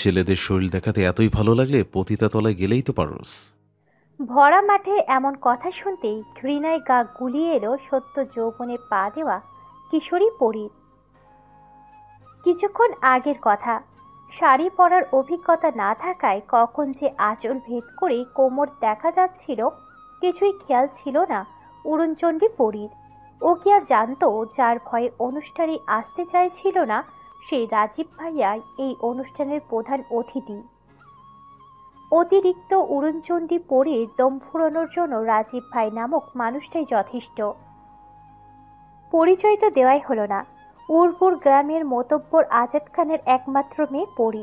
ছেলেদের শরীর দেখাতে এতই ভালো লাগলে পতিতাতলায় গেলেই তো পারোস। ভরা মাঠে এমন কথা শুনতেই ঘৃণায় গা গুলিয়ে এলো সত্য যৌবনে পা দেওয়া কিশোরী পরীর। কিছুক্ষণ আগের কথা, শাড়ি পরার অভিজ্ঞতা না থাকায় কখন যে আঁচল ভেদ করে কোমর দেখা যাচ্ছিল কিছুই খেয়াল ছিল না অরুণচণ্ডী পরীর। ও কি আর জানতো যার ভয়ে অনুষ্ঠানে আসতে চাইছিল না সেই রাজীব ভাইয়া এই অনুষ্ঠানের প্রধান অতিথি। অতিরিক্ত অরুণচণ্ডী পরীর দম ফুরানোর জন্য রাজীব ভাই নামক মানুষটাই যথেষ্ট। পরিচয় তো দেওয়াই হলো না। উর্বর গ্রামের মোতব্বর আজাদ খানের একমাত্র মেয়ে পরী।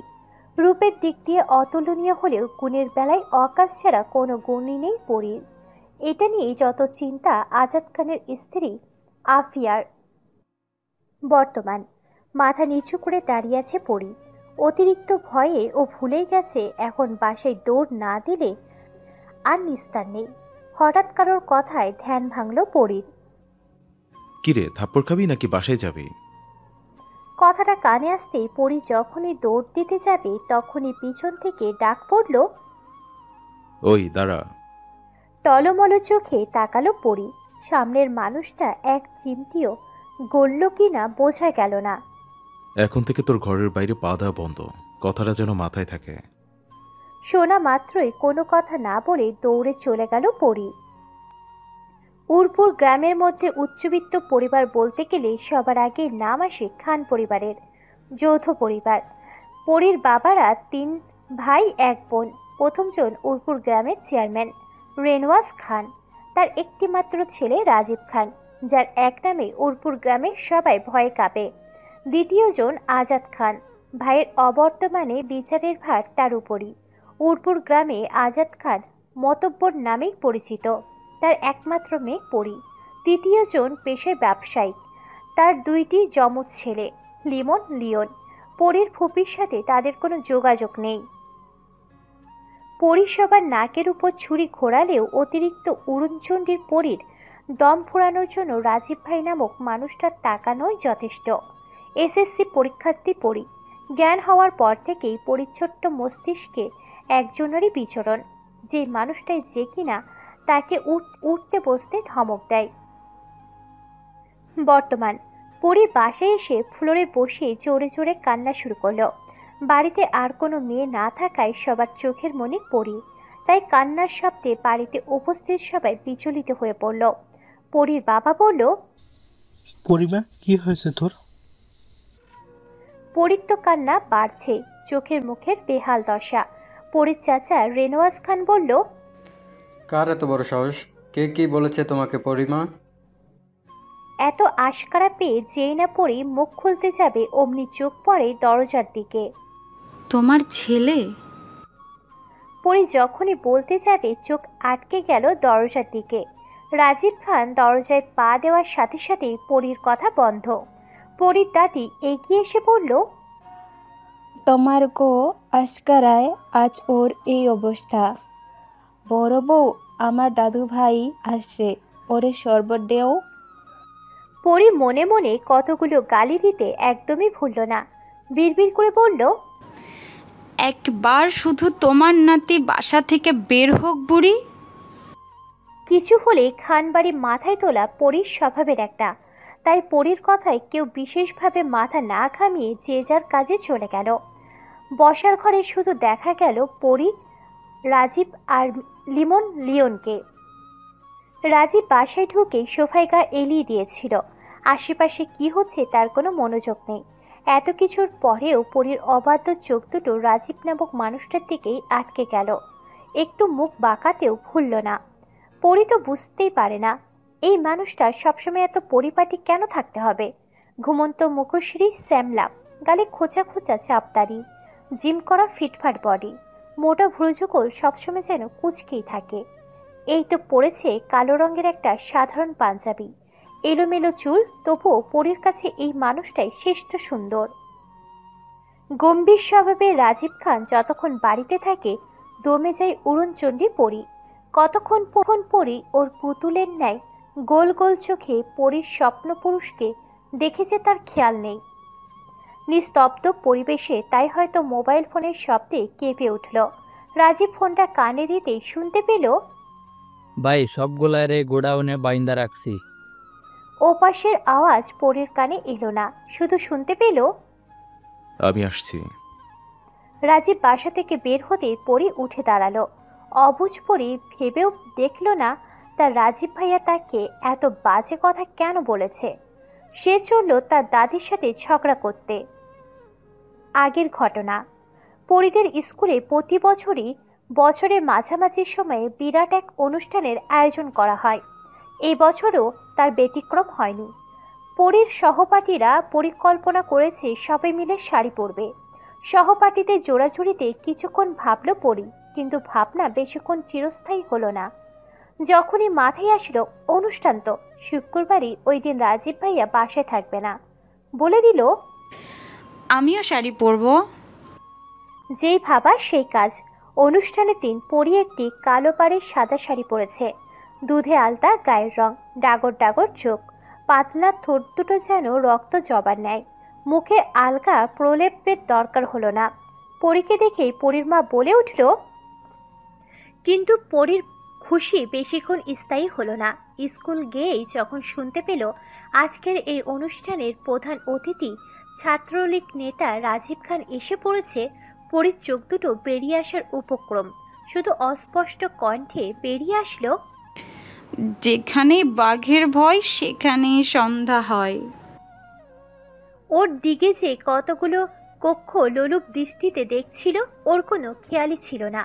রূপের দিক দিয়ে অতুলনীয় হলেও গুণের বেলায় অকাশ ছাড়া কোনো গুণই নেই পরীর। এটা নিয়ে যত চিন্তা আজাদ খানের স্ত্রী আফিয়ার। বর্তমান মাথা নিচু করে দাঁড়িয়ে আছে পরী। অতিরিক্ত ভয়ে ও ভুলেই গেছে এখন বাসায় দৌড় না দিলে আর নিস্তার নেই। হঠাৎ কারোর কথায় ধ্যান ভাঙল পরীর। কিরে, থাপ্পড় খাবি নাকি বাসায় যাবি? কথাটা কানে আসতেই পরী যখনই দৌড় দিতে যাবে তখনই পিছন থেকে ডাক পড়ল। ওই দাঁড়া। টলমল চোখে তাকালো পরী। সামনের মানুষটা এক চিমটিও গড়ল কিনা বোঝা গেল না। এখন থেকে তোর ঘরের বাইরে পা দেওয়া বন্ধ, কথাটা যেন মাথায় থাকে। শোনা মাত্রই কোনো কথা না বলে দৌড়ে চলে গেল পরী। উর্বর গ্রামের মধ্যে উচ্চবিত্ত পরিবার বলতে গেলে সবার আগে নাম আসে খান পরিবারের। যৌথ পরিবার। পরীর বাবারা 3 ভাই 1 বোন। প্রথমজন উর্বর গ্রামের চেয়ারম্যান রেনওয়াজ খান। তার একটিমাত্র ছেলে রাজীব খান, যার এক নামে উর্বর গ্রামের সবাই ভয়ে কাঁপে। দ্বিতীয়জন আজাদ খান। ভাইয়ের অবর্তমানে বিচারের ভার তার উপরই। উর্বর গ্রামে আজাদ খান মতব্বর নামেই পরিচিত। তার একমাত্র মেয়ে পরী। তৃতীয়জন পেশায় ব্যবসায়ী। তার 2টি যমজ ছেলে লিমন লিওন। পরীর ফুপির সাথে তাদের কোনো যোগাযোগ নেই। পরী সবার নাকের উপর ছুরি ঘোরালেও অতিরিক্ত অরুণচণ্ডীর পরীর দম ফোরানোর জন্য রাজীব ভাই নামক মানুষটার তাকানোই যথেষ্ট। এসএসসি পরীক্ষার্থী পরী। জ্ঞান হওয়ার পর থেকেই পরীর ছোট্ট মস্তিষ্কে একজনেরই বিচরণ, যে মানুষটাই যে কিনা তাকে উঠতে বসতে ধমক দেয়। বর্তমান পরী বাসায় এসে ফ্লোরে বসে জোরে জোরে কান্না শুরু করলো। বাড়িতে আর কোনো মেয়ে না থাকায় সবার চোখের মনে পরী। তাই কান্নার শব্দে বাড়িতে উপস্থিত সবাই বিচলিত হয়ে পড়ল। পরীর বাবা বলল, পরিমা, কি হয়েছে তোর? পরীর তো কান্না বাড়ছে, চোখের মুখের বেহাল দশা। পরীর চাচা রেনওয়াজ খান বলল, কার এত বড় সাহস? কে কি বলেছে তোমাকে পরিমা? এত আশকারা পেয়ে যেই না পরী মুখ খুলতে যাবে অমনি চোখ পড়ে দরজার দিকে। তোমার ছেলে? পরী যখনই বলতে যাবে চোখ আটকে গেল দরজার দিকে। রাজীব খান দরজায় পা দেওয়ার সাথে সাথেই পরীর কথা বন্ধ। পরীর দাদি এগিয়ে এসে বলল, তোমার গো আশকারায় আজ ওর এই অবস্থা। বড় বউ, আমার দাদু ভাই আসছে, ওরে শরবত দেও। পরী মনে মনে কতগুলো গালি দিতে একদমই ভুলল না। বিড়বিড় করে বলল, একবার শুধু তোমার নাতি বাসা থেকে বের হোক বুড়ি। কিছু হলে খানবাড়ি মাথায় তোলা পরীর স্বভাবের একটা। তাই পরীর কথায় কেউ বিশেষভাবে মাথা না ঘামিয়ে যে যার কাজে চলে গেল। বসার ঘরে শুধু দেখা গেল পরী, রাজীব আর লিমন লিওনকে। রাজীব বাসায় ঢুকে সোফায় গা এলিয়ে দিয়েছিল। আশেপাশে কি হচ্ছে তার কোনো মনোযোগ নেই। এত কিছুর পরেও পরীর অবাধ্য চোখ দুটো রাজীব নামক মানুষটার দিকেই আটকে গেল। একটু মুখ বাঁকাতেও ভুলল না। পরী তো বুঝতেই পারে না এই মানুষটা সবসময় এত পরিপাটি কেন থাকতে হবে। ঘুমন্ত মুখশ্রী শ্যামলা, গালে খোঁচা খোঁচা চাপদারি, জিম করা ফিটফাট বডি, মোটা ভ্রুযুগল সবসময় যেন কুঁচকেই থাকে। এই তো পড়েছে কালো রঙের একটা সাধারণ পাঞ্জাবি। এলোমেলো চুল, তবুও পরীর কাছে এই মানুষটাই শ্রেষ্ঠ সুন্দর। গম্ভীর স্বভাবে রাজীব খান যতক্ষণ বাড়িতে থাকে দমে যায় অরুণচণ্ডী পরী। কতক্ষণ পরী ওর পুতুলের ন্যায় গোল গোল চোখে পরীর স্বপ্ন পুরুষকে দেখেছে তার খেয়াল নেই। নিস্তব্ধ পরিবেশে তাই হয়তো মোবাইল ফোনের শব্দে কেঁপে উঠল। রাজীব ফোনটা কানে দিতেই শুনতে পেল ভাই সবগুলারে গোডাউনে বাইন্দা রাখছি। ওপাশের আওয়াজ পরীর কানে এলো না, শুধু শুনতে পেল আমি আসছি। রাজীব বাসা থেকে বের হতেই পরী উঠে দাঁড়ালো। অবুঝ পরী ভেবেও দেখল না তার রাজীব ভাইয়া তাকে এত বাজে কথা কেন বলেছে। সে চলল তার দাদির সাথে ঝগড়া করতে। আগের ঘটনা, পরীদের স্কুলে প্রতি বছরই বছরের মাঝামাঝি সময়ে বিরাট এক অনুষ্ঠানের আয়োজন করা হয়। এই বছরও তার ব্যতিক্রম হয়নি। পরীর সহপাঠীরা পরিকল্পনা করেছে সবাই মিলে শাড়ি পরবে। সহপাঠীদের জোড়াজুড়িতে কিছুক্ষণ ভাবল পরী, কিন্তু ভাবনা বেশিক্ষণ চিরস্থায়ী হলো না। যখনই মাথায় আসলো অনুষ্ঠান তো শুক্রবারই, ওই দিন রাজীব ভাইয়া বাসায় থাকবে না। বলে দিল আমিও শাড়ি পরবো। যেই ভাবা সেই কাজ। অনুষ্ঠানের দিন পরী একটি কালো পাড়ের সাদা শাড়ি পরেছে। দুধে আলতা গায়ের রং, ডাগর ডাগর চোখ, পাতলা ঠোঁট দুটো যেন রক্ত জবার নেয়। মুখে আলগা প্রলেপের দরকার হলো না। পরীকে দেখেই পরীর মা বলে উঠল, কিন্তু পরীর খুশি বেশিক্ষণ স্থায়ী হলো না। স্কুল গিয়েই যখন শুনতে পেল আজকের এই অনুষ্ঠানের প্রধান অতিথি ছাত্রলীগ নেতা রাজীব খান এসে পড়েছে, পরীর চোখ দুটো বেরিয়ে আসার উপক্রম। শুধু অস্পষ্ট কণ্ঠে বেরিয়ে আসলো, যেখানে বাঘের ভয় সেখানেই সন্ধ্যা হয়। ওর দিকে যে কতগুলো কক্ষ লোলুপ দৃষ্টিতে দেখছিল ওর কোনো খেয়ালই ছিল না।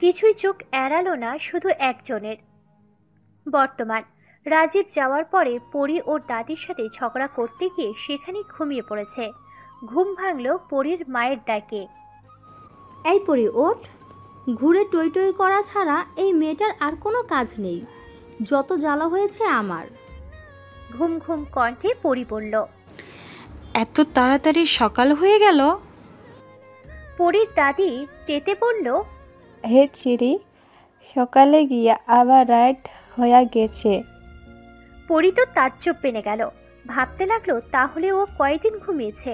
কিছুই চোখ এড়ালো না শুধু একজনের। বর্তমান রাজীব যাওয়ার পরে পরী ওর দাদির সাথে ঝগড়া করতে গিয়ে সেখানেই ঘুমিয়ে পড়েছে। ঘুম ভাঙল পরীর মায়ের ডাকে। এই পরি ওঠ, ঘুরে টই টই করা ছাড়া এই মেয়েটার আর কোনো কাজ নেই। যত জ্বালা হয়েছে আমার। ঘুম ঘুম কণ্ঠে পরী বলল। এত তাড়াতাড়ি সকাল হয়ে গেল? পরীর দাদি তেতে বলল, হে চিরি, সকালে গিয়ে আবার রাত হয়ে গেছে। পরী তো তাজ্জব পেনে গেল। ভাবতে লাগলো তাহলে ও কয়দিন ঘুমিয়েছে।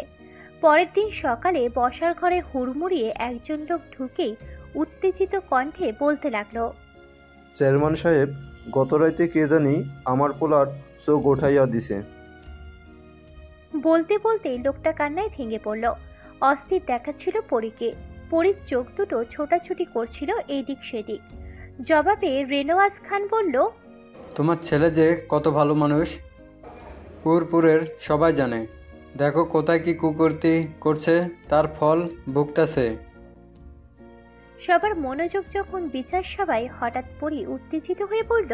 পরের দিন সকালে বসার ঘরে হুড়মুড়িয়ে একজন লোক ঢুকেই উত্তেজিত কণ্ঠে বলতে লাগলো, চেয়ারম্যান সাহেব, গত রাইতে কে জানি আমার পোলার চোখ উঠাইয়া দিছে। বলতে বলতে লোকটা কান্নায় ভেঙে পড়ল। অস্থির দেখাচ্ছিল পরীকে। পরীর চোখ দুটো ছোটাছুটি করছিল এদিক সেদিক। জবাবে রেনওয়াজ খান বলল, তোমার ছেলে যে কত ভালো মানুষ পুরপুরের সবাই জানে। দেখো কোথায় কি কুকর্তি করছে, তার ফল ভুগতাছে। সবার মনোযোগ যখন বিচার সভায় হঠাৎ পরী উত্তেজিত হয়ে পড়ল।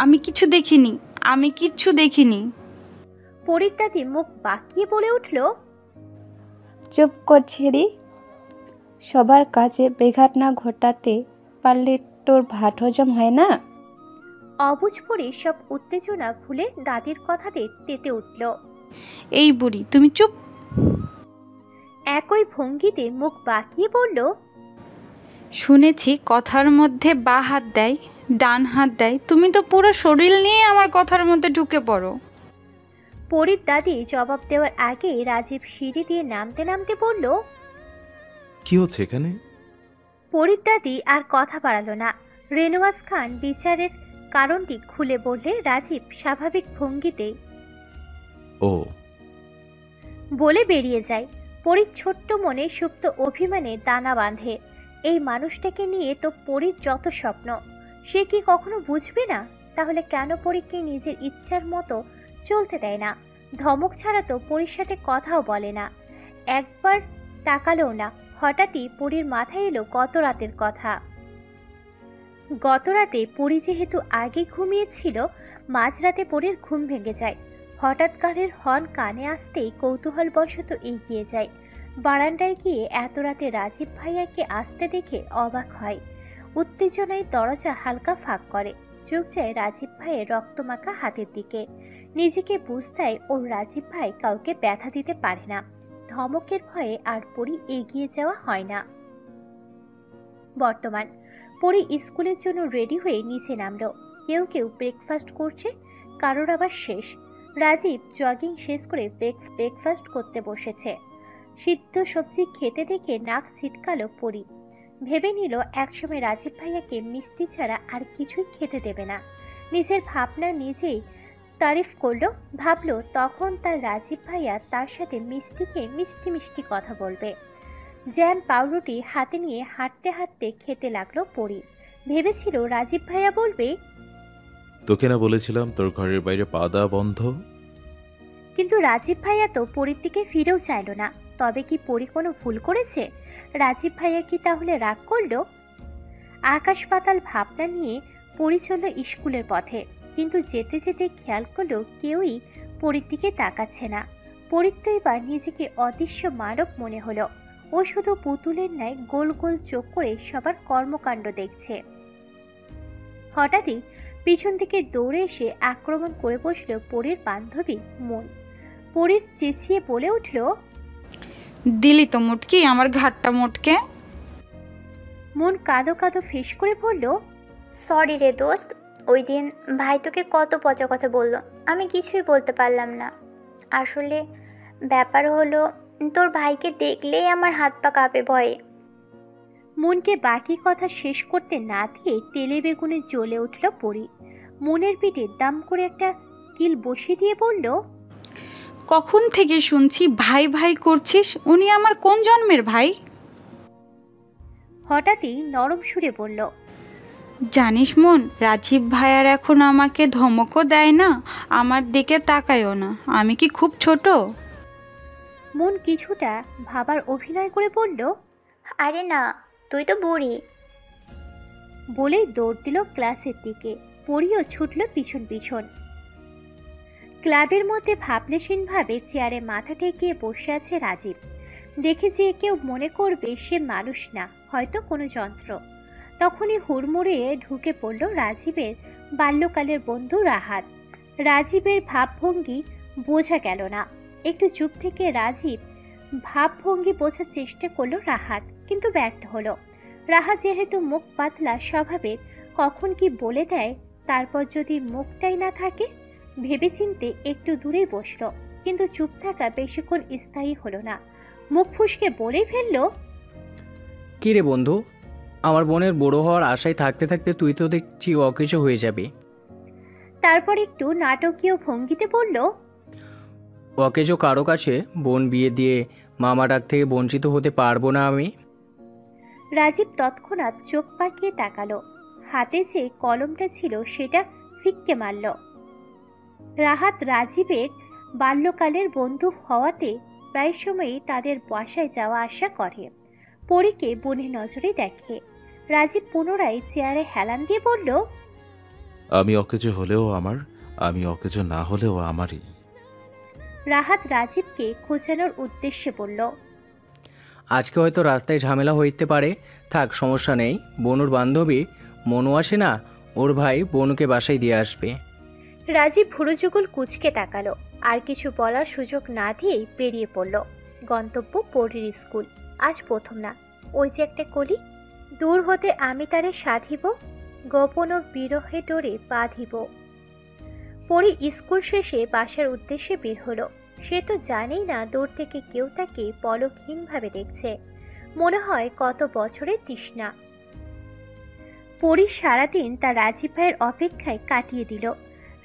আমি কিচ্ছু দেখিনি। পরীর দাদি মুখ বাঁকিয়ে বলে উঠল, চুপ কর ছিরি, সবার কাছে বেঘাত না ঘটাতে পারলে তোর ভাত হজম হয় না। অবুঝ পরী সব উত্তেজনা ভুলে দাদির কথাতে তেতে উঠল। এই বুড়ি তুমি চুপ। একই ভঙ্গিতে মুখ বাঁকিয়ে বলল, শুনেছি কথার মধ্যে বা হাত দেয়, ডান হাত দেয়। তুমি তো পুরো শরীর নিয়ে আমার কথার মধ্যে ঢুকে পড়ো। পরীর দাদি জবাব দেওয়ার আগে রাজীব সিঁড়ি দিয়ে নামতে নামতে বলল, কি হচ্ছে এখানে? পরীর দাদি আর কথা বাড়ালো না। রেনওয়াজ খান বিচারের কারণটি খুলে বললে রাজীব স্বাভাবিক ভঙ্গিতে ও বলে বেরিয়ে যায়। পরীর ছোট্ট মনে সুপ্ত অভিমানে দানা বাঁধে। এই মানুষটাকে নিয়ে তো পরীর যত স্বপ্ন, সে কি কখনো বুঝবে না? তাহলে কেন পরীকে নিজের ইচ্ছার মতো চলতে দেয় না? ধমক ছাড়া তো পরীর সাথে কথাও বলে না, একবার তাকালেও না। হঠাৎই পরীর মাথায় এলো গত রাতের কথা। গত রাতে পরী যেহেতু আগে ঘুমিয়েছিল, মাঝরাতে পরীর ঘুম ভেঙে যায়। হঠাৎ গাড়ির হর্ন কানে আসতেই কৌতূহলবশত এগিয়ে যায়। বারান্দায় গিয়ে এত রাতে রাজীব ভাইয়াকে আসতে দেখে অবাক হয়। উত্তেজনায় দরজা হালকা ফাঁক করে। চোখ যায় রাজীব ভাইয়ের রক্তমাখা হাতের দিকে। নিজেকে বুঝতায় ওর রাজীব ভাই কাউকে ব্যথা দিতে পারে না। ধমকের ভয়ে আর পরী এগিয়ে যাওয়া হয় না। বর্তমান পরী স্কুলের জন্য রেডি হয়ে নিচে নামলো। কেউ কেউ ব্রেকফাস্ট করছে, কারোর আবার শেষ। রাজীব জগিং শেষ করে ব্রেকফাস্ট করতে বসেছে। সিদ্ধ সবজি খেতে দেখে নাক ছিটকালো পরি। ভেবে নিল একসময় রাজীব ভাইয়াকে মিষ্টি ছাড়া আর কিছুই খেতে দেবে না। নিজের ভাবনা নিজেই তারিফ করলো। ভাবলো তখন তার রাজীব ভাইয়া তার সাথে মিষ্টি খেয়ে মিষ্টি মিষ্টি কথা বলবে। জ্যাম পাউরুটি হাতে নিয়ে হাঁটতে হাঁটতে খেতে লাগলো পরি। ভেবেছিল রাজীব ভাইয়া বলবে, তোকে না বলেছিলাম তোর ঘরের বাইরে পা দেওয়া বন্ধ? কিন্তু রাজীব ভাইয়া তো পরীর দিকে ফিরেও চাইল না। তবে কি পরি কোনো ভুল করেছে? রাজীব ভাইয়া কি তাহলে রাগ করলো? আকাশ পাতাল ভাবনা নিয়ে পরি চলল স্কুলের পথে। কিন্তু যেতে যেতে খেয়াল করলো কেউই পরীর দিকে তাকাচ্ছে না। পরীর তো এবার নিজেকে অদৃশ্য মানব মনে হলো। ও শুধু পুতুলের ন্যায় গোল গোল চোখ করে সবার কর্মকাণ্ড দেখছে। হঠাৎই পিছন থেকে দৌড়ে এসে আক্রমণ করে বসলো পরীর বান্ধবী মন। পরীর চেঁচিয়ে বলে উঠল, দিলি তো মুটকি আমার ঘাটটা মোটকে। মন কাঁদো কাঁদো ফেস করে বলল, সরি রে দোস্ত, ওই দিন ভাই তোকে কত পচা কথা বললো, আমি কিছুই বলতে পারলাম না। আসলে ব্যাপার হলো তোর ভাইকে দেখলেই আমার হাত পা কাঁপে ভয়ে। মনকে বাকি কথা শেষ করতে না দিয়ে তেলে বেগুনে জ্বলে উঠল পরি। মনের পিঠে দাম করে একটা কিল বসিয়ে দিয়ে বলল, কখন থেকে শুনছি ভাই ভাই করছিস? উনি আমার কোন জন্মের ভাই? হঠাৎই নরম সুরে বলল, জানিস মন, রাজীব ভাইয়ার এখন আমাকে ধমকও দেয় না, আমার দিকে তাকায়ও না। আমি কি খুব ছোট? মন কিছুটা ভাবার অভিনয় করে বলল, আরে না, তুই তো বুড়ি। বলেই দৌড় দিল ক্লাসের দিকে। পরিও ছুটল পিছন পিছন। ক্লাবের মধ্যে ভাবলেশীনভাবে চেয়ারে মাথা ঠেকিয়ে বসে আছে রাজীব। দেখে যে কেউ মনে করবে সে মানুষ না, হয়তো কোনো যন্ত্র। তখনই হুড়মুড়ে ঢুকে পড়ল রাজীবের বাল্যকালের বন্ধু রাহাত। রাজীবের ভাবভঙ্গি বোঝা গেল না। একটু চুপ থেকে রাজীব ভাবভঙ্গি বোঝার চেষ্টা করলো রাহাত, কিন্তু ব্যর্থ হলো। রাহাত যেহেতু মুখ পাতলা স্বভাবের, কখন কি বলে দেয়, তারপর যদি মুখটাই না থাকে। ভেবেচিন্তে একটু দূরেই বসলো, কিন্তু চুপ থাকা বেশিক্ষণ স্থায়ী হলো না। মুখ ফুসকে বলেই ফেললো, কি রে বন্ধু, আমার বোনের বড় হওয়ার আশায় থাকতে থাকতে তুই তো দেখছি অকেজো হয়ে যাবি। তারপর একটু নাটকীয় ভঙ্গিতে বলল, অকেজো কারো কাছে বোন বিয়ে দিয়ে মামা ডাক থেকে বঞ্চিত হতে পারবো না আমি। রাজীব তৎক্ষণাৎ চোখ পাকিয়ে তাকালো। হাতে যে কলমটা ছিল সেটা ফিক্কে মারল। রাহাত রাজীবের বাল্যকালের বন্ধু হওয়াতে প্রায় সময়ই তাদের বাসায় যাওয়া আসা করে। পরীকে বোনের নজরে দেখে। রাজীব পুনরায় চেয়ারে হেলান দিয়ে বলল, আমি অকেজো হলেও আমার, আমি অকেজো না হলেও আমারই। রাহাত রাজীবকে খোঁচানোর উদ্দেশ্যে বলল, আজকে হয়তো রাস্তায় ঝামেলা হইতে পারে, থাক সমস্যা নেই। বনুর বান্ধবী মনু আসে না, ওর ভাই বনুকে বাসায় দিয়ে আসবে। রাজীব ভুরুযুগল কুঁচকে তাকালো। আর কিছু বলার সুযোগ না দিয়েই বেরিয়ে পড়ল। গন্তব্য পরীর স্কুল। আজ প্রথম না, ওই যে একটা কলি, দূর হতে আমি তারে সাধিব, গোপন বিরহে ডোরে বাঁধিব। পরী স্কুল শেষে বাসার উদ্দেশ্যে বের হলো। সে তো জানেই না দূর থেকে কেউ তাকে পলকহীনভাবে দেখছে। মনে হয় কত বছরের তৃষ্ণা। পরী সারাদিন তার রাজীব ভাইয়ের অপেক্ষায় কাটিয়ে দিল।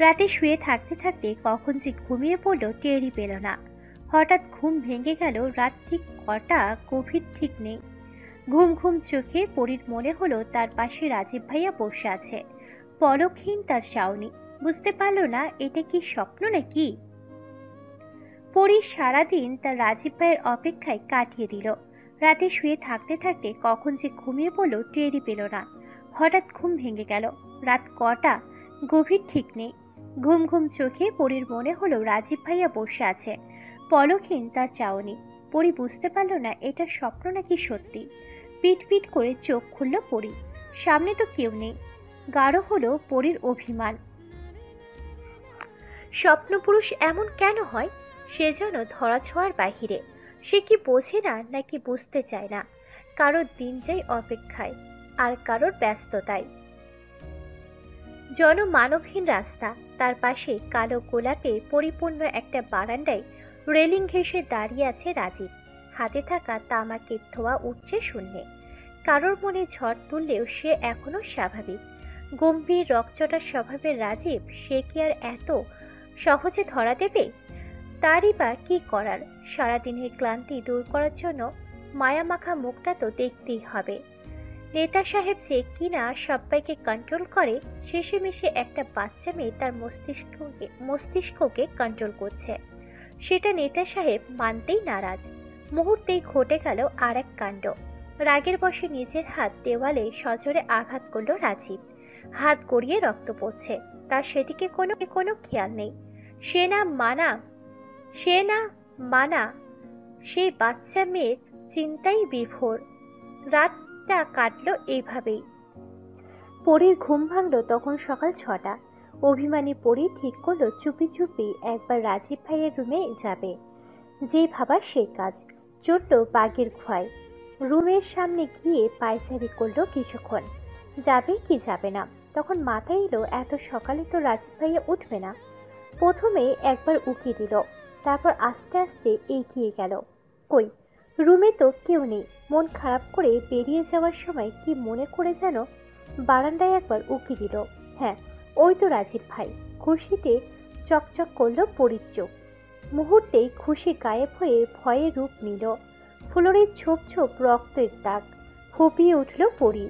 রাতে শুয়ে থাকতে থাকতে কখন যে ঘুমিয়ে পড়ল টেরই পেল না। হঠাৎ ঘুম ভেঙে গেল। রাত ঠিক কটা গভীর ঠিক নেই। ঘুম ঘুম চোখে পরীর মনে হলো তার পাশে রাজীব ভাইয়া বসে আছে, পলকহীন তার চাউনি। বুঝতে পারল না এটা কি স্বপ্ন নাকি। পরী সারাদিন তার রাজীব ভাইয়ের অপেক্ষায় কাটিয়ে দিল। রাতে শুয়ে থাকতে থাকতে কখন যে ঘুমিয়ে পড়ল টেরই পেল না। হঠাৎ ঘুম ভেঙে গেল। রাত কটা গভীর ঠিক নেই। ঘুম ঘুম চোখে পরীর মনে হলো রাজীব ভাইয়া বসে আছে, পলকহীন তার চাউনি। পরী বুঝতে পারল না এটা স্বপ্ন নাকি সত্যি। পিট পিট করে চোখ খুলল পরী। সামনে তো কেউ নেই। গাঢ় হলো পরীর অভিমান। স্বপ্নপুরুষ এমন কেন হয়? সে যেন ধরাছোঁয়ার বাহিরে। সে কি বোঝে না নাকি বুঝতে চায় না? কারোর দিন যায় অপেক্ষায়, আর কারোর ব্যস্ততায়। জনমানবহীন রাস্তা, তার পাশে কালো গোলাপে পরিপূর্ণ একটা বারান্দায় রেলিং ঘেঁষে দাঁড়িয়ে আছে রাজীব। হাতে থাকা তামাকের ধোঁয়া উঠছে শূন্যে। কারোর মনে ঝড় তুললেও সে এখনো স্বাভাবিক। গম্ভীর রকচটা স্বভাবের রাজীব, সে কি আর এত সহজে ধরা দেবে? তারই বা কি করার? সারাদিনের ক্লান্তি দূর করার জন্য মায়ামাখা মুখটা তো দেখতেই হবে। নেতা সাহেব যে কিনা সবাইকে কন্ট্রোল করে, শেষেমেশে একটা বাচ্চা মেয়ে তার মস্তিষ্ককে কন্ট্রোল করছে, সেটা নেতা সাহেব মানতেই নারাজ। মুহূর্তেই ঘটে গেল আর এক কাণ্ড। রাগের বশে নিজের হাত দেওয়ালে সজোরে আঘাত করল রাজীব। হাত গড়িয়ে রক্ত পড়ছে, তার সেদিকে কোনো খেয়াল নেই। সে না মানা সেই বাচ্চা মেয়ের চিন্তাই বিভোর। রাতটা কাটলো এইভাবেই। পরীর ঘুম ভাঙলো তখন সকাল 6টা। অভিমানী পরী ঠিক করলো চুপি চুপি একবার রাজীব ভাইয়ের রুমে যাবে। যেই ভাবা সেই কাজ, চলল বাঘের খোয়ায়। রুমের সামনে গিয়ে পায়চারি করলো কিছুক্ষণ, যাবে কি যাবে না। তখন মাথায় এলো এত সকালে তো রাজীব ভাইয়া উঠবে না। প্রথমে একবার উকি দিল, তারপর আস্তে আস্তে এগিয়ে গেল। কই, রুমে তো কেউ নেই। মন খারাপ করে বেরিয়ে যাওয়ার সময় কি মনে করে যেন বারান্দায় একবার উকি দিল। হ্যাঁ, ওই তো রাজীব ভাই। খুশিতে চকচক করলো পরীর চোখ। মুহূর্তেই খুশি গায়েব হয়ে ভয়ে রূপ নিল। ফুলরির ছোপ ছোপ রক্তের দাগ। ফুপিয়ে উঠল পরী।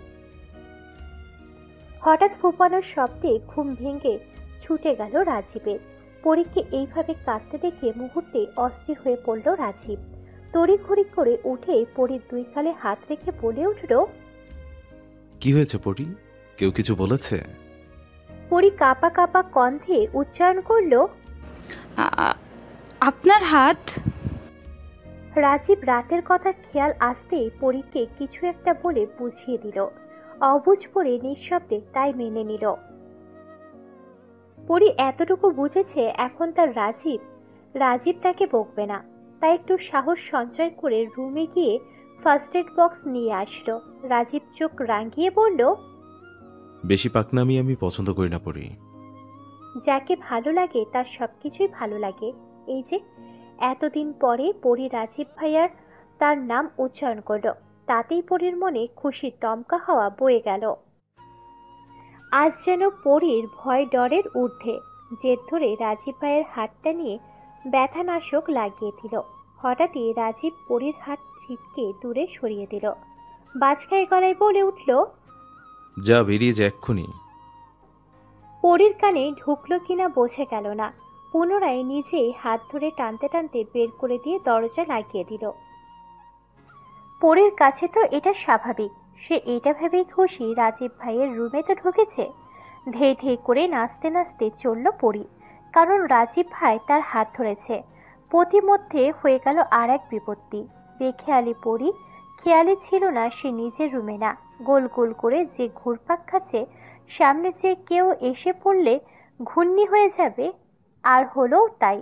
হঠাৎ ফুপানোর শব্দে ঘুম ভেঙে ছুটে গেল রাজীবের। পরীকে এইভাবে কাঁদতে দেখে মুহূর্তে অস্থির হয়ে পড়ল রাজীব। তড়িঘড়ি করে উঠে পরীর দুই গালে হাত রেখে বলে উঠল, কি হয়েছে পরি? কেউ কিছু বলেছে? পরী কাঁপা কাঁপা কণ্ঠে উচ্চারণ করল, আপনার হাত। রাজীব রাতের কথা খেয়াল আসতেই পরীকে কিছু একটা বলে বুঝিয়ে দিল। অবুঝ পড়ে নিঃশব্দে তাই মেনে নিল। পরী এতটুকু বুঝেছে এখন তার রাজীব তাকে বকবে না, তাই একটু সাহস সঞ্চয় করে রুমে গিয়ে ফার্স্ট এড বক্স নিয়ে আসলো। রাজীব চোখ রাঙিয়ে বলল, বেশি পাকনামি আমি পছন্দ করি না পরি। যাকে ভালো লাগে তার সবকিছুই ভালো লাগে। এই যে এতদিন পরে পরী রাজীব ভাইয়ার তার নাম উচ্চারণ করল, তাতেই পরীর মনে খুশির দমকা হাওয়া বয়ে গেল। আজ যেন পরীর ভয় ডরের ঊর্ধ্বে। জেদ ধরে রাজীব ভাইয়ের হাতটা নিয়ে ব্যথানাশক লাগিয়ে দিল। হঠাৎই রাজীব পরীর হাত ছিটকে দূরে সরিয়ে দিল। বাজখাই গলায় বলে উঠল, যা, বেরিয়ে যা এক্ষুনি। পরীর কানে ঢুকলো কিনা বোঝা গেল না। পুনরায় নিজেই হাত ধরে টানতে টানতে বের করে দিয়ে দরজা লাগিয়ে দিল। পরীর কাছে তো এটা স্বাভাবিক। সে এটা ভেবেই খুশি রাজীব ভাইয়ের রুমে তো ঢুকেছে। ধেই ধেই করে নাচতে নাচতে চলল পরী, কারণ রাজীব ভাই তার হাত ধরেছে। পথিমধ্যে হয়ে গেল আর এক বিপত্তি। বেখেয়ালি পরী খেয়ালি ছিল না সে নিজের রুমে না, গোল গোল করে যে ঘুরপাক খাচ্ছে, সামনে যে কেউ এসে পড়লে ঘূর্ণি হয়ে যাবে। আর হলো তাই।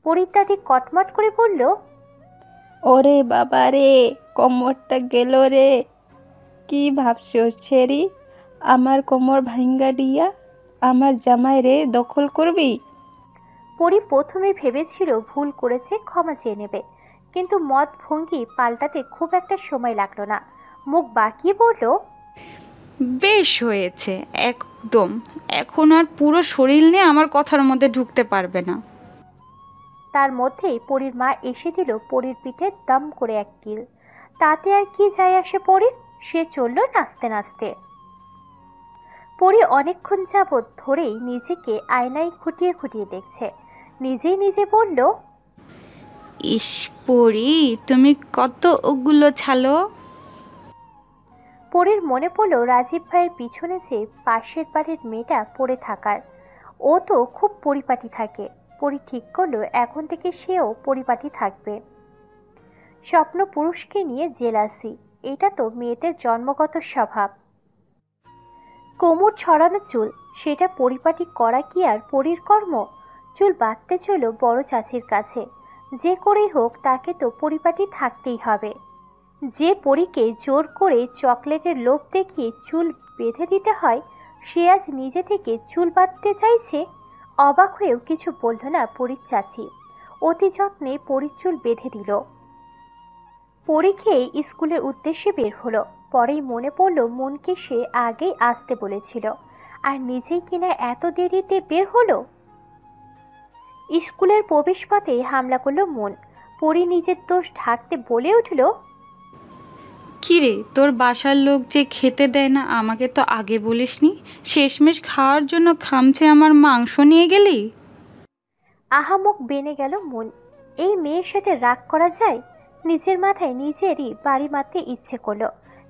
পরীর দাদি কটমট করে বলল, ওরে বাবা রে, কোমরটা গেল রে। কি ভাবছো ছেড়ি? আমার কোমর ভাঙ্গা দিয়া আমার জামাই রে দখল করবি? পরী প্রথমে ভেবেছিল ভুল করেছে, ক্ষমা চেয়ে নেবে, কিন্তু মত ভঙ্গি পাল্টাতে খুব একটা সময় লাগলো না। মুখ বাঁকিয়ে বলল, বেশ হয়েছে একদম। এখন আর পুরো শরীর নিয়ে আমার কথার মধ্যে ঢুকতে পারবে না। তার মধ্যেই পরীর মা এসে দিল পরীর পিঠে দম করে এক কিল। তাতে আর কি যায় আসে পরীর? সে চলল নাচতে নাচতে। পরী অনেকক্ষণ যাবৎ ধরেই নিজেকে আয়নায় খুঁটিয়ে খুঁটিয়ে দেখছে। নিজেই নিজে বলল, ইস পরি, তুমি কত ওগুলো ছালো। পরীর মনে পড়ল রাজীব ভাইয়ের পিছনে যে পাশের বাড়ির মেয়েটা পড়ে থাকার। ও তো খুব পরিপাটি থাকে। পরী ঠিক করলো এখন থেকে সেও পরিপাটি থাকবে। স্বপ্ন পুরুষকে নিয়ে জেলাসি, এটা তো মেয়েদের জন্মগত স্বভাব। কোমর ছড়ানো চুল, সেটা পরিপাটি করা কি আর পরীর কর্ম? চুল বাঁধতে চল বড় চাচির কাছে। যে করেই হোক তাকে তো পরিপাটি থাকতেই হবে। যে পরীকে জোর করে চকলেটের লোভ দেখিয়ে চুল বেঁধে দিতে হয়, সে আজ নিজে থেকে চুল বাঁধতে চাইছে। অবাক হয়েও কিছু বলল না পরীর চাচি। অতি যত্নে পরীর চুল বেঁধে দিল। পরী খেয়ে স্কুলের উদ্দেশ্যে বের হলো। পরেই মনে পড়ল মনকে সে আগেই আসতে বলেছিল, আর নিজেই কিনা এত দেরিতে বের হলো। স্কুলের প্রবেশপথে হামলা করলো মন। পরী নিজের দোষ ঢাকতে বলে উঠল, কিরে, তোর বাসার লোক যে খেতে দেয় না, আমাকে তো আগে বলিসনি? শেষমেশ খাওয়ার জন্য খামচে আমার মাংস নিয়ে গেলি। আহামক বেনে গেল মন। এই মেয়ের সাথে রাগ করা যায়? নিজের মাথায় নিজেরই বাড়ি মারতে ইচ্ছে করলো।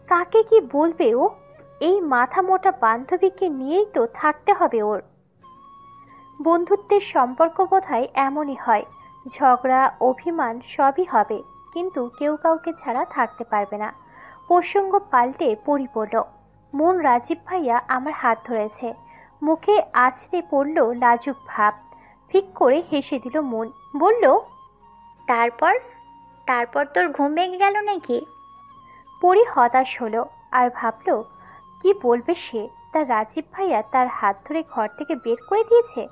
কাকে কি বলবে ও? এই মাথা মোটা বান্ধবীকে নিয়েই তো থাকতে হবে ওর। বন্ধুত্বের সম্পর্ক বোধহয় এমনই হয়, ঝগড়া অভিমান সবই হবে, কিন্তু কেউ কাউকে ছাড়া থাকতে পারবে না। প্রসঙ্গ পাল্টে পরি পড়ল, মন রাজীব ভাইয়া আমার হাত ধরেছে। মুখে আছড়ে পড়ল লাজুক ভাব। ফিক করে হেসে দিল মন, বলল, তারপর তারপর তোর ঘুম ভেঙে গেল নাকি? পরি হতাশ হলো আর ভাবল কি বলবে সে। তার রাজীব ভাইয়া তার হাত ধরে ঘর থেকে বের করে দিয়েছে,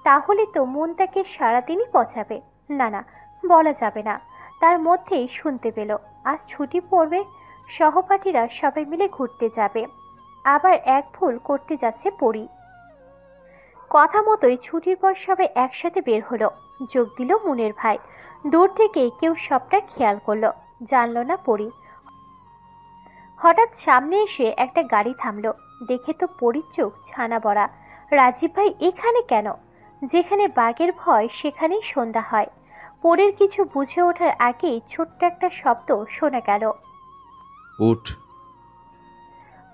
তাহলে তো মন তাকে সারাদিনই পচাবে। না না, বলা যাবে না। তার মধ্যেই শুনতে পেল আজ ছুটি পড়বে, সহপাঠীরা সবাই মিলে ঘুরতে যাবে। আবার এক ভুল করতে যাচ্ছে পরি। কথা মতোই ছুটির পর সবাই একসাথে বের হলো। যোগ দিল মুনের ভাই। দূর থেকে কেউ সবটা খেয়াল করলো, জানলো না পরি। হঠাৎ সামনে এসে একটা গাড়ি থামলো। দেখে তো পরির চোখ ছানা বড়া। রাজীব ভাই এখানে কেন? যেখানে বাঘের ভয় সেখানেই সন্ধ্যা হয়। পরির কিছু বুঝে ওঠার আগেই ছোট্ট একটা শব্দ শোনা গেল, উঠ।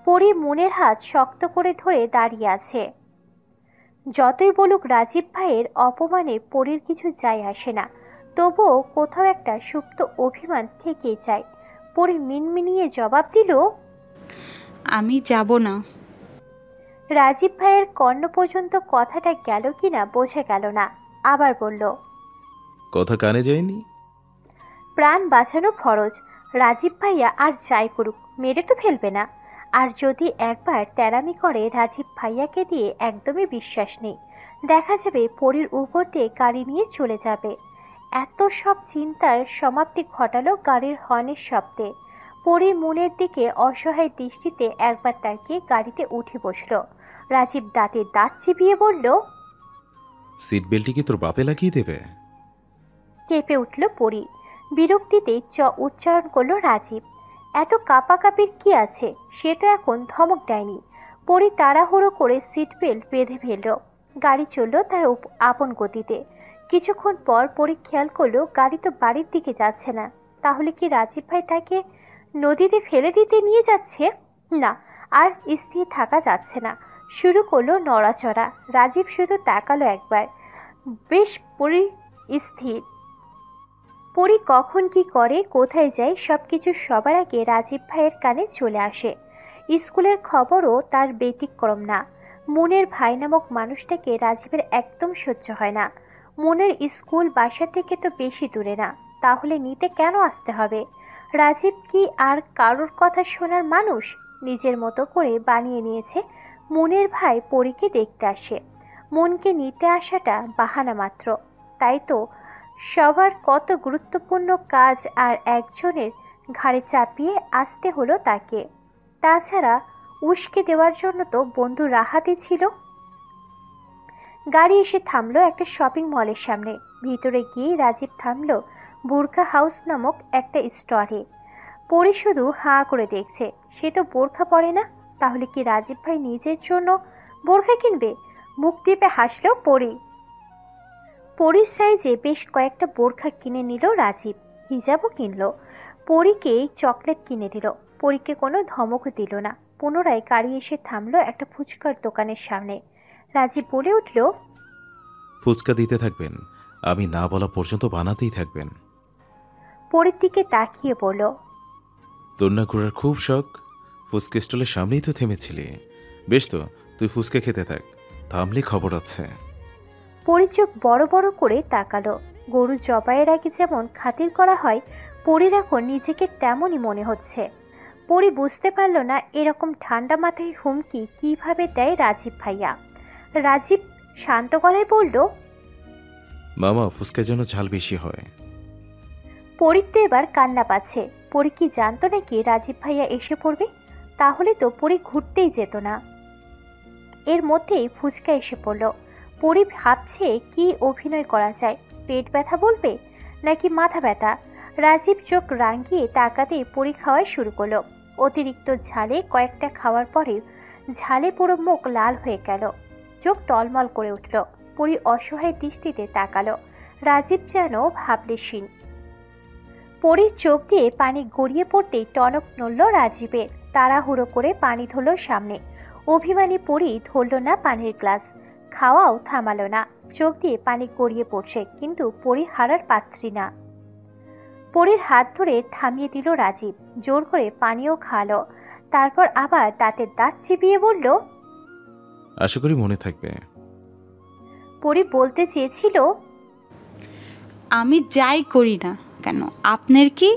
পরি মনের হাত শক্ত করে ধরে দাঁড়িয়ে আছে। যতই বলুক রাজীব ভাইয়ের অপমানে পরির কিছু যায় আসে না, তবুও কোথাও একটা সুপ্ত অভিমান থেকেই যায়। পরি মিনমিনিয়ে জবাব দিল, আমি যাব না। রাজীব ভাইয়ের কর্ণ পর্যন্ত কথাটা গেল কিনা বোঝা গেল না। আবার বলল, কথা কানে যায়নি? প্রাণ বাঁচানো ফরজ। রাজীব ভাইয়া আর যাই করুক, মেরে তো ফেলবে না। আর যদি একবার তেরামি করে, রাজীব ভাইয়াকে দিয়ে একদমই বিশ্বাস নেই। দেখা যাবে পরির উপর দিয়ে গাড়ি নিয়ে চলে যাবে। এত সব চিন্তার সমাপ্তি ঘটালো গাড়ির হর্নের শব্দে। পরি মনের দিকে অসহায় দৃষ্টিতে একবার তাকিয়ে গাড়িতে উঠে বসলো। রাজীব দাঁতে দাঁত চিবিয়ে বলল, সিট বেল্টটি কি তোর বাপে লাগিয়ে দেবে? কেঁপে উঠল পরি। বিরক্তিতে উচ্চারণ করলো রাজীব। এত কাঁপাকাঁপির কি আছে? সে তো এখন ধমক দেয়নি। পরি তাড়াহুড়ো করে সিট বেল্ট বেঁধে ফেলল। গাড়ি চলল তার আপন গতিতে। কিছুক্ষণ পর পরি খেয়াল করলো গাড়ি তো বাড়ির দিকে যাচ্ছে না। তাহলে কি রাজীব ভাই তাকে নদীতে ফেলে দিতে নিয়ে যাচ্ছে? না, আর স্থির থাকা যাচ্ছে না। শুরু করলো নড়াচড়া। রাজীব শুধু তাকালো একবার, বেশ পরি স্থির। পরি কখন কি করে, কোথায় যায়, সবকিছু সবার আগে রাজীব ভাইয়ের কানে চলে আসে। স্কুলের খবরও তার ব্যতিক্রম না। মুনের ভাই নামক মানুষটাকে রাজীবের একদম সহ্য হয় না। মুনের স্কুল বাসা থেকে তো বেশি দূরে না, তাহলে নিতে কেন আসতে হবে? রাজীব কি আর কারোর কথা শোনার মানুষ? নিজের মতো করে বানিয়ে নিয়েছে মুনের ভাই পরীকে দেখতে আসে। মনকে নিতে আসাটা বাহানা মাত্র। তাই তো সবার কত গুরুত্বপূর্ণ কাজ আর একজনের ঘাড়ে চাপিয়ে আসতে হলো তাকে। তাছাড়া উস্কে দেওয়ার জন্য তো বন্ধু রাহাতই ছিল। গাড়ি এসে থামলো একটা শপিং মলের সামনে। ভিতরে গিয়ে রাজীব থামলো বোরখা হাউস নামক একটা স্টোরে। পরি শুধু হাঁ করে দেখছে। সে তো বোরখা পরে না, তাহলে কি রাজীব ভাই নিজের জন্য বোরখা কিনবে? মুখ টিপে হাসলো পরি। পরির সাইজে বেশ কয়েকটা বোরখা কিনে নিল রাজীব। হিজাবও কিনলো। পরীকে চকলেট কিনে দিল। পরীকে কোনো ধমকও দিল না। পুনরায় গাড়ি এসে থামলো একটা ফুচকার দোকানের সামনে। রাজীব বলে উঠল, ফুচকা দিতে থাকবেন, আমি না বলা পর্যন্ত বানাতেই থাকবেন। পরীর দিকে তাকিয়ে বলল, তোর না ঘোরার খুব শখ? ফুচকা স্টলের সামনেই তো থেমেছিলি। বেশ তো, তুই ফুচকা খেতে থাক, থামলে খবর আছে। পরি চোখ বড় বড় করে তাকালো। গরু জবাইয়ের আগে যেমন খাতির করা হয়, পরির এখন নিজেকে তেমনই মনে হচ্ছে। পরি বুঝতে পারল না এরকম ঠান্ডা মাথায় হুমকি কিভাবে দেয় রাজীব ভাইয়া। রাজীব শান্ত গলায় বলল, মামা ফুসকা যেন ঝাল বেশি হয়। পরীর তো এবার কান্না পাচ্ছে। পরী কি জানতো নাকি রাজীব ভাইয়া এসে পড়বে? তাহলে তো পরী ঘুরতেই যেত না। এর মধ্যেই ফুচকা এসে পড়ল। পরী ভাবছে কি অভিনয় করা যায়, পেট ব্যথা বলবে নাকি মাথা ব্যথা। রাজীব চোখ রাঙিয়ে তাকাতেই পরী খাওয়া শুরু করলো। অতিরিক্ত ঝালে কয়েকটা খাওয়ার পরে ঝালে পুরো মুখ লাল হয়ে গেল, চোখ টলমল করে উঠল। পরী অসহায় দৃষ্টিতে তাকালো। রাজীব যেন ভাবলেশীন। পরীর চোখ দিয়ে পানি গড়িয়ে পড়তেই টনক নড়ল রাজীবের। তাড়াহুড়ো করে পানি ধরল সামনে। অভিমানী পরী ধরল না পানির গ্লাস, খাওয়াও থামালো না। চোখ দিয়ে পানি গড়িয়ে পড়ছে, কিন্তু পরী হারার পাত্রী না। পরীর হাত ধরে থামিয়ে দিল রাজীব, জোর করে পানিও খাওয়ালো। তারপর আবার দাঁতের দাঁত চিবিয়ে বলল, আশা করি মনে থাকবে। পরী বলতে চেয়েছিল, আমি যাই করি না কেন আপনার কি?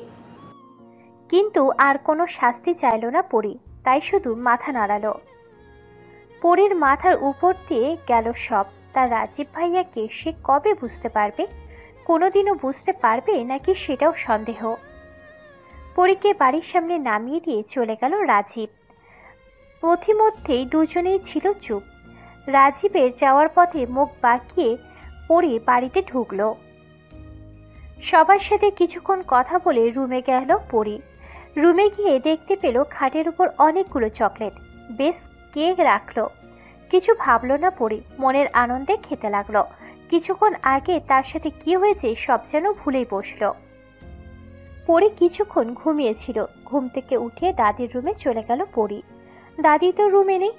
কিন্তু আর কোনো শাস্তি চাইল না পরী, তাই শুধু মাথা নাড়ালো। পরীর মাথার উপর দিয়ে গেল সব। তার রাজীব ভাইয়াকে সে কবে বুঝতে পারবে? কোনোদিনও বুঝতে পারবে নাকি সেটাও সন্দেহ। পরীকে বাড়ির সামনে নামিয়ে দিয়ে চলে গেল রাজীব। পথিমধ্যেই দুজনেই ছিল চুপ। রাজীবের যাওয়ার পথে মুখ বাঁকিয়ে পরী বাড়িতে ঢুকলো। সবার সাথে কিছুক্ষণ কথা বলে রুমে গেল পরী। রুমে গিয়ে দেখতে পেল খাটের উপর অনেকগুলো চকলেট। বেশ কেক রাখলো। কিছু ভাবলো না পরী, মনের আনন্দে খেতে লাগলো। কিছুক্ষণ আগে তার সাথে কি হয়েছে সব যেন ভুলেই বসলো। পরী কিছুক্ষণ ঘুমিয়েছিল। ঘুম থেকে উঠে দাদির রুমে চলে গেল পরী। দাদি তো রুমে নেই।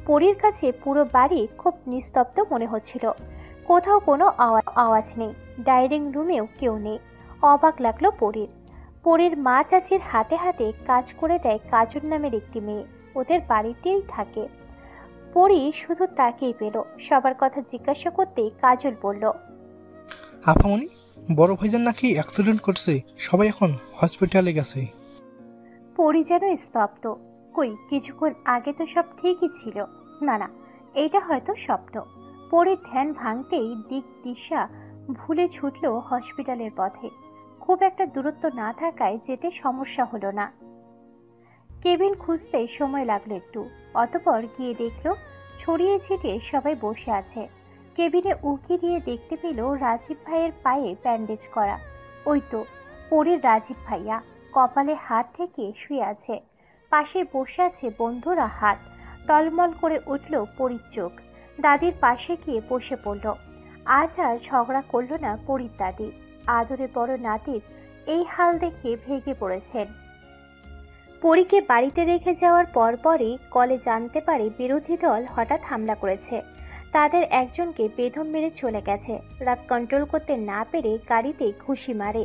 পরীর কাছে পুরো বাড়ি খুব নিস্তব্ধ মনে হচ্ছিল। কোথাও কোনো আওয়াজ নেই, ডাইনিং রুমেও কেউ নেই। অবাক লাগলো পরীর। পরীর মা চাচির হাতে হাতে কাজ করে দেয় কাজল নামের একটি মেয়ে, ওদের বাড়িতেই থাকে। পরী শুধু তাকেই পেল। সবার কথা জিজ্ঞাসা করতেই কাজল বলল, আপামনি, বড় ভাইজান নাকি অ্যাক্সিডেন্ট করছে, সবাই এখন হসপিটালে গেছে। পরী যেন স্তব্ধ। কই, কিছুক্ষণ আগে তো সব ঠিকই ছিল। না না, এইটা হয়তো স্বপ্ন। পরীর ধ্যান ভাঙতেই দিক দিশা ভুলে ছুটল হসপিটালের পথে। খুব একটা দূরত্ব না থাকায় যেতে সমস্যা হলো না। কেবিন খুঁজতে সময় লাগলো একটু। অতঃপর গিয়ে দেখলো ছড়িয়ে ছিটিয়ে সবাই বসে আছে। কেবিনে উকি দিয়ে দেখতে পেল রাজীব ভাইয়ের পায়ে ব্যান্ডেজ করা। ওই তো পরীর রাজীব ভাইয়া, কপালে হাত থেকে শুয়ে আছে। পাশে বসে আছে বন্ধুরা হাত। টলমল করে উঠল পরীর চোখ। দাদির পাশে গিয়ে বসে পড়ল। আজ আর ঝগড়া করল না পরীর দাদি। আদরে বড় নাতির এই হাল দেখে ভেঙে পড়েছেন। পরীকে বাড়িতে রেখে যাওয়ার পরপরই কলে জানতে পারে বিরোধী দল হঠাৎ হামলা করেছে। তাদের একজনকে বেদম মেরে চলে গেছে। রাগ কন্ট্রোল করতে না পেরে গাড়িতে ঘুষি মারে।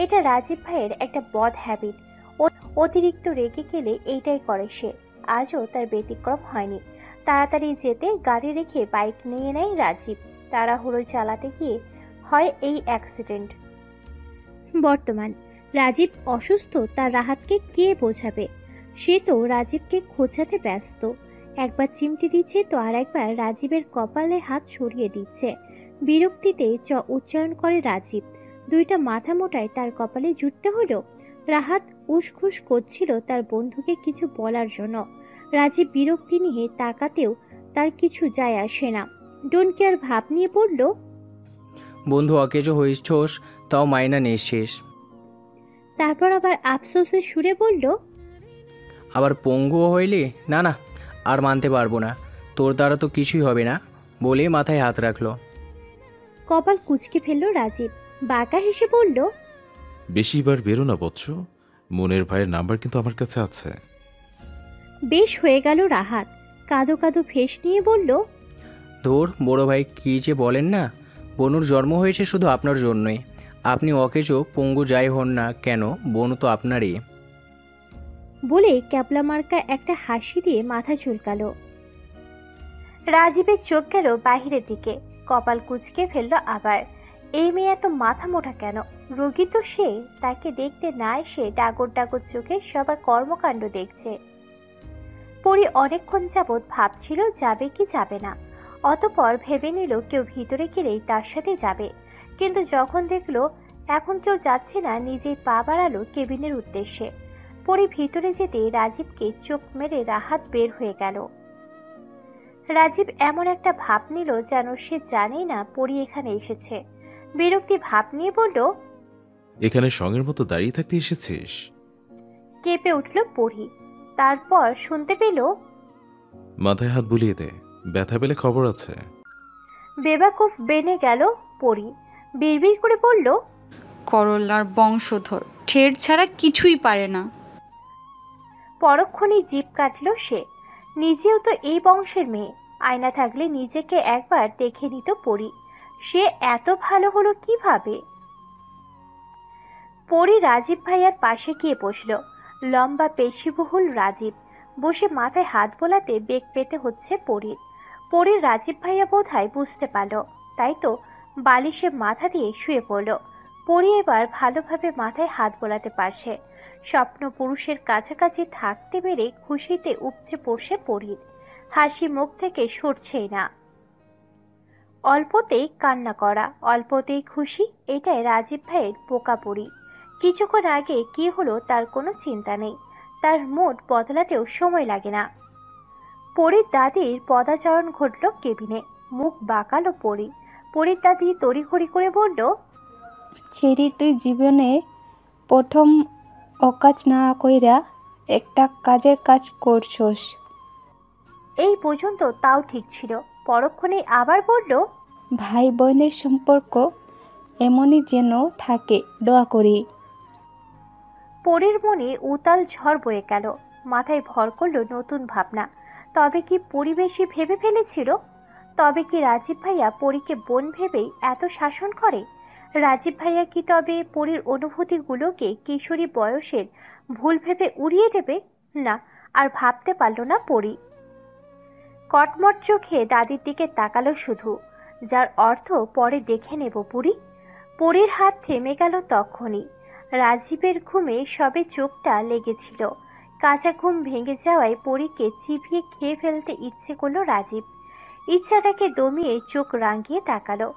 এটা রাজীব ভাইয়ের একটা বদ হ্যাবিট। অতিরিক্ত রেগে গেলে এইটাই করে সে। আজও তার ব্যতিক্রম হয়নি। তাড়াতাড়ি যেতে গাড়ি রেখে বাইক নিয়ে নেয় রাজীব। তাড়াহুড়ো চালাতে গিয়ে হয় এই অ্যাক্সিডেন্ট। বর্তমান রাজীব অসুস্থ, তার রাহাতকে কে বোঝাবে? সে তো রাজীবকে খোঁজাতে ব্যস্ত। একবার চিমটি দিচ্ছে তো আর একবার রাজীবের কপালে হাত সরিয়ে দিচ্ছে। বিরক্তিতে উচ্চারণ করে রাজীব। দুইটা মাথা মোটায় তার কপালে জুটতে হলো। রাহাত উসখুস করছিল তার বন্ধুকে কিছু বলার জন্য। রাজীব বিরক্তি নিয়ে তাকাতেও তার কিছু যায় আসে না। ডোন্ট কেয়ার ভাব নিয়ে পড়ল, বন্ধু অকেজো হইছস, তাও মাইনা নিচ্ছিস। তারপর আবার আফসোসের সুরে বলল, আবার পঙ্গুও হইলি? না না, আর মানতে পারবো না, তোর দ্বারা তো কিছুই হবে না, বলে মাথায় হাত রাখলো। কপাল কুঁচকে ফেলল রাজীব। বাঁকা হেসে বলল, বেশিবার বেরো না বৎস, মনের ভাইয়ের নাম্বার কিন্তু আমার কাছে আছে। বেশ হয়ে গেল রাহাত। কাঁদো কাঁদো ফেস নিয়ে বলল, ধুর বড় ভাই, কী যে বলেন না, বনুর জন্ম হয়েছে শুধু আপনার জন্যই। আপনি অকেজো পঙ্গু যাই হন না কেন, বনু তো আপনারই। বলে ক্যাপলা মার্কা একটা হাসি দিয়ে মাথা চুলকালো। রাজীবের চোখ গেল বাহিরের দিকে। কপাল কুঁচকে ফেলল আবার। এই মেয়ে এত মাথা মোটা কেন? রোগী তো সে, তাকে দেখতে না এসে ডাগর ডাগর চোখে সবার কর্মকাণ্ড দেখছে। পরী অনেকক্ষণ যাবৎ ভাবছিল যাবে কি যাবে না। অতঃপর ভেবে নিল কেউ ভিতরে গেলেই তার সাথে যাবে, কিন্তু যখন দেখলো এখন কেউ যাচ্ছে না, নিজেই পা বাড়ালো কেবিনের উদ্দেশ্যে। পরি ভিতরে যেতে রাজীবকে চোখ মেরে রাহাত বের হয়ে গেল। রাজীব এমন একটা ভাব নিল যেন সে জানেই না পরি এখানে এসেছে। বিরক্তি ভাব নিয়ে বলল, এখানে সঙ্গের মতো দাঁড়িয়ে থাকতে এসেছিস? কেঁপে উঠল পরি। তারপর শুনতে পেল, মাথায় হাত বুলিয়ে দে, ব্যথা পেলে খবর আছে। বেবাকুফ বেনে গেল পরি। বিড়বিড় করে বলল, করলার বংশধর, ঠের ছাড়া কিছুই পারে না। পরক্ষণেই জিভ কাটল সে। নিজেও তো এই বংশের মেয়ে, আয়না থাকলে নিজেকে একবার দেখে নিত পরি। সে এত ভালো হলো কিভাবে? পরি রাজীব ভাইয়ার পাশে গিয়ে বসল। লম্বা পেশিবহুল রাজীব বসে মাথায় হাত বোলাতে বেগ পেতে হচ্ছে পরির। পরির রাজীব ভাইয়া বোধহয় বুঝতে পারল, তাই তো বালিশে মাথা দিয়ে শুয়ে পড়ল। পরি এবার ভালোভাবে মাথায় হাত বোলাতে পারছে। স্বপ্ন পুরুষের কাছাকাছি থাকতে পেরে খুশিতে উপচে পড়ছে পরির। হাসি মুখ থেকে সরছেই না। অল্পতেই কান্না করা, অল্পতেই খুশি, এটাই রাজীব ভাইয়ের বোকা পরি। কিছুক্ষণ আগে কি হলো তার কোনো চিন্তা নেই, তার মুড বদলাতেও সময় লাগে না। পরির দাদির পদাচরণ ঘটল কেবিনে। মুখ বাঁকালো পরি। পরির দাদি তড়িঘড়ি করে বলল, চেরি, তুই জীবনে প্রথম অকাজ না কইরা একটা কাজের কাজ করছস। এই পর্যন্ত তাও ঠিক ছিল, পরক্ষণেই আবার বলল, ভাই বোনের সম্পর্ক এমনই যেন থাকে, দোয়া করি। পরির মনে উতাল ঝড় বয়ে গেল। মাথায় ভর করলো নতুন ভাবনা। তবে কি পরিবেশই ভেবে ফেলেছিল? তবে কি রাজীব ভাইয়া পরীকে বোন ভেবেই এত শাসন করে? রাজীব ভাইয়া কি তবে পরীর অনুভূতিগুলোকে কিশোরী বয়সের ভুল ভেবে উড়িয়ে দেবে? না, আর ভাবতে পারল না পরি। কটমট চোখে দাদির দিকে তাকালো শুধু, যার অর্থ পরে দেখে নেব পুরি। পরির হাত থেমে গেল তখনই। রাজীবের ঘুমে সবে চোখটা লেগেছিল। কাঁচা ঘুম ভেঙে যাওয়ায় পরীকে চিবিয়ে খেয়ে ফেলতে ইচ্ছে করলো রাজীব। ইচ্ছাটাকে দমিয়ে চোখ রাঙিয়ে তাকালো।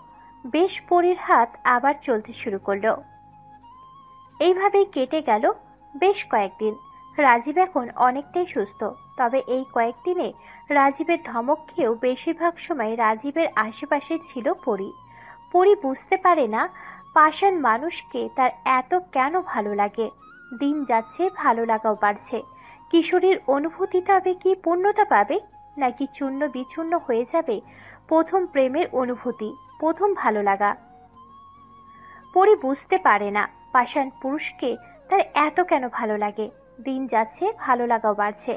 বেশ পরীর হাত আবার চলতে শুরু করলো। এইভাবেই কেটে গেল বেশ কয়েকদিন। রাজীব এখন অনেকটাই সুস্থ, তবে এই কয়েকদিনে রাজীবের ধমক খেয়েও বেশিরভাগ সময় রাজীবের আশেপাশে ছিল পরি। পরি বুঝতে পারে না পাষাণ মানুষকে তার এত কেন ভালো লাগে। দিন যাচ্ছে, ভালো লাগাও বাড়ছে। কিশোরীর অনুভূতি তবে কি পূর্ণতা পাবে, নাকি চূর্ণ বিচূর্ণ হয়ে যাবে প্রথম প্রেমের অনুভূতি, প্রথম ভালো লাগা? পরি বুঝতে পারে না পাষাণ পুরুষকে তার এত কেন ভালো লাগে। দিন যাচ্ছে, ভালো লাগাও বাড়ছে।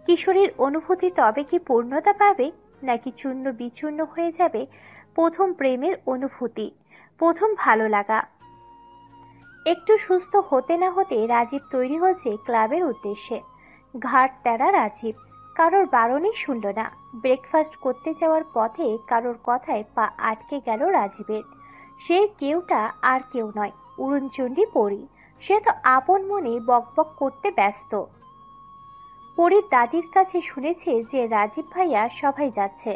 কিশোরীর অনুভূতি তবে কি পূর্ণতা পাবে, নাকি চূর্ণ বিচূর্ণ হয়ে যাবে প্রথম প্রেমের অনুভূতি, প্রথম ভালো লাগা? একটু সুস্থ হতে না হতে রাজীব তৈরি হচ্ছে ক্লাবের উদ্দেশ্যে। ঘাট তেরা রাজীব কারোর বারণই শুনল না। ব্রেকফাস্ট করতে যাওয়ার পথে কারোর কথায় পা আটকে গেল রাজীবের। সে কেউটা আর কেউ নয়, উড়নচণ্ডী পরি। সে তো আপন মনে বকবক করতে ব্যস্ত। পরির দাদির কাছে শুনেছে যে রাজীব ভাইয়া সভায় যাচ্ছে।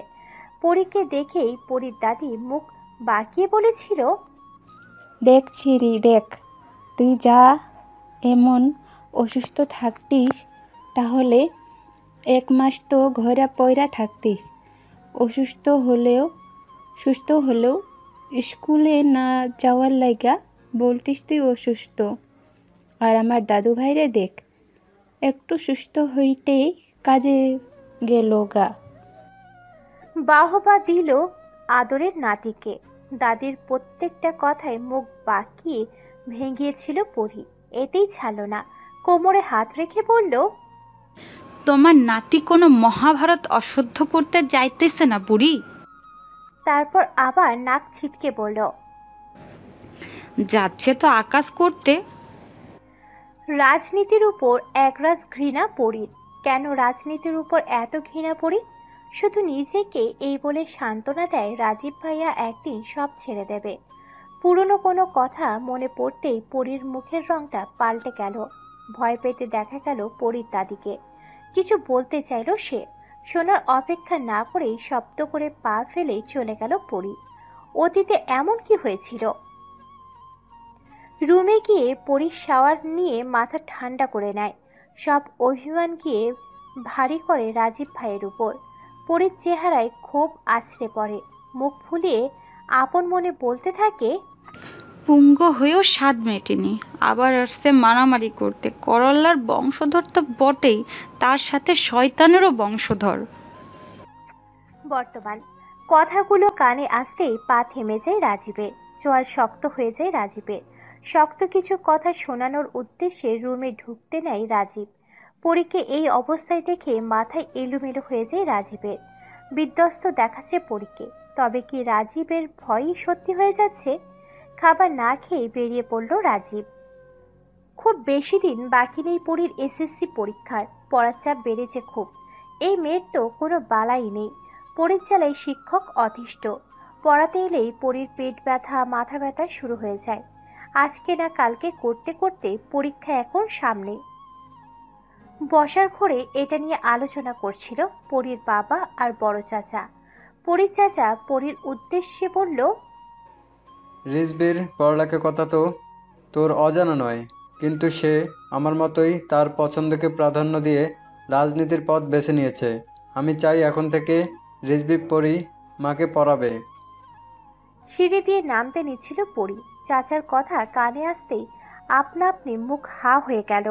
পরীকে দেখেই পরির দাদি মুখ বাঁকিয়ে বলেছিল, দেখ ছিরি, দেখ, তুই যা এমন অসুস্থ থাকতিস তাহলে 1 মাস তো ঘরে পয়রা থাকতিস। সুস্থ হলেও স্কুলে না যাওয়ার লাইগা বলতিস তুই অসুস্থ। আর আমার দাদু ভাইরে দেখ, একটু সুস্থ হইতেই কাজে গেল গা। বাহবা দিল আদরের নাতিকে। দাদির প্রত্যেকটা কথায় মুখ বাঁকিয়ে ভেঙিয়েছিল পরি। এতেই ছাড়ল না, কোমরে হাত রেখে বলল, তোমার নাতি কোনো মহাভারত অশুদ্ধ করতে যাইতেছে না বুড়ি? তারপর আবার নাক ছিটকে বলল, যাচ্ছে তো আকাশ করতে। রাজনীতির উপর একরাশ ঘৃণা পরির। কেন রাজনীতির উপর এত ঘৃণা পরি? শুধু নিজেকে এই বলে সান্ত্বনা দেয় রাজীব ভাইয়া একদিন সব ছেড়ে দেবে। পুরনো কোনো কথা মনে পড়তেই পরির মুখের রংটা পাল্টে গেল। ভয় পেতে দেখা গেল পরির দাদিকে। কিছু বলতে চাইল সে, সোনার অপেক্ষা না করেই শব্দ করে পা ফেলে চলে গেল পরি। অতীতে এমন কি হয়েছিল? রুমে গিয়ে পরি শাওয়ার নিয়ে মাথা ঠান্ডা করে নেয়। সব অভিমান গিয়ে ভারী করে রাজীব ভাইয়ের উপর। পরির চেহারায় ক্ষোভ আছড়ে পড়ে। মুখ ফুলিয়ে আপন মনে বলতে থাকে, পুঙ্গ হয়েও স্বাদ মেটেনি, আবার আসছে মারামারি করতে। করল্লার বংশধর তো বটেই, তার সাথে শয়তানেরও বংশধর। বর্তমান কথাগুলো কানে আসতেই পা থেমে যায় রাজীবের। চোয়াল শক্ত হয়ে যায় রাজীবের। শক্ত কিছু কথা শোনানোর উদ্দেশ্যে রুমে ঢুকতে নেয় রাজীব। পরীকে এই অবস্থায় দেখে মাথায় এলোমেলো হয়ে যায় রাজীবের। বিধ্বস্ত দেখাচ্ছে পরীকে। তবে কি রাজীবের ভয়ই সত্যি হয়ে যাচ্ছে? খাবার না খেয়ে বেরিয়ে পড়ল রাজীব। খুব বেশি দিন বাকি নেই পরীর এসএসসি পরীক্ষার। পড়ার চাপ বেড়েছে খুব। এই মেয়ের তো কোনো বালাই নেই। পরীর জ্বালায় শিক্ষক অতিষ্ঠ। পড়াতে এলেই পরীর পেট ব্যথা, মাথা ব্যথা শুরু হয়ে যায়। আজকে না কালকে করতে করতে পরীক্ষা এখন সামনে। বসার ঘরে এটা নিয়ে আলোচনা করছিল পরীর বাবা আর বড় চাচা। পরীর চাচা পরীর উদ্দেশ্যে বলল, রিজবির পড়ালেখার কথা তো তোর অজানা নয়, কিন্তু সে আমার মতোই তার পছন্দকে প্রাধান্য দিয়ে রাজনীতির পথ বেছে নিয়েছে। আমি চাই এখন থেকে রিজবি পড়ি মাকে পড়াবে। সিঁড়ি দিয়ে নামতে নিচ্ছিল পরী। চাচার কথা কানে আসতেই আপনা আপনি মুখ হা হয়ে গেল।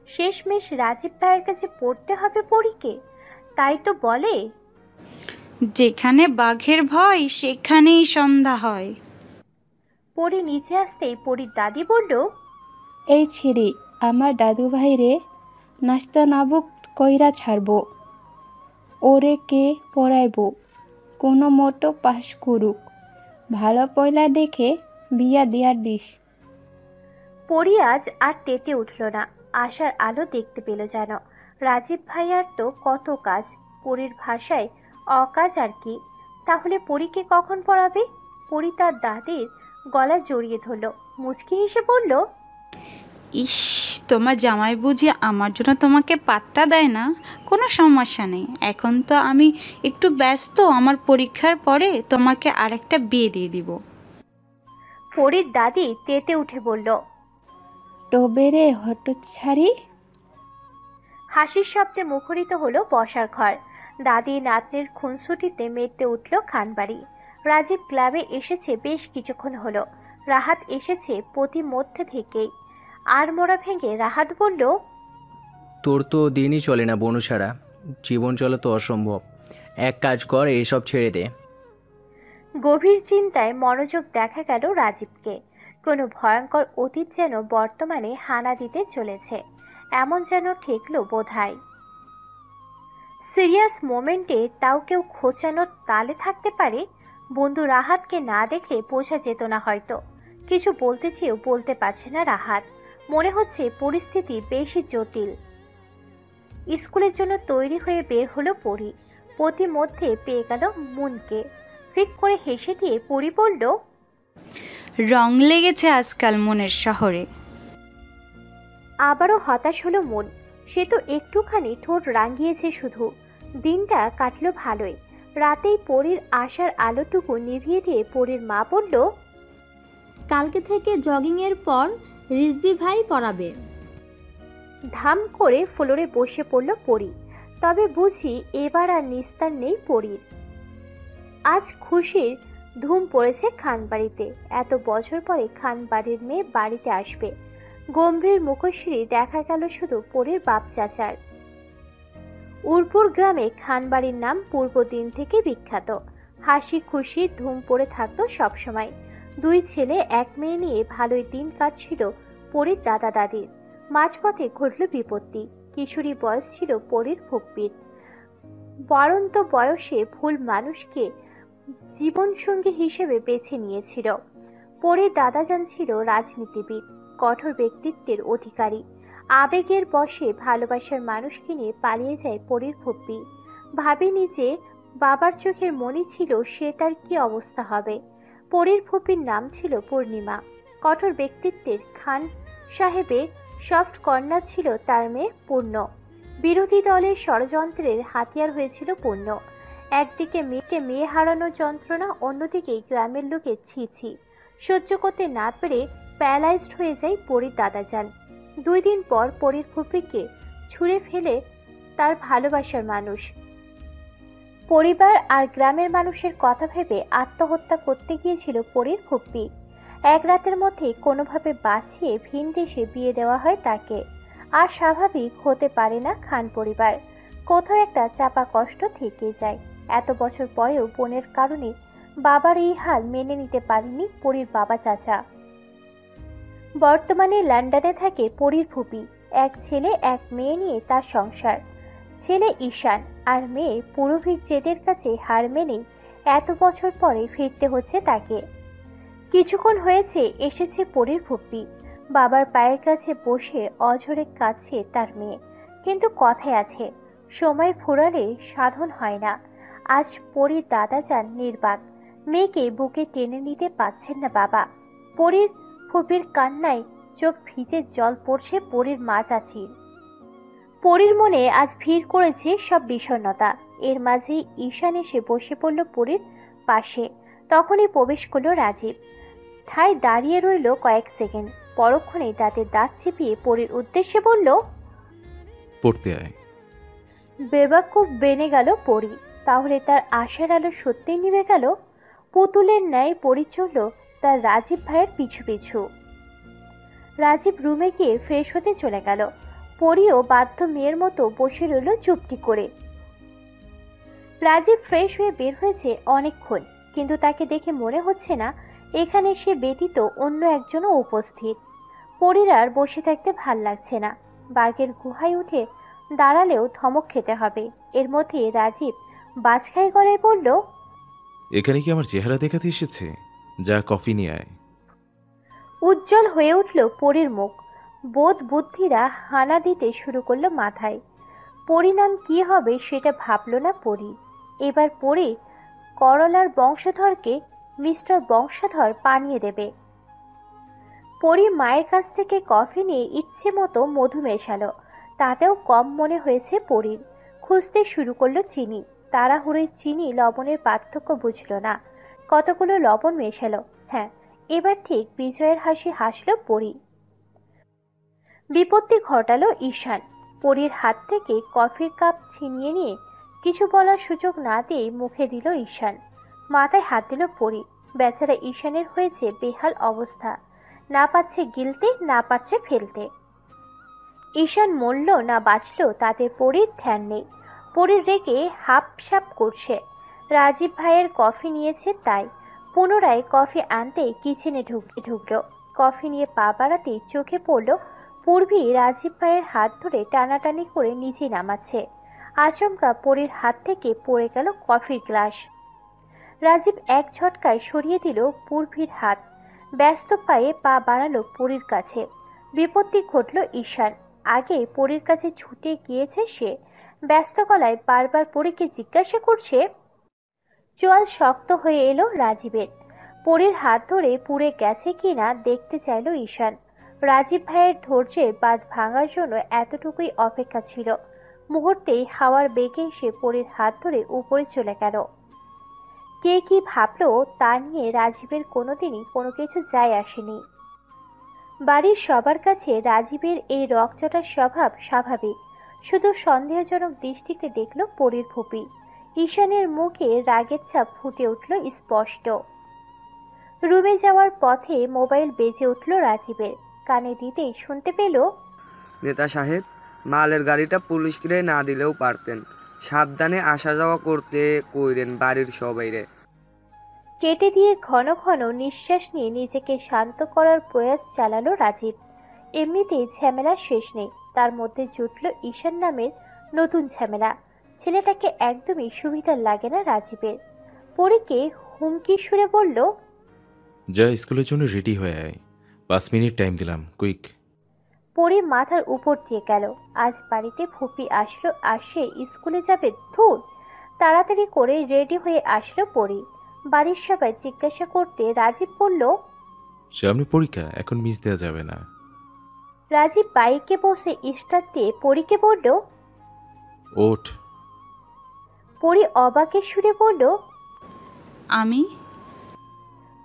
শেষমেশ রাজীব ভাইয়ের কাছে পড়তে হবে পরীকে, তাই তো বলে, যেখানে বাঘের ভয় সেখানেই সন্ধ্যা হয়। পরী নিচে আসতেই পরীর দাদি বলল, এই ছিরি আমার দাদু ভাইরে নাস্তা নাবুক কইরা ছাড়বো। ওরে কে পড়াইব? কোনো মতো পাস করুক, ভালো পয়লা দেখে বিয়া দেয়ার দিস। পরী আজ আর তেতে উঠল না। আশার আলো দেখতে পেল যেন। রাজীব ভাইয়ার তো কত কাজ, পরীর ভাষায় অকাজ আর কি। তাহলে পরীকে কখন পড়াবে? পরী তার দাদির গলা জড়িয়ে ধরল, মুচকি হেসে বলল, ইস, তোমার জামাই বুঝি আমার জন্য তোমাকে পাত্তা দেয় না? কোনো সমস্যা নেই, এখন তো আমি একটু ব্যস্ত। আমার পরীক্ষার পরে তোমাকে আরেকটা বিয়ে দিয়ে দিব। পরীর দাদি তেতে উঠে বলল, তবে রে হটছাড়ি। হাসির শব্দে মুখরিত হলো বসার ঘর। দাদি নাতনির খুনসুটিতে মেতে উঠল খানবাড়ি। রাজীব ক্লাবে এসেছে বেশ কিছুক্ষণ হলো। রাহাত এসেছে প্রতি মধ্যে থেকেই। আর মোড়া ভেঙে রাহাত বলল, তোর তো দিনই চলে না বনু ছাড়া, জীবন চলা তো অসম্ভব। এক কাজ কর, এইসব ছেড়ে দে। গভীর চিন্তায় মনোযোগ দেখা গেল রাজীবকে। কোনো ভয়ঙ্কর অতীত যেন বর্তমানে হানা দিতে চলেছে, এমন যেন ঠেকল বোধহয়। সিরিয়াস মোমেন্টে তাও কেউ খোঁচানোর তালে থাকতে পারে। বন্ধু রাহাতকে না দেখলে বোঝা যেত না হয়তো। কিছু বলতে চেয়েও বলতে পারছে না রাহাত। মনে হচ্ছে পরিস্থিতি বেশি জটিল। স্কুলের জন্য তৈরি হয়ে বের হলো পরী। প্রতি মধ্যে পেয়ে গেল মুনকে। ফিক করে হেসে দিয়ে পরী বলল, রং লেগেছে আজকাল মনের শহরে। আবারও হতাশ হলো মন। সে তো একটুখানি ঠোঁট রাঙিয়েছে শুধু। দিনটা কাটলো ভালোই। রাতেই পরীর আশার আলোটুকু নিভিয়ে দিয়ে পরীর মা বলল, কালকে থেকে জগিংয়ের পর রিজবি ভাই পড়াবে। ধাম করে ফ্লোরে বসে পড়ল পরী। তবে বুঝি এবার আর নিস্তার নেই পরীর। আজ খুশির ধুম পড়েছে খানবাড়িতে। এত বছর পরে খানবাড়ির মেয়ে বাড়িতে আসবে। গম্ভীর মুখশ্রী দেখা গেল শুধু পরীর বাপ চাচার। উরপুর গ্রামে খানবাড়ির নাম পূর্বদিন থেকে বিখ্যাত। হাসি খুশি ধুম পড়ে থাকতো সবসময়। দুই ছেলে এক মেয়ে নিয়ে ভালোই দিন কাটছিল পরীর দাদা দাদির। মাঝপথে ঘটল বিপত্তি। কিশোরী বয়স ছিল পরীর ফুপ্পির। বাড়ন্ত বয়সে ভুল মানুষকে জীবনসঙ্গী হিসেবে বেছে নিয়েছিল। পরীর দাদাজান ছিল রাজনীতিবিদ, কঠোর ব্যক্তিত্বের অধিকারী। আবেগের বশে ভালোবাসার মানুষকে নিয়ে পালিয়ে যায় পরীর ফুপ্পি। ভাবেনি যে বাবার চোখের মনি ছিল সে তার কি অবস্থা হবে। পরীর ফুপ্পির নাম ছিল পূর্ণিমা। কঠোর ব্যক্তিত্বের খান সাহেবের সফট কর্নার ছিল তার মেয়ে পূর্ণ। বিরোধী দলের ষড়যন্ত্রের হাতিয়ার হয়েছিল পূর্ণ। একদিকে মেয়ে হারানোর যন্ত্রণা, অন্যদিকে গ্রামের লোকের ছি সহ্য করতে না পেরে প্যারালাইজড হয়ে যায় পরীর দাদাজান। 2 দিন পর পরীর ফুপিকে ছুঁড়ে ফেলে তার ভালোবাসার মানুষ। পরিবার আর গ্রামের মানুষের কথা ভেবে আত্মহত্যা করতে গিয়েছিল পরীর ফুপ্পি। 1 রাতের মধ্যে কোনোভাবে বাঁচিয়ে ভিন দেশে বিয়ে দেওয়া হয় তাকে। আর স্বাভাবিক হতে পারে না খান পরিবার। কোথাও একটা চাপা কষ্ট থেকে যায়। এত বছর পরেও বোনের কারণে বাবার এই হাল মেনে নিতে পারেনি পরীর বাবা চাচা। বর্তমানে লন্ডনে থাকে পরীর ফুপি। 1 ছেলে 1 মেয়ে নিয়ে তার সংসার। ছেলে ঈশান আর মেয়ে পুরভীর জেদের কাছে হার মেনে এত বছর পরে ফিরতে হচ্ছে তাকে। কিছুক্ষণ হয়েছে এসেছে পরীর ফুপি। বাবার পায়ের কাছে বসে অঝরে কাছে তার মেয়ে। কিন্তু কথায় আছে, সময় ফুরালে সাধন হয় না। আজ পরীর দাদাজান নির্বাক। মেয়েকে বুকে টেনে নিতে পারছেন না বাবা। পরীর ফুপির কান্নায় চোখ ভিজে জল পড়ছে পরীর মা চাচির। পরীর মনে আজ ভিড় করেছে সব বিষণ্ণতা। এর মাঝেই ঈশান এসে বসে পড়ল পরীর পাশে। তখনই প্রবেশ করল রাজীব। ঠায় দাঁড়িয়ে রইল কয়েক সেকেন্ড। পরক্ষণে দাঁতের দাঁত চিপিয়ে পরীর উদ্দেশ্যে বলল, পড়তে আয়। বেবাকুব বেনে গেল পরী। তাহলে তার আশার আলো সত্যিই নিভে গেল। পুতুলের ন্যায় পরী চলল তার রাজীব ভাইয়ের পিছু পিছু। রাজীব রুমে গিয়ে ফ্রেশ হতে চলে গেল। পরীও বাধ্য মেয়ের মতো বসে রইল চুপটি করে। রাজীব ফ্রেশ হয়ে বের হয়েছে অনেকক্ষণ, কিন্তু তাকে দেখে মনে হচ্ছে না এখানে সে ব্যতীত অন্য একজনও উপস্থিত। পরীর আর বসে থাকতে ভাল লাগছে না। বাঘের গুহায় উঠে দাঁড়ালেও ধমক খেতে হবে। এর মধ্যে রাজীব বাজখাই গলায় বলল, এখানে কি আমার চেহারা দেখাতে এসেছে? যা কফি নিয়ে আয়। উজ্জ্বল হয়ে উঠল পরীর মুখ। বোধ বুদ্ধিরা হানা দিতে শুরু করলো মাথায়। পরিণাম কি হবে সেটা ভাবল না পরী। এবার পরী করলার বংশধরকে মিস্টার বংশধর বানিয়ে দেবে। পরী মায়ের কাছ থেকে কফি নিয়ে ইচ্ছে মতো মধু মেশালো। তাতেও কম মনে হয়েছে পরীর। খুঁজতে শুরু করলো চিনি। তাড়াহুড়োয় চিনি লবণের পার্থক্য বুঝল না। কতগুলো লবণ মেশালো। হ্যাঁ, এবার ঠিক বিজয়ের হাসি হাসল পরী। বিপত্তি ঘটালো ঈশান। পরীর হাত থেকে কফির কাপ ছিনিয়ে নিয়ে কিছু বলার সুযোগ না দিয়ে মুখে দিল ঈশান। মাথায় হাত দিল পরী। বেচারা ঈশানের হয়েছে বেহাল অবস্থা। না পাচ্ছে গিলতে, না পাচ্ছে ফেলতে। ঈশান মরল না বাঁচল তাতে পরীর ধ্যান নেই। পরীর রেগে হাপ সাপ করছে। রাজীব ভাইয়ের কফি নিয়েছে তাই। পুনরায় কফি আনতে কিচেনে ঢুকলো। কফি নিয়ে পা বাড়াতেই চোখে পড়ল পূর্বী রাজীব ভাইয়ের হাত ধরে টানাটানি করে নিচে নামাচ্ছে। আচমকা পরীর হাত থেকে পড়ে গেল কফির গ্লাস। রাজীব এক ঝটকায় সরিয়ে দিল পূর্বীর হাত। ব্যস্ত পায়ে পা বাড়ালো পরীর কাছে। বিপত্তি ঘটল ঈশান। আগে পরীর কাছে ছুটে গিয়েছে সে। ব্যস্ত গলায় বারবার পরীকে জিজ্ঞাসা করছে। চোয়াল শক্ত হয়ে এলো রাজীবের। পরীর হাত ধরে পুড়ে গেছে কিনা দেখতে চাইল ঈশান। রাজীব ভাইয়ের ধৈর্যের বাঁধ ভাঙার জন্য এতটুকুই অপেক্ষা ছিল। মুহূর্তেই হাওয়ার বেগে এসে পরীর হাত ধরে উপরে চলে গেল। কে কি ভাবলো তা নিয়ে রাজীবের কোনোদিনই কোনো কিছু যায় আসেনি। বাড়ির সবার কাছে রাজীবের এই রকচটা স্বভাব স্বাভাবিক। শুধু সন্দেহজনক দৃষ্টিতে দেখল পরীর ফুপি। ঈশানের মুখে রাগের ছাপ ফুটে উঠল স্পষ্ট। রুমে যাওয়ার পথে মোবাইল বেজে উঠল রাজীবের। কানে দিতেই শুনতে পেল, নেতা সাহেব, মালের গাড়িটা পুলিশকে না দিলেও পারতেন। সাবধানে আসা যাওয়া করতে কইরেন বাড়ির সবাইরে। কেটে দিয়ে ঘন ঘন নিঃশ্বাস নিয়ে নিজেকে শান্ত করার প্রয়াস চালালো রাজীব। এমনিতেই ঝামেলা শেষ নেই, তার মধ্যে জুটল ঈশান নামের নতুন ঝামেলা। ছেলেটাকে একদমই সুবিধার লাগে না রাজীবের। পরীকে হুমকি সুরে বলল, যা স্কুলের জন্য রেডি হয়ে আয়। 5 মিনিট টাইম দিলাম, কুইক। পরী মাথার উপর দিয়ে গেল। আজ বাড়িতে ফুপি আসলো আর সে স্কুলে যাবে? ধুর! তাড়াতাড়ি করে রেডি হয়ে আসলো পরী। বাড়ির সবাই জিজ্ঞাসা করতে রাজীব বলল, সামনে পরীক্ষা, এখন মিস দেওয়া যাবে না। রাজীব বাইকে বসে স্টার্ট দিয়ে পরীকে বলল, ওঠ। পরি অবাকের সুরে বলল, আমি?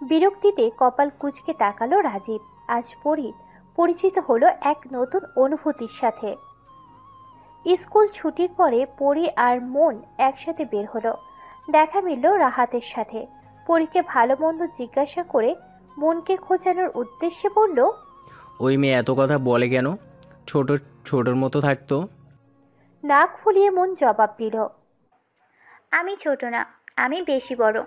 বিরক্তিতে কপাল কুঁচকে তাকালো রাজীব। আজ পরি পরিচিত হলো এক নতুন অনুভূতির সাথে। স্কুল ছুটির পরে পরি আর মন একসাথে বের হলো। দেখা মিলল রাহাতের সাথে। পরীকে ভালো মন্দ জিজ্ঞাসা করে মনকে খোঁজানোর উদ্দেশ্যে বলল, ওই মেয়ে এত কথা বলে কেন? ছোটোর মতো থাকতো। নাক ফুলিয়ে মন জবাব দিল, আমি ছোট না, আমি বেশি বড়।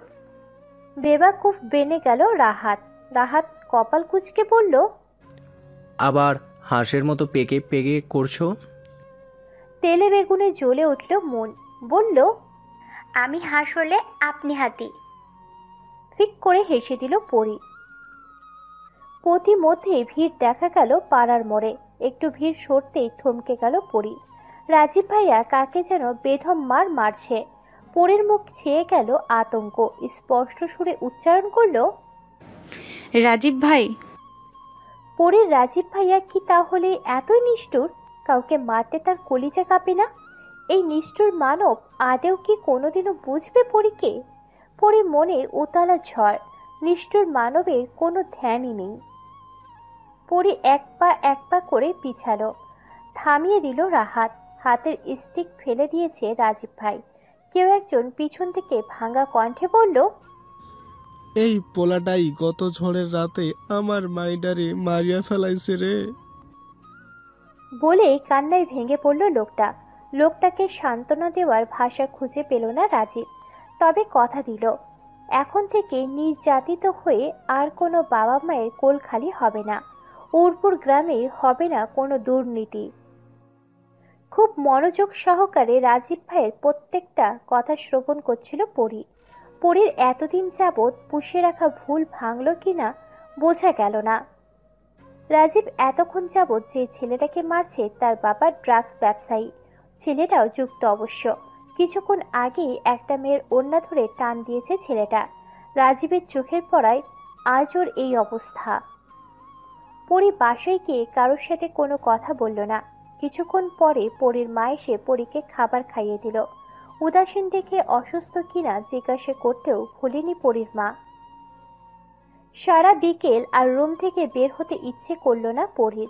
বেবাকুফ বেনে গেল রাহাত। রাহাত কপাল কুঁচকে বলল, আবার হাঁসের মতো পেকে পেকে করছো। তেলে বেগুনে জ্বলে উঠল মন। বলল, আমি হাঁস হলে আপনি হাতি। ফিক করে হেসে দিল পরি। প্রতিমধ্যে ভিড় দেখা গেল পাড়ার মোড়ে। একটু ভিড় সরতেই থমকে গেল পরি। রাজীব ভাইয়া কাকে যেন বেধম মারছে। পরির মুখ ছেয়ে গেল আতঙ্ক। স্পষ্ট সুরে উচ্চারণ করলো, রাজীব ভাই। পরির রাজীব ভাইয়া কি তাহলে এতই নিষ্ঠুর? কাউকে মারতে তার কলিজা কাঁপে না? এই নিষ্ঠুর মানব আদেও কি কোনোদিনও বুঝবে পরীকে? পরি মনে উতলা ঝড়। নিষ্ঠুর মানবের কোনো ধ্যানই নেই। পরি এক পা করে পিছালো। থামিয়ে দিল রাহাত। হাতের স্টিক ফেলে দিয়েছে রাজীব ভাই। কেউ একজন পিছন থেকে ভাঙা কণ্ঠে বলল, এই পোলাটাই গত ঝড়ের রাতে আমার মাইডারে মারিয়া ফেলাইছে রে। বলে কান্নায় ভেঙে পড়ল লোকটা। লোকটাকে সান্ত্বনা দেওয়ার ভাষা খুঁজে পেল না রাজীব। তবে কথা দিল, এখন থেকে নির্যাতিত হয়ে আর কোনো বাবা মায়ের কোল খালি হবে না। উরপুর গ্রামে হবে না কোনো দুর্নীতি। খুব মনোযোগ সহকারে রাজীব ভাইয়ের প্রত্যেকটা কথা শ্রবণ করছিল পরি। পরির এতদিন যাবৎ পুষে রাখা ভুল ভাঙল কিনা বোঝা গেল না। রাজীব এতক্ষণ যাবৎ যে ছেলেটাকে মারছে তার বাবা ড্রাগস ব্যবসায়ী। ছেলেটাও যুক্ত অবশ্য। কিছুক্ষণ আগেই একটা মেয়ের ওড়না ধরে টান দিয়েছে ছেলেটা। রাজীবের চোখের পড়ায় আজ ওর এই অবস্থা। পরি বাসায় গিয়ে কারোর সাথে কোনো কথা বলল না। কিছুক্ষণ পরে পরির মা এসে পরীকে খাবার খাইয়ে দিল। উদাসীন দেখে অসুস্থ কিনা জিজ্ঞাসা করতেও ভুলেনি পরির মা। সারা বিকেল আর রুম থেকে বের হতে ইচ্ছে করল না পরির।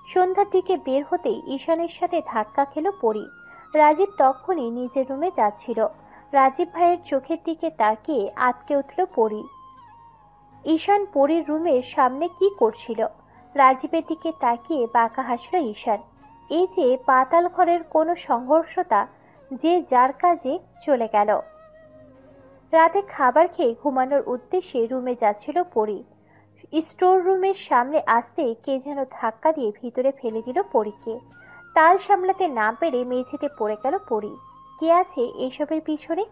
সন্ধ্যার দিকে বের হতেই ঈশানের সাথে ধাক্কা খেল পরি। রাজীব তখনই নিজের রুমে যাচ্ছিল। রাজীব ভাইয়ের চোখের দিকে তাকিয়ে আটকে উঠল পরি। ঈশান পরির রুমের সামনে কি করছিল? রাজীবের দিকে তাকিয়ে বাঁকা হাসল ঈশান। এই যে পাতাল ঘরের কোনো সংঘর্ষতা, যে যার কাজে চলে গেল। রাতে খাবার খেয়ে ঘুমানোর উদ্দেশ্যে রুমে যাচ্ছিল পরি। স্টোর রুমের সামনে আসতেই কে যেন ধাক্কা দিয়ে ভিতরে ফেলে দিল পরীকে। তাল সামলাতে না পেরে মেঝেতে পড়ে গেল পরি। কে আছে এসবের পিছনে?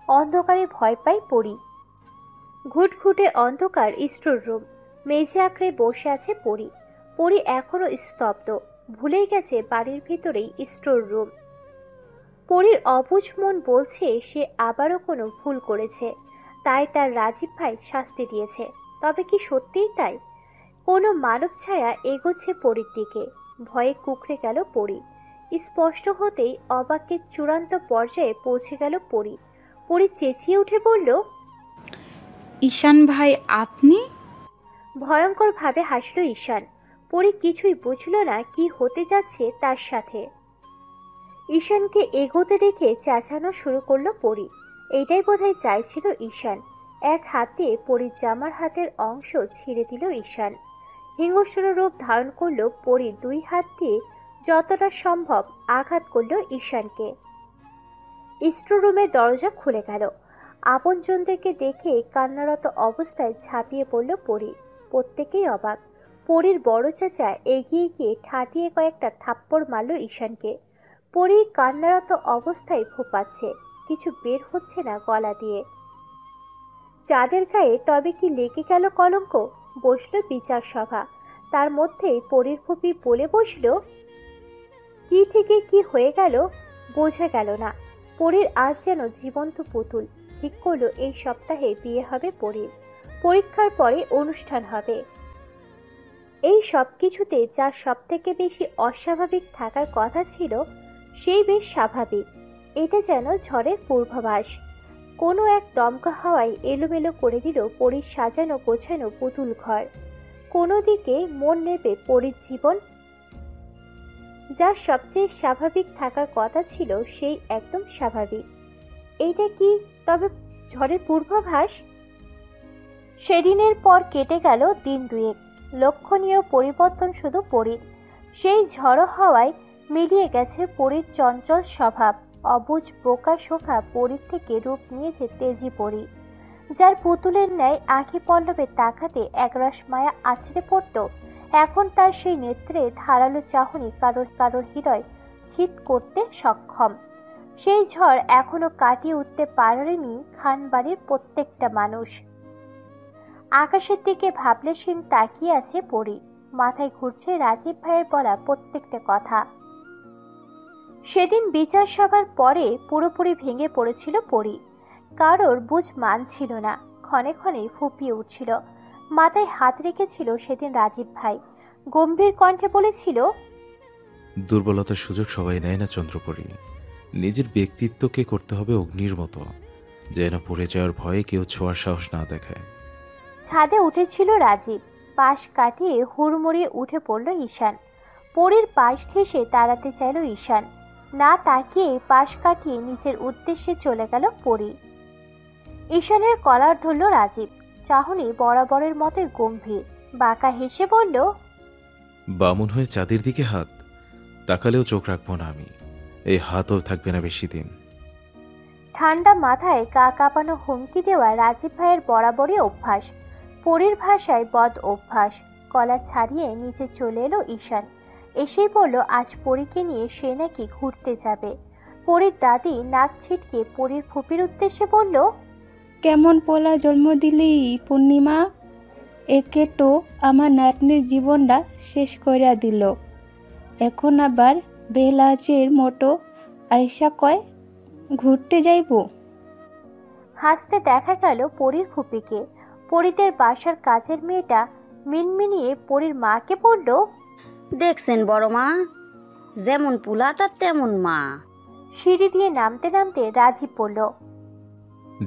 অন্ধকারে ভয় পায় পরি। ঘুটঘুটে অন্ধকার স্টোর রুম। মেঝে আঁকড়ে বসে আছে পরি। পরি এখনো স্তব্ধ। ভুলেই গেছে বাড়ির ভিতরেই স্টোর রুম। পরির অবুঝ মন বলছে সে আবারও কোনো ভুল করেছে, তাই তার রাজীব ভাই শাস্তি দিয়েছে। তবে কি সত্যিই তাই? কোনো মানব ছায়া এগোচ্ছে পরির দিকে। ভয়ে কুঁকড়ে গেল পরি। স্পষ্ট হতেই অবাকের চূড়ান্ত পর্যায়ে পৌঁছে গেল পরি। পরি চেঁচিয়ে উঠে বলল, ঈশান ভাই আপনি? ভয়ঙ্কর ভাবে হাসল ঈশান। পরি কিছুই বুঝল না কি হতে যাচ্ছে তার সাথে। ঈশানকে এগোতে দেখে চেঁচানো শুরু করলো পরি। এইটাই বোধহয় চাইছিল ঈশান। এক হাতে পরির জামার হাতের অংশ ছিঁড়ে দিল ঈশান। হিংস্র রূপ ধারণ করলো পরি। দুই হাত দিয়ে যতটা সম্ভব আঘাত করলো ঈশানকে। স্টোররুমের দরজা খুলে গেল। আপনজনদেরকে দেখে কান্নারত অবস্থায় ঝাঁপিয়ে পড়ল পরি। প্রত্যেকেই অবাক। পরির বড় চাচা এগিয়ে গিয়ে ঠাটিয়ে কয়েকটা থাপ্পড় মারল ঈশানকে। পরি কান্নারত অবস্থায় ফোঁপাচ্ছে, কিছু বের হচ্ছে না গলা দিয়ে। যাদের গায়ে তবে কি লেগে গেল কলঙ্ক। বসল বিচার সভা। তার মধ্যেই পরির ফুপি বলে বসল, কি থেকে কি হয়ে গেল বোঝা গেল না। পরির আজ যেন জীবন্ত পুতুল। ঠিক করলো এই সপ্তাহে বিয়ে হবে পরির। পরীক্ষার পরে অনুষ্ঠান হবে। এই সব কিছুতে যা সব থেকে বেশি অস্বাভাবিক থাকার কথা ছিল সেই বেশ স্বাভাবিক। এটা যেন ঝড়ের পূর্বাভাস। কোনো এক দমকা হাওয়ায় এলোমেলো করে দিল পরীর সাজানো গোছানো পুতুল ঘর। কোনো দিকে মন নেবে পরীর জীবন, যা সবচেয়ে স্বাভাবিক থাকার কথা ছিল সেই একদম স্বাভাবিক। এইটা কি তবে ঝড়ের পূর্বাভাস? সেদিনের পর কেটে গেল দিন দুয়েক। লক্ষণীয় পরিবর্তন শুধু পরীর। সেই ঝড়ো হাওয়ায় মিলিয়ে গেছে পরীর চঞ্চল স্বভাব। অবুঝ বোকা শোকা পরীর থেকে রূপ নিয়েছে তেজি পরী, যার পুতুলের ন্যায় আঁখি পল্লবে তাকাতে একরাশ মায়া আছড়ে পড়ত। এখন তার সেই নেত্রে ধারালো চাহনি কারোর কারোর হৃদয় ছিদ করতে সক্ষম। সেই ঝড় এখনো কাটিয়ে উঠতে পারেনি খানবাড়ির প্রত্যেকটা মানুষ। আকাশের দিকে ভাবলেশীন তাকিয়ে আছে পরী। মাথায় ঘুরছে রাজীব ভাইয়ের বলা প্রত্যেকটা কথা। সেদিন বিচার সভার পরে পুরোপুরি ভেঙে পড়েছিল পরী। কারোর বুঝ মানছিল না, ক্ষণে ক্ষণে ফুপিয়ে উঠছিল। মাথায় হাত রেখেছিল সেদিন রাজীব ভাই, গম্ভীর কণ্ঠে বলেছিল, দুর্বলতার সুযোগ সবাই নেয় না চন্দ্রপরী। নিজের ব্যক্তিত্বকে করতে হবে অগ্নির মতো, যেন পড়ে যাওয়ার ভয়ে কেউ ছোঁয়ার সাহস না দেখায়। ছাদে উঠেছিল রাজীব। পাশ কাটিয়ে হুড়মুড়িয়ে উঠে পড়ল ঈশান। পরীর পাশ ঘেঁষে দাঁড়াতে চাইল ঈশান। না তাকিয়ে পাশ কাটিয়ে নিজের উদ্দেশ্যে চলে গেল পরী। ঈশানের কলার ধরল রাজীব, চাহনি বরাবরের মতোই গম্ভীর। বাঁকা হেসে বলল, বামুন হয়ে চাঁদের দিকে হাত তাকালেও চোখ রাখবো না আমি। এই হাতও থাকবে না বেশি দিন। ঠান্ডা মাথায় গা কাঁপানো হুমকি দেওয়া রাজীব ভাইয়ের বরাবরই অভ্যাস। পরীর ভাষায় বদ অভ্যাস। কলা ছাড়িয়ে নিচে চলে এলো ঈশান। এসেই বলল আজ পরীকে নিয়ে সে নাকি ঘুরতে যাবে। পরীর দাদি নাক ছিটকে পরীর ফুপির উদ্দেশ্যে বলল, কেমন পোলা জন্ম দিলি পূর্ণিমা, একে তো আমার নাতনির জীবনটা শেষ কইরা দিল। এখন আবার বেলাচের মতো আইসা কয় ঘুরতে যাইব। হাসতে দেখা গেল পরীর ফুপিকে। পরীদের বাসার কাজের মেয়েটা মিনমিনিয়ে পরীর মাকে বলল, দেখছেন বড় মা, যেমন পুলা তার তেমন মা। সিঁড়ি দিয়ে নামতে নামতে রাজীব বলল,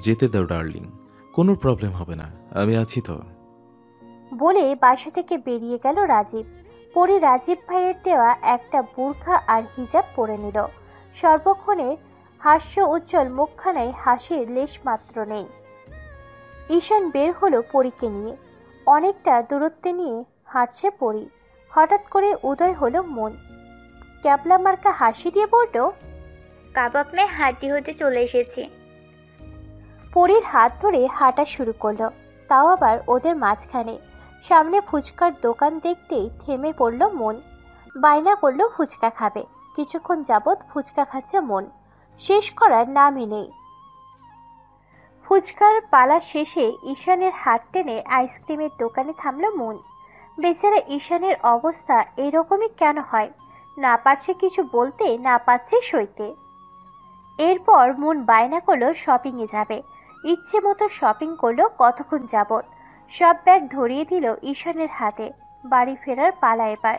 যেতে দাও ডার্লিং, কোনো প্রবলেম হবে না, আমি আছি তো। বলে বাসা থেকে বেরিয়ে গেল রাজীব। পরী রাজীব ভাইয়ের দেওয়া একটা বুরখা আর হিজাব পরে নিল। সর্বক্ষণে হাস্য উজ্জ্বল মুখখানায় হাসির লেশ মাত্র নেই। ঈশান বের হলো পরীকে নিয়ে। অনেকটা দূরত্বে নিয়ে হাঁটছে পরী। হঠাৎ করে উদয় হলো মন। ক্যাবলা মার্কা হাসি দিয়ে বলল, কাবাব মে হাড্ডি হতে চলে এসেছি। পরীর হাত ধরে হাঁটা শুরু করলো, তাও আবার ওদের মাঝখানে। সামনে ফুচকার দোকান দেখতেই থেমে পড়ল মন। বায়না করলো ফুচকা খাবে। কিছুক্ষণ যাবৎ ফুচকা খাচ্ছে মন, শেষ করার নামই নেই। ফুচকার পালা শেষে ঈশানের হাত টেনে আইসক্রিমের দোকানে থামলো মন। বেচারা ঈশানের অবস্থা এরকমই কেন হয়? না পারছে কিছু বলতে, না পারছে সইতে। এরপর মন বায়না করলো শপিংয়ে যাবে। ইচ্ছে মতো শপিং করলো কতক্ষণ যাবৎ। সব ব্যাগ ধরিয়ে দিল ঈশানের হাতে। বাড়ি ফেরার পালা এবার।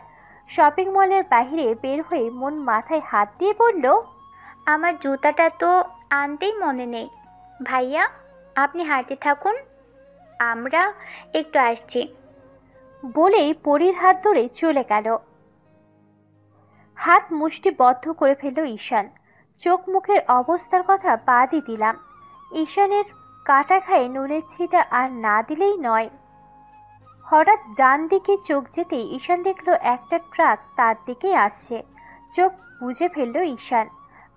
শপিং মলের বাইরে বের হয়ে মন মাথায় হাত দিয়ে বলল, আমার জুতাটা তো আনতেই মনে নেই। ভাইয়া, আপনি হাঁটতে থাকুন, আমরা একটু আসছি। বলেই পরীর হাত ধরে চলে গেল। হাত মুষ্টিবদ্ধ করে ফেলল ঈশান। চোখ মুখের অবস্থার কথা বাদই দিলাম। ঈশানের কাটা খায়ে নুনের ছিটা আর না দিলেই নয়। হঠাৎ ডান দিকে চোখ যেতেই ঈশান দেখলো একটা ট্রাক তার দিকে আসছে। চোখ বুজে ফেলল ঈশান।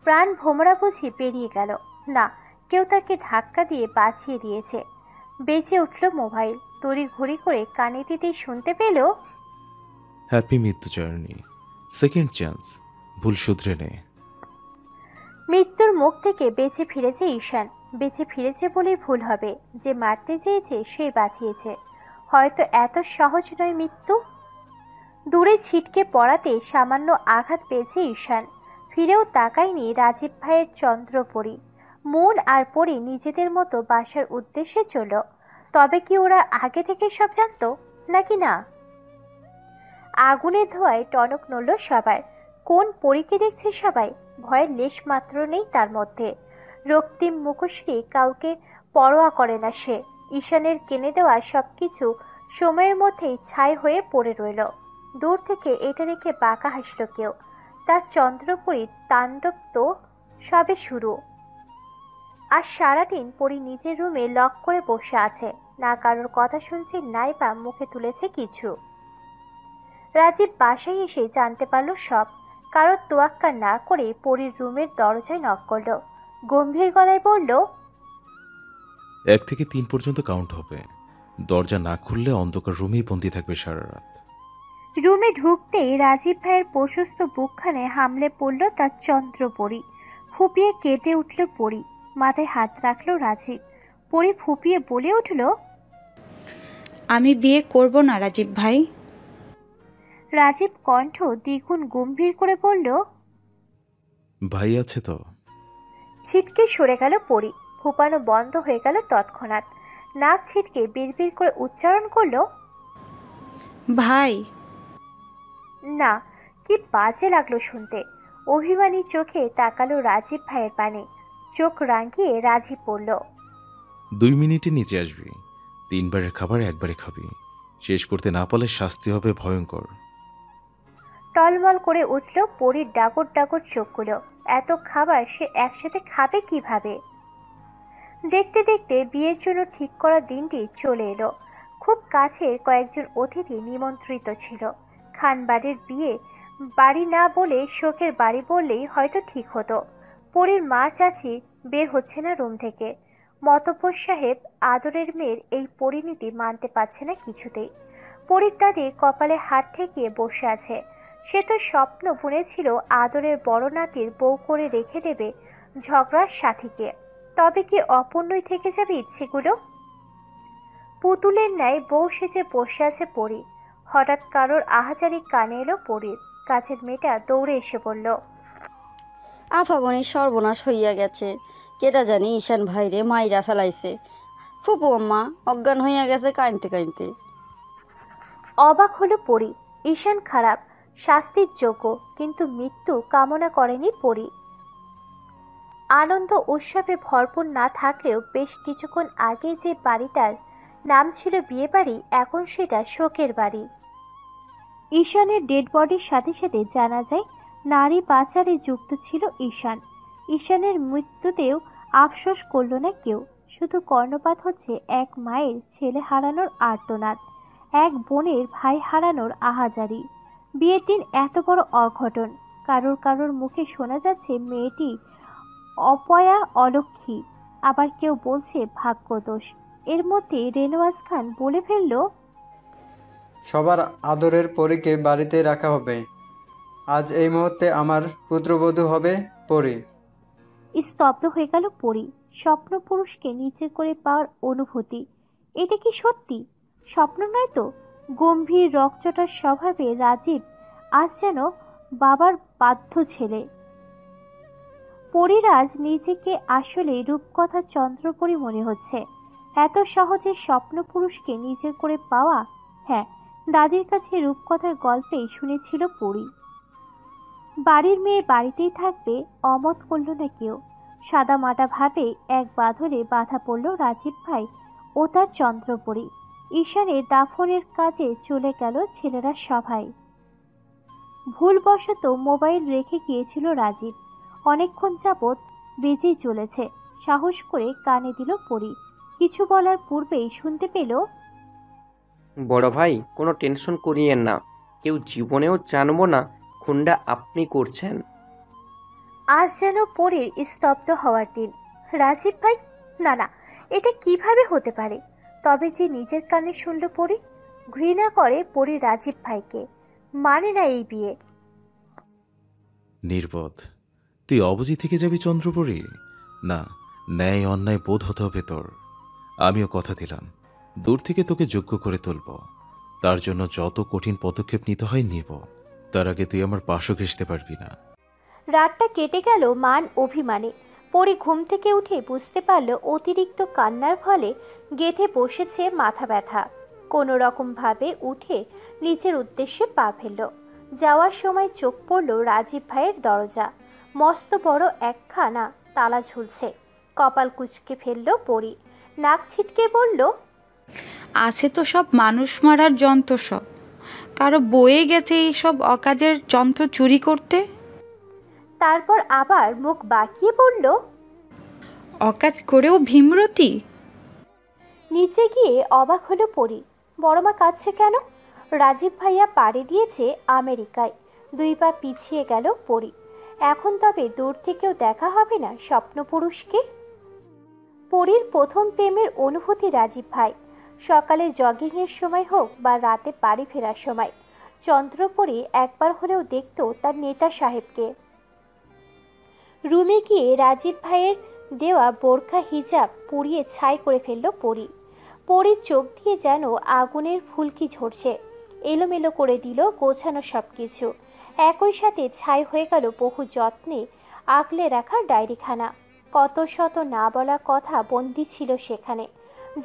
প্রাণ ভোমরা বুঝি বেরিয়ে গেল। না, কেউ তাকে ধাক্কা দিয়ে বাঁচিয়ে দিয়েছে। বেজে উঠল মোবাইল। তড়ি ঘড়ি করে কানে দিতেই শুনতে পেল, হ্যাপি মৃত্যু জার্নি, সেকেন্ড চান্স, ভুল শুধরে নে। মৃত্যুর মুখ থেকে বেঁচে ফিরেছে ঈশান। বেঁচে ফিরেছে বলেই ভুল হবে। যে মারতে চেয়েছে সে বাঁচিয়েছে। হয়তো এত সহজ নয় মৃত্যু। দূরে ছিটকে পড়াতে সামান্য আঘাত পেয়েছে ঈশান। ফিরেও তাকায়নি রাজীব ভাইয়ের চন্দ্রপরী। মন আর পরী নিজেদের মতো বাসার উদ্দেশ্যে চলল। তবে কি ওরা আগে থেকে সব জানতো নাকি না? আগুনের ধোঁয়ায় টনক নড়ল সবার। কোন পরীকে দেখছে সবাই? ভয়ের লেশ মাত্র নেই তার মধ্যে। রক্তিম মুখশ্রী কাউকে পরোয়া করে না সে। ঈশানের কিনে দেওয়া সবকিছু সময়ের মধ্যেই ছাই হয়ে পড়ে রইল। দূর থেকে এটা দেখে বাঁকা হাসল কেউ। তার চন্দ্রপুরীর তাণ্ডব তো সবে শুরু। আর সারাদিন পরি নিজের রুমে লক করে বসে আছে, না কারোর কথা শুনছে নাই বা মুখে তুলেছে কিছু। রাজীব বাসায় এসে জানতে পারলো সব। কারোর তোয়াক্কা না করে পরীর রুমের দরজায় নক করলো। গম্ভীর গলায় বলল, 1 থেকে 3 পর্যন্ত কাউন্ট হবে। দরজা না খুললে অন্ধকার রুমেই বন্দি থাকবে সারা রাত। রুমে ঢুকতেই রাজীব ভাইয়ের প্রশস্ত বুকখানে হামলে পড়ল তার চন্দ্রপরী। ফুপিয়ে কেঁদে উঠল পরী। মাথায় হাত রাখলো রাজীব। পরী ফুপিয়ে বলে উঠল, আমি বিয়ে করব না রাজীব ভাই। রাজীব কণ্ঠ দ্বিগুণ গম্ভীর করে বলল, ভাই আছে তো? ছিটকে সরে গেল পরী। ফুপানো বন্ধ হয়ে গেল তৎক্ষণাৎ। নাক ছিটকে বিড়বিড় করে উচ্চারণ করলো, ভাই। না, কি বাজে লাগলো শুনতে। অভিমানী চোখে তাকালো রাজীব ভাইয়ের পানে। চোখ রাঙিয়ে রাজি পড়ল, 2 মিনিটে নিচে আসবি। 3 বারের খাবার 1 বারে খাবি। শেষ করতে না পারলে শাস্তি হবে ভয়ঙ্কর। টলমল করে উঠল পরীর ডাগর ডাগর চোখগুলো। এত খাবার সে একসাথে খাবে কিভাবে? দেখতে দেখতে বিয়ের জন্য ঠিক করা দিনটি চলে এলো। খুব কাছের কয়েকজন অতিথি নিমন্ত্রিত ছিল। খানবাড়ির বিয়ে বাড়ি না বলে শোকের বাড়ি বললেই হয়তো ঠিক হতো। পরীর মা চাচি বের হচ্ছে না রুম থেকে। মতব্বর সাহেব আদরের মেয়ের এই পরিণতি মানতে পারছে না কিছুতেই। পরীর দাদি কপালে হাত ঠেকিয়ে বসে আছে। সে তো স্বপ্ন বুনেছিল আদরের বড় নাতির বউ করে রেখে দেবে ঝগড়ার সাথীকে। তবে কি অপূর্ণই থেকে যাবে ইচ্ছেগুলো? পুতুলের ন্যায় বউ সেজে বসে আছে পরী। হঠাৎ কারোর আহাজারি কানে এলো পরীর। কাছের মেয়েটা দৌড়ে এসে বলল, আফামনির সর্বনাশ হইয়া গেছে। কেটা জানি ঈশান ভাইরে মাইরা ফেলাইছে। ফুপু আম্মা অজ্ঞান হইয়া গেছে কাইনতে কাইনতে। অবাক হলো পরী। ঈশান খারাপ, শাস্তির যোগ্য, কিন্তু মৃত্যু কামনা করেনি পরী। আনন্দ উৎসবে ভরপুর না থাকলেও বেশ কিছুক্ষণ আগে যে বাড়িটার নাম ছিল বিয়ে বাড়ি, এখন সেটা শোকের বাড়ি। ঈশানের ডেড বডির সাথে সাথে জানা যায় নারী পাচারে যুক্ত ছিল ঈশান। ঈশানের মৃত্যুতেও আফসোস করল না কেউ। শুধু কর্ণপাত হচ্ছে এক মায়ের ছেলে হারানোর আর্তনাদ, এক বোনের ভাই হারানোর আহাজারি। বিয়ের দিন এত বড় অঘটন। কারোর কারোর মুখে শোনা যাচ্ছে মেয়েটি অপয়া অলক্ষী, আবার কেউ বলছে ভাগ্যদোষ। এর মধ্যে রেনওয়াজ খান বলে ফেলল, সবার আদরের পরীকে বাড়িতে রাখা হবে। আজ এই মুহূর্তে আমার পুত্রবধূ হবে পরী। স্তব্ধ হয়ে গেল পরী। স্বপ্ন পুরুষকে নিচে করে পাওয়ার অনুভূতি, এটা কি সত্যি? স্বপ্ন নয় তো? গম্ভীর রকচটার স্বভাবে রাজীব আজ যেন বাবার বাধ্য ছেলে। পরীরাজ নিজেকে আসলে রূপকথা চন্দ্রপরী মনে হচ্ছে। এত সহজে স্বপ্ন পুরুষকে নিজের করে পাওয়া। হ্যাঁ, দাদির কাছে রূপকথার গল্পেই শুনেছিল পরী। বাড়ির মেয়ে বাড়িতেই থাকবে অমত করল না কেউ। সাদা মাটা ভাবে এক বাঁধনে বাধা পড়ল রাজীব ভাই ও তার চন্দ্রপরী। ঈশানের দাফনের কাজে চলে গেল ছেলেরা সবাই। ভুলবশত মোবাইল রেখে গিয়েছিল রাজীব। অনেকক্ষণ যাবৎ বেজেই চলেছে। সাহস করে কানে দিল পরী। কিছু বলার পূর্বেই শুনতে পেল, বড় ভাই কোনো টেনশন করিয়েন না, কেউ জীবনেও জানবো না খুনটা আপনি করছেন। আজ যেন পরীর স্তব্ধ হওয়ার দিন। রাজীব ভাই? না না, এটা কিভাবে হতে পারে? তবে যে নিজের কানে শুনল পরী। ঘৃণা করে পরী রাজীব ভাইকে, মানে না এই বিয়ে। নির্বোধ, তুই অবুঝি থেকে যাবি চন্দ্রপুরী? না, ন্যায় অন্যায় বোধ হতে হবে তোর। আমিও কথা দিলাম, দূর থেকে তোকে যোগ্য করে তুলব। তার জন্য যত কঠিন পদক্ষেপ নিতে হয় নিব। তার আগে তুই আমার পাশও ঘেঁষতে পারবি না। রাতটা কেটে গেল মান অভিমানে। পরী ঘুম থেকে উঠে বুঝতে পারল অতিরিক্ত কান্নার ফলে গেঁথে বসেছে মাথা ব্যথা। কোনো রকম ভাবে উঠে নিচের উদ্দেশ্যে পা ফেলল। যাওয়ার সময় চোখ পড়ল রাজীব ভাইয়ের দরজা, মস্ত বড় একখানা তালা ঝুলছে। কপাল কুঁচকে ফেলল পরি, নাক ছিটকে বলল, আছে তো সব মানুষ মারার যন্ত্র, সব কারো বয়ে গেছে এই সব অকাজের যন্ত্র চুরি করতে। তারপর আবার মুখ বাঁকিয়ে বলল, অকাজ করেও ভীমরতি। নিচে গিয়ে অবাক হলো পরি, বড়মা কাঁদছে কেন? রাজীব ভাইয়া পাড়ি দিয়েছে আমেরিকায়। 2 পা পিছিয়ে গেল পরি। এখন তবে দূর থেকেও দেখা হবে না স্বপ্নপুরুষকে। পরির প্রথম প্রেমের অনুভূতি রাজীব ভাই। সকালে জগিংয়ের সময় হোক বা রাতে বাড়ি ফেরার সময় চন্দ্রপরি একবার হলেও দেখত তার নেতা সাহেবকে। রুমে গিয়ে রাজীব ভাইয়ের দেওয়া বোরখা হিজাব পুড়িয়ে ছাই করে ফেলল পরি। পরির চোখ দিয়ে যেন আগুনের ফুলকি ঝরছে। এলোমেলো করে দিল গোছানো সবকিছু। একই সাথে ছাই হয়ে গেল বহু যত্নে আগলে রাখা ডায়েরিখানা। কত শত না বলা কথা বন্দী ছিল সেখানে।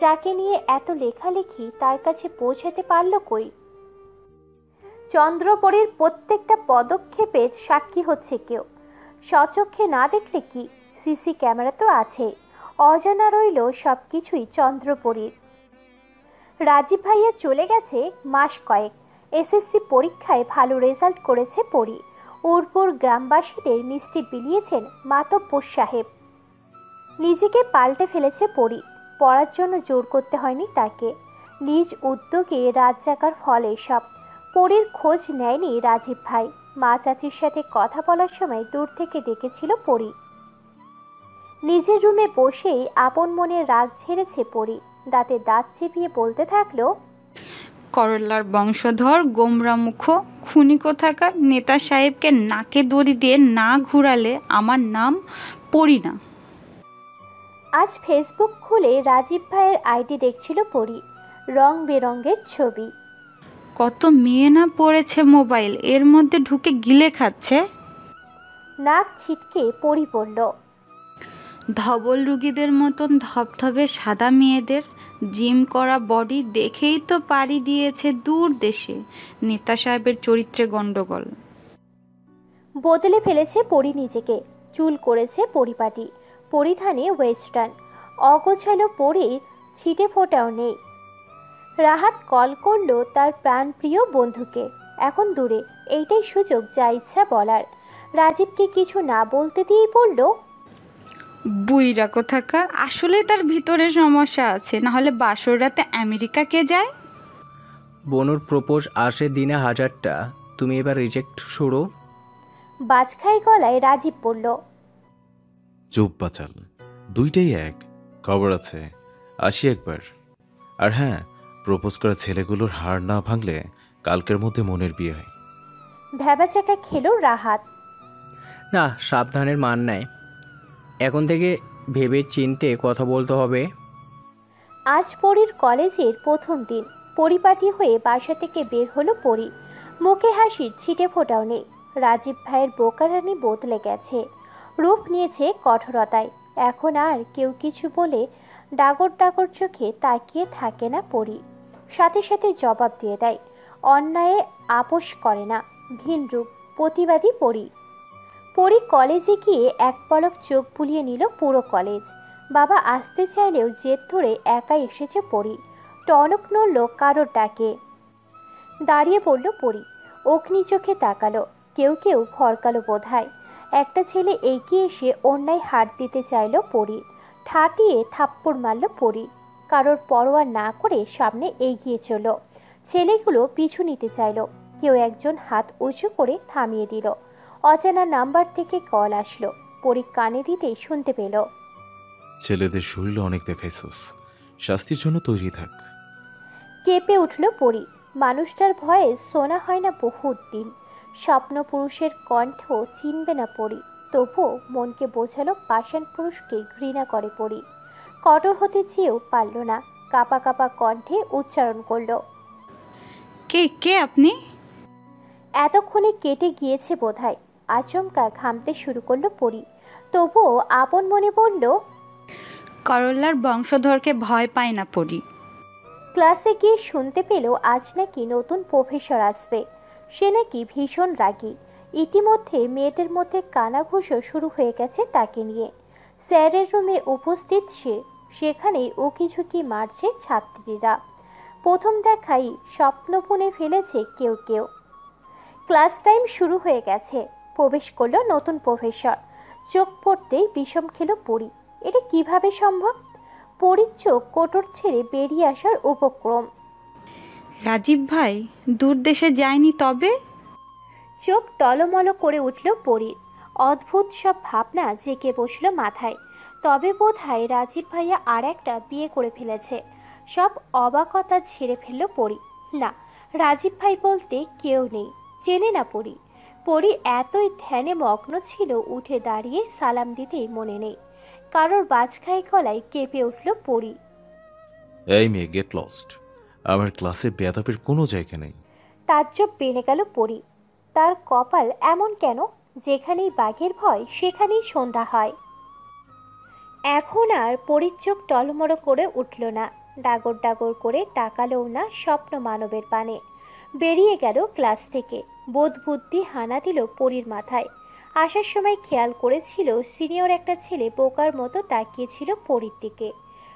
যাকে নিয়ে এত লেখালেখি তার কাছে পৌঁছাতে পারল কই? চন্দ্রপরীর প্রত্যেকটা পদক্ষেপের সাক্ষী হচ্ছে কেউ। স্বচক্ষে না দেখলে কি, সিসি ক্যামেরা তো আছে। অজানা রইল সবকিছুই চন্দ্রপরীর। রাজীব ভাইয়া চলে গেছে মাস কয়েক। এসএসসি পরীক্ষায় ভালো রেজাল্ট করেছে পরি। উর্বর গ্রামবাসীদের মিষ্টি বিলিয়েছেন মাতব্বর সাহেব। নিজেকে পাল্টে ফেলেছে পরি। পড়ার জন্য জোর করতে হয়নি তাকে। নিজ উদ্যোগে রাত জাগার ফলে সব। পরির খোঁজ নেয়নি রাজীব ভাই। মা চাচির সাথে কথা বলার সময় দূর থেকে দেখেছিল পরি। নিজের রুমে বসেই আপন মনে রাগ ঝেড়েছে পরি। দাঁতে দাঁত চেপিয়ে বলতে থাকলো, করল্লার বংশধর গোমরামুখ খুনি কোথাকার, নেতা সাহেবকে নাকে দড়ি দিয়ে না ঘুরালে আমার নাম পরি না। আজ ফেসবুক খুলে রাজীব ভাইয়ের আইডি দেখছিল পরি। রং বেরঙের ছবি। কত মেয়ে না পড়েছে মোবাইল, এর মধ্যে ঢুকে গিলে খাচ্ছে। নাক ছিটকে পরি পড়ল। ধবল রুগীদের মতন ধবধবে সাদা মেয়েদের জিম করা বডি দেখেই তো পাড়ি দিয়েছে দূর দেশে। নেতা সাহেবের চরিত্রে গন্ডগোল। বদলে ফেলেছে পরি নিজেকে। চুল করেছে পরিপাটি, পরিধানে ওয়েস্টার্ন। অগোছালো পরির ছিটে ফোটাও নেই। রাহাত কল করলো তার প্রাণপ্রিয় বন্ধুকে। এখন দূরে, এইটাই সুযোগ যা ইচ্ছা বলার। রাজীবকে কিছু না বলতে দিয়েই বলল, বুইরা কোথাকার, আসলে তার ভিতরে সমস্যা আছে, না হলে বাসর রাতে আমেরিকা কে যায়? বনুর প্রপোজ আসে দিনে 1000টা, তুমি এবার রিজেক্ট শুরু। বাজখাই গলায় রাজীব বলল, চুপ বাচাল, দুইটাই এক। খবর আছে, আসি একবার। আর হ্যাঁ, প্রপোজ করা ছেলেগুলোর হাড় না ভাঙলে কালকের মধ্যে মনের বিয়ে হয়। ভ্যাবাচাকা খেলো রাহাত। না, সাবধানের মান নাই। এখন থেকে ভেবে চিনতে কথা বলতে হবে। আজ পরির কলেজের প্রথম দিন। পরিপাটি হয়ে বাসা থেকে বের হলো পরি। মুখে হাসির ছিটে ফোটাও নেই। রাজীব ভাইয়ের বোকারানি বদলে গেছে, রূপ নিয়েছে কঠোরতায়। এখন আর কেউ কিছু বলে ডাগর ডাগর চোখে তাকিয়ে থাকে না পরি। সাথে সাথে জবাব দিয়ে দেয়। অন্যায়ে আপোষ করে না। ভিনরূপ প্রতিবাদী পরি। পরি কলেজে গিয়ে এক পলক চোখ বুলিয়ে নিল পুরো কলেজ। বাবা আসতে চাইলেও জেদ ধরে একাই এসেছে পরি। টনক নড়ল কারোর ডাকে। দাঁড়িয়ে পড়ল পরি। অগ্নি চোখে তাকালো। কেউ কেউ ভরকালো বোধহয়। একটা ছেলে এগিয়ে এসে অন্যায় হাত দিতে চাইল পরি। ঠাটিয়ে থাপ্পড় মারল পরি। কারোর পরোয়া না করে সামনে এগিয়ে চলল। ছেলেগুলো পিছু নিতে চাইল। কেউ একজন হাত উঁচু করে থামিয়ে দিল। অজানা নাম্বার থেকে কল আসলো। পরি কানে দিতেই শুনতে পেল, ছেলেদের শরীর অনেক দেখাইছস, শাস্তির জন্য তৈরি থাক। কেঁপে উঠল পরি। মানুষটার ভয়ে শোনা হয় না বহুত দিন। স্বপ্ন পুরুষের কণ্ঠ চিনবে না পরি। তবুও মনকে বোঝালো পাষাণ পুরুষকে ঘৃণা করে পরি। কঠোর হতে চেয়েও পারল না। কাপা কাপা কণ্ঠে উচ্চারণ করল, কে কে আপনি? এতক্ষণে কেটে গিয়েছে বোধহয়। আচমকা ঘামতে শুরু করলো পরি। তবুও আপন মনে বলল, করল্লার বংশধরকে ভয় পায় না পরি। ক্লাসে গিয়ে শুনতে পেল আজ নাকি নতুন প্রফেসর আসবে। সে নাকি ভীষণ রাগী। ইতিমধ্যে মেয়েদের মধ্যে কানাঘুষো শুরু হয়ে গেছে তাকে নিয়ে। স্যারের রুমে উপস্থিত সে, সেখানেই উকিঝুঁকি মারছে ছাত্রীরা। প্রথম দেখাই স্বপ্ন বুনে ফেলেছে কেউ কেউ। ক্লাস টাইম শুরু হয়ে গেছে। প্রবেশ করলো নতুন প্রফেসর। চোখ পড়তেই বিষম খেল পরি। এটা কিভাবে সম্ভব? পরির চোখ কোটর ছেড়ে বেরিয়ে আসার উপক্রম। রাজীব ভাই দূর দেশে যায়নি তবে? চোখ টলমল করে উঠল পরীর। অদ্ভুত সব ভাবনা জেঁকে বসলো মাথায়। তবে বোধহয় রাজীব ভাইয়া আর একটা বিয়ে করে ফেলেছে। সব অবাকতা ছেড়ে ফেলল পরি। না, রাজীব ভাই বলতে কেউ নেই, চেনে না পরি। পরি এতই ধ্যানে মগ্ন ছিল, উঠে দাঁড়িয়ে সালাম দিতেই মনে নেই। কারোর বাজখাই গলায় কেঁপে উঠল পরি। এই মেয়ে, গেট লস্ট। আমার ক্লাসে বেয়াদবের কোনো জায়গা নেই। তাজ্জব বেড়ে গেল পরি। তার কপাল এমন কেন, যেখানেই বাঘের ভয় সেখানেই সন্ধ্যা হয়। এখন আর পরির চোখ টলমল করে উঠল না, ডাগর ডাগর করে তাকালোও না স্বপ্ন মানবের পানে। বেরিয়ে গেল ক্লাস থেকে। বোধ বুদ্ধি হানা দিল পরির মাথায়। আসার সময় খেয়াল করেছিল সিনিয়র একটা ছেলে বোকার মতো তাকিয়েছিল পরির দিকে।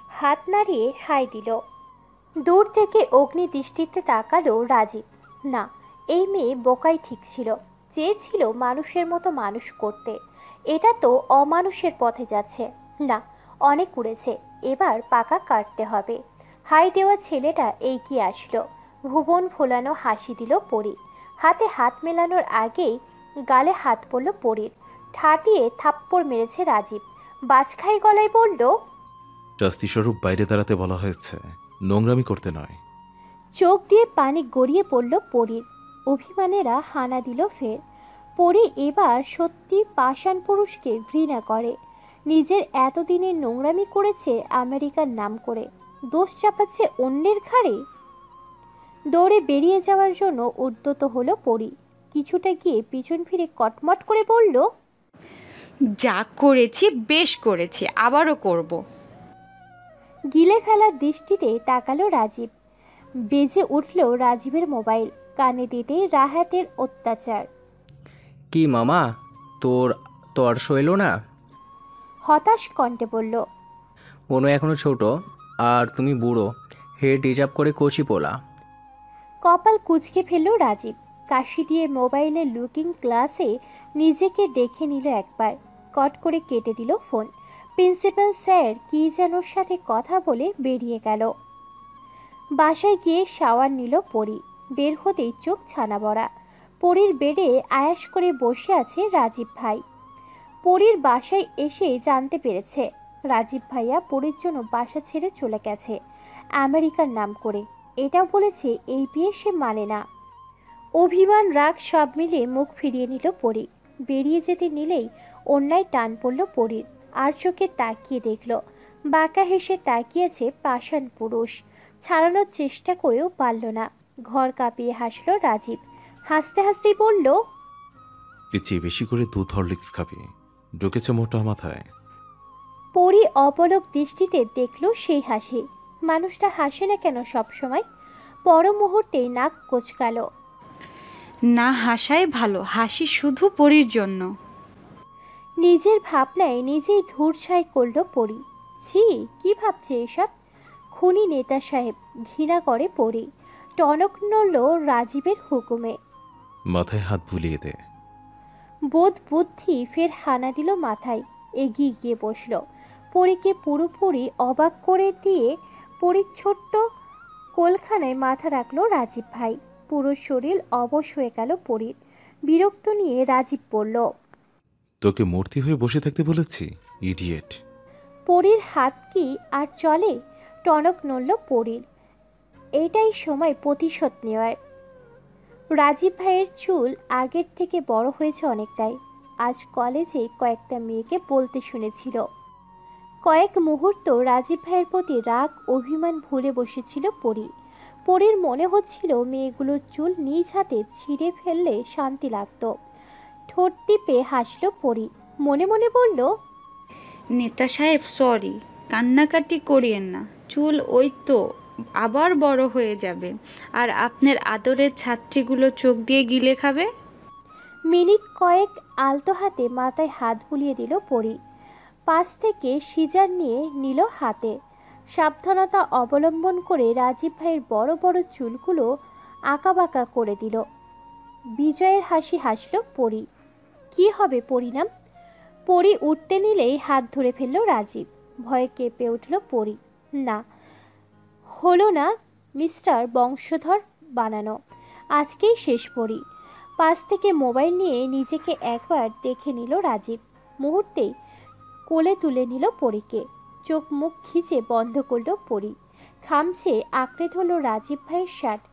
হাত নাড়িয়ে হাই দিল। দূর থেকে অগ্নি দৃষ্টিতে তাকালো রাজীব। না, এই মেয়ে বোকাই ঠিক ছিল। চেয়েছিল মানুষের মতো মানুষ করতে। এটা তো অমানুষের পথে যাচ্ছে। না, অনেক উড়েছে, এবার পাকা কাটতে হবে। হাই দেওয়া ছেলেটা এগিয়ে আসলো। ভুবন ফোলানো হাসি দিল পরি। হাতে হাত মেলানোর আগেই গালে হাত পড়ল পরির। ঠাটিয়ে থাপ্পড় মেরেছে রাজীব। বাজখাই গলায় বলল, শাস্তিস্বরূপ বাইরে দাঁড়াতে বলা হয়েছে, নোংরামি করতে নয়। চোখ দিয়ে পানি গড়িয়ে পড়ল পরির। অভিমানেরা হানা দিল ফের। পরি এবার সত্যি পাষাণ পুরুষকে ঘৃণা করে। নিজের এতদিনের নোংরামি করেছে আমেরিকার নাম করে, দোষ চাপাচ্ছে অন্যের ঘাড়ে। দৌড়ে বেরিয়ে যাওয়ার জন্য উদ্যত হলো পরি। কিছুটা গিয়ে পিছন ফিরে কটমট করে বলল, যা করেছি বেশ করেছি, আবারও করব। গিলে ফেলার দৃষ্টিতে তাকালো রাজীব। বেজে উঠল রাজীবের মোবাইল। কানে দিতেই রাহাতের অত্যাচার। কি মামা, তোর তর সইল না? হতাশ কণ্ঠে বলল, বনু এখনো ছোট আর তুমি বুড়ো, হেড রিজার্ভ করে কচি পোলা। কপাল কুঁচকে ফেলল রাজীব। কাশি দিয়ে মোবাইলের লুকিং গ্লাসে নিজেকে দেখে নিল একবার। কট করে কেটে দিল ফোন। প্রিন্সিপাল স্যার কি যেন সাথে কথা বলে বেরিয়ে গেল। বাসায় গিয়ে শাওয়ার নিল পরি। বের হতেই চোখ ছানা বড়া। পরির বেডে আয়াস করে বসে আছে রাজীব ভাই। পরির বাসায় এসে জানতে পেরেছে রাজীব ভাইয়া পরির জন্য বাসা ছেড়ে চলে গেছে আমেরিকার নাম করে। এটাও বলেছে এই বিয়ে সে মানে না। অভিমান রাগ সব মিলে মুখ ফিরিয়ে নিল পরি। বেরিয়ে যেতে নিলেই অন্যায় টান পড়ল পরির। আর চোখে তাকিয়ে দেখল বাঁকা হেসে তাকিয়েছে পাষাণ পুরুষ। ছাড়ানোর চেষ্টা করেও পারল না। ঘর কাঁপিয়ে হাসল রাজীব। হাসতে হাসতেই বলল, চেয়ে বেশি করে দুধ হরলিক্স খাবি, ঢুকেছে মোটা মাথায়। পরি অপলক দৃষ্টিতে দেখল সেই হাসি। মানুষটা হাসে না কেন সবসময়? পর মুহূর্তেই নাক কোচকাল। না হাসাই ভালো, হাসি শুধু পরির জন্য। নিজের ভাবনায় নিজেই ধূর্ছাই করল পরি। ছি, কি ভাবছে এসব? খুনি নেতা সাহেব, ঘৃণা করে পরি। টনক নড়ল রাজীবের হুকুমে। মাথায় হাত বুলিয়ে দে। বোধ বুদ্ধি ফের হানা দিল মাথায়। এগিয়ে গিয়ে বসল। পরীকে পুরোপুরি অবাক করে দিয়ে পরীর ছোট্ট কোলখানায় মাথা রাখলো রাজীব ভাই। পুরো শরীর অবশ হয়ে গেল পরীর। বিরক্ত নিয়ে রাজীব বলল, তোকে মূর্তি হয়ে বসে থাকতে বলেছি, ইডিয়েট। পরীর হাত কি আর চলে? টনক নড়ল পরীর। এটাই সময় প্রতিশোধ নেওয়ার। রাজীব ভাইয়ের চুল আগের থেকে বড় হয়েছে অনেকটাই। আজ কলেজে কয়েকটা মেয়েকে বলতে শুনেছিল। কয়েক মুহূর্ত রাজীব ভাইয়ের প্রতি রাগ অভিমান ভুলে বসেছিল পরি। পরির মনে হচ্ছিল মেয়েগুলোর চুল নিজ হাতে ছিঁড়ে ফেললে শান্তি লাগত। ঠোঁট টিপে হাসল পরি। মনে মনে বলল, নেতা সাহেব সরি, কান্নাকাটি করিয়েন না, চুল ওই তো আবার বড় হয়ে যাবে আর আপনার আদরের ছাত্রীগুলো চোখ দিয়ে গিলে খাবে। মিনিট কয়েক আলতো হাতে মাথায় হাত বুলিয়ে দিল পরি। পাশ থেকে সিজার নিয়ে নিল হাতে। সাবধানতা অবলম্বন করে রাজীব ভাইয়ের বড় বড় চুলগুলো আঁকাবাঁকা করে দিল। বিজয়ের হাসি হাসল পরি। কি হবে পরিণাম? পরি উঠতে নিলেই হাত ধরে ফেলল রাজীব। ভয়ে কেঁপে উঠল পরি। না, হলো না মিস্টার বংশধর বানানো। আজকেই শেষ পরি। পাশ থেকে মোবাইল নিয়ে নিজেকে একবার দেখে নিল রাজীব। মুহূর্তেই কোলে তুলে নিল পরীকে। চোখ মুখ খিচে বন্ধ করল পরি। খামছে আঁকড়ে ধরল রাজীব ভাইয়ের শার্ট।